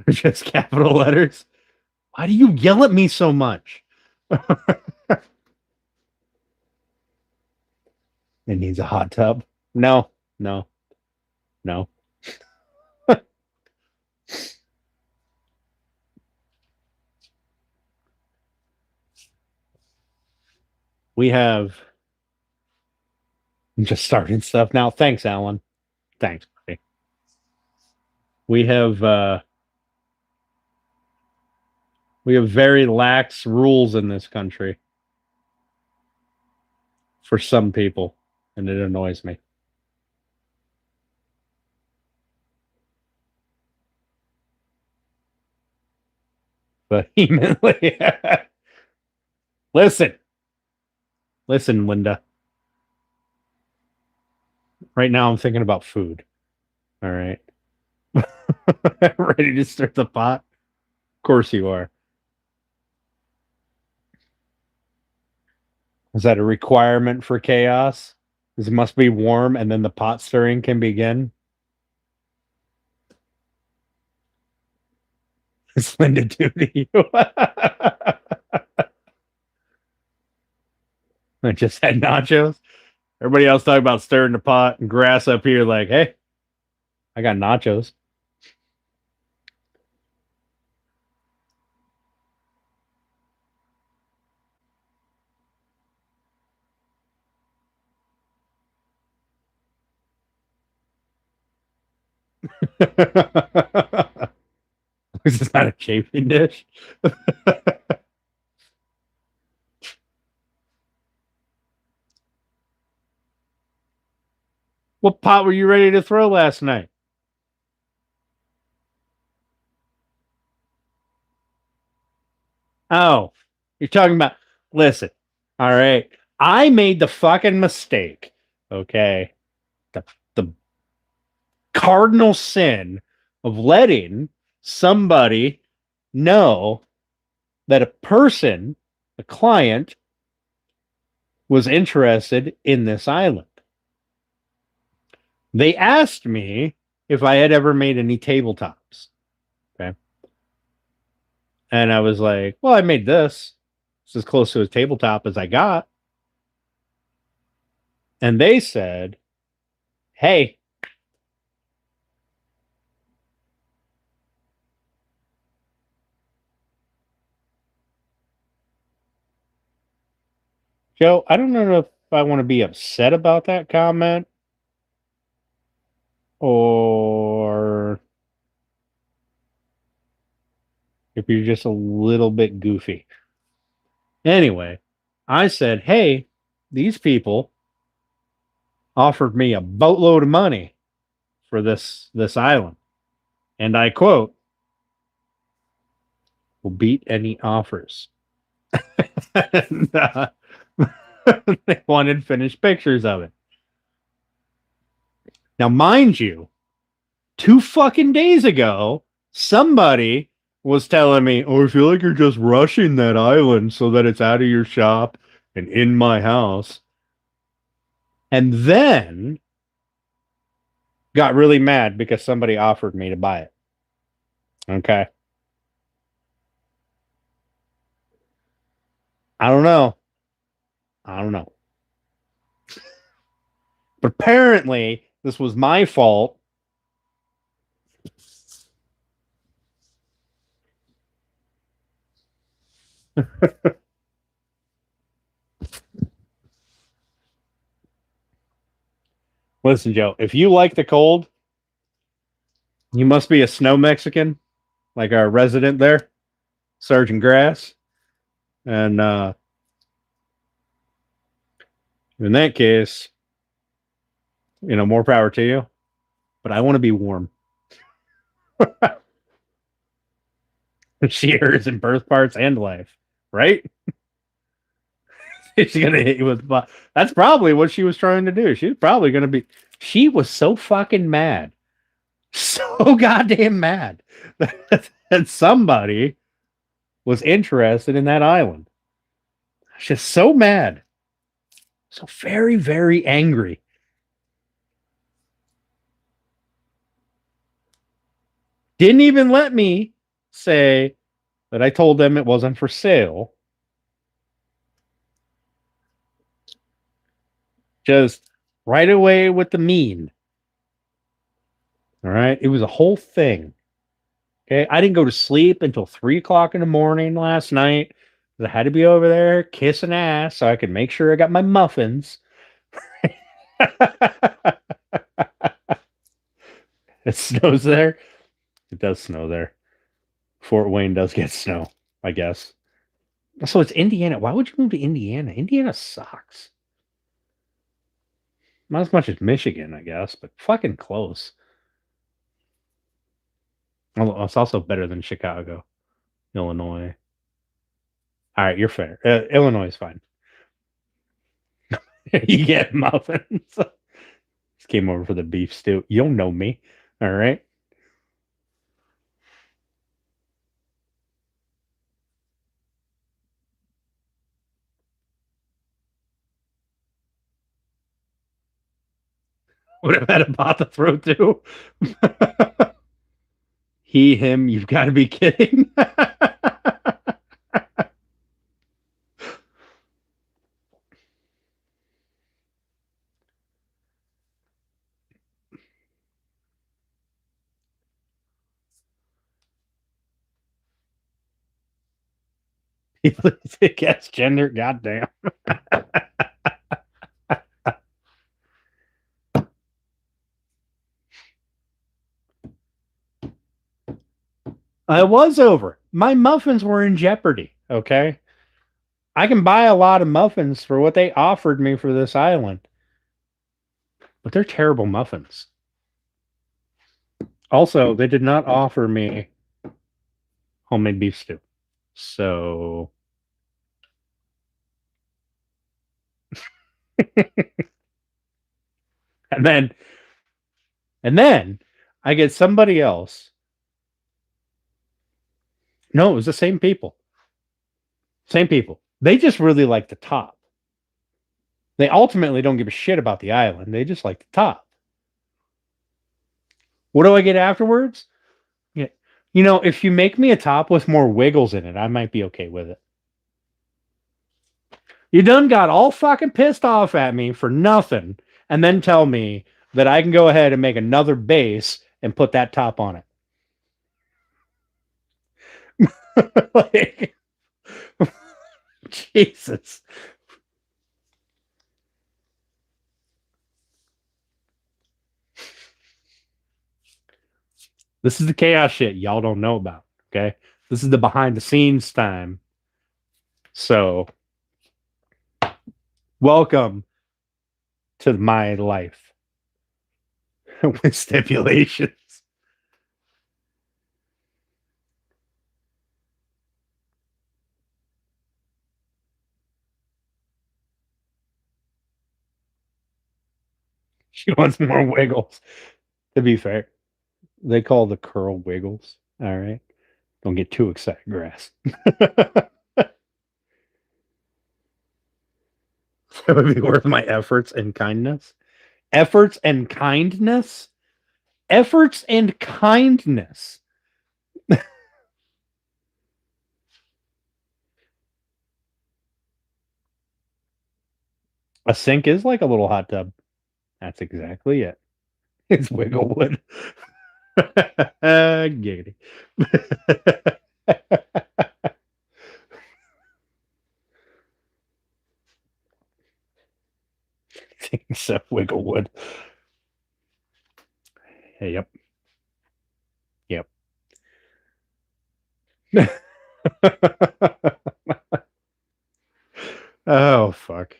Just capital letters. Why do you yell at me so much? It needs a hot tub. No, no, no. We have I'm just starting stuff now. Thanks, Alan. Thanks, buddy. We have very lax rules in this country for some people, and it annoys me. Vehemently. Listen, listen, Linda. Right now, I'm thinking about food. All right. Ready to stir the pot? Of course you are. Is that a requirement for chaos? It must be warm and then the pot stirring can begin? It's Linda do to you. I just had nachos. Everybody else talking about stirring the pot and grass up here, like, hey, I got nachos. This is not a chafing dish. What pot were you ready to throw last night? Oh, you're talking about. Listen, all right. I made the fucking mistake. Okay, the cardinal sin of letting somebody know that a person, a client, was interested in this island. They asked me if I had ever made any tabletops. Okay. And I was like, well, I made this. It's as close to a tabletop as I got. And they said, hey, Joe, I don't know if I want to be upset about that comment or if you're just a little bit goofy. Anyway, I said, hey, these people offered me a boatload of money for this island. And I quote, will beat any offers. and, they wanted finished pictures of it. Now, mind you, 2 fucking days ago, somebody was telling me, oh, I feel like you're just rushing that island so that it's out of your shop and in my house. And then got really mad because somebody offered me to buy it. Okay. I don't know. I don't know. But apparently, this was my fault. Listen, Joe, if you like the cold, you must be a snow Mexican, like our resident there, Sergeant Grass. And in that case, more power to you. But I want to be warm. She errs in birth parts and life, right? She's gonna hit you with. That's probably what she was trying to do. She's probably gonna be. She was so fucking mad, so goddamn mad that somebody was interested in that island. She's so mad, so very, very angry. Didn't even let me say that I told them it wasn't for sale. Just right away with the mean. All right. It was a whole thing. Okay. I didn't go to sleep until 3 o'clock in the morning last night. I had to be over there kissing ass so I could make sure I got my muffins. It snows there. It does snow there. Fort Wayne does get snow, I guess. So it's Indiana. Why would you move to Indiana? Indiana sucks. Not as much as Michigan, I guess, but fucking close. It's also better than Chicago, Illinois. All right, you're fair. Illinois is fine. You get muffins. Just came over for the beef stew. You don't know me. All right. Would have had a pot to throw too. He, him, you've got to be kidding. It gets gender. Goddamn. I was over. My muffins were in jeopardy. Okay. I can buy a lot of muffins for what they offered me for this island, but they're terrible muffins. Also, they did not offer me homemade beef stew. So and then I get somebody else. No, it was the same people. Same people. They just really like the top. They ultimately don't give a shit about the island. They just like the top. What do I get afterwards? Yeah. You know, if you make me a top with more wiggles in it, I might be okay with it. You done got all fucking pissed off at me for nothing and then tell me that I can go ahead and make another base and put that top on it. Like, Jesus. This is the chaos shit y'all don't know about. Okay. This is the behind the scenes time. So, welcome to my life with stipulations. She wants more wiggles. To be fair, they call the curl wiggles. All right. Don't get too excited, grass. That would be worth my efforts and kindness. Efforts and kindness? Efforts and kindness. A sink is like a little hot tub. That's exactly it. It's Wigglewood. Giggity. Except Wigglewood. Hey, yep. Yep. Oh, fuck.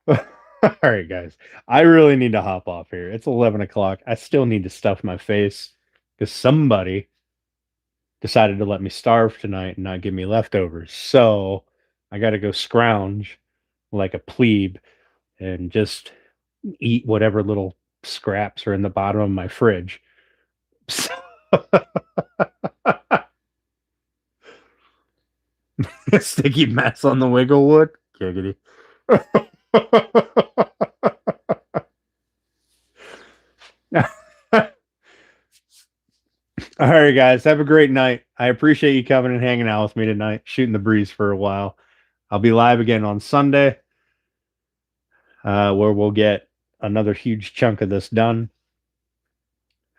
All right, guys. I really need to hop off here. It's 11 o'clock. I still need to stuff my face because somebody decided to let me starve tonight and not give me leftovers. So I got to go scrounge like a plebe and just eat whatever little scraps are in the bottom of my fridge. So sticky mess on the Wigglewood. Giggity. All right, guys. Have a great night. I appreciate you coming and hanging out with me tonight, shooting the breeze for a while. I'll be live again on Sunday, where we'll get another huge chunk of this done.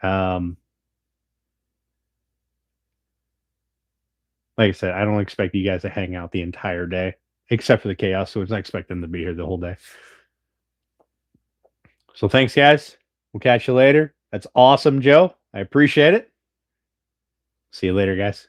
Um, like I said, I don't expect you guys to hang out the entire day, except for the chaos. So I expect them to be here the whole day. So thanks, guys. We'll catch you later. That's awesome, Joe. I appreciate it. See you later, guys.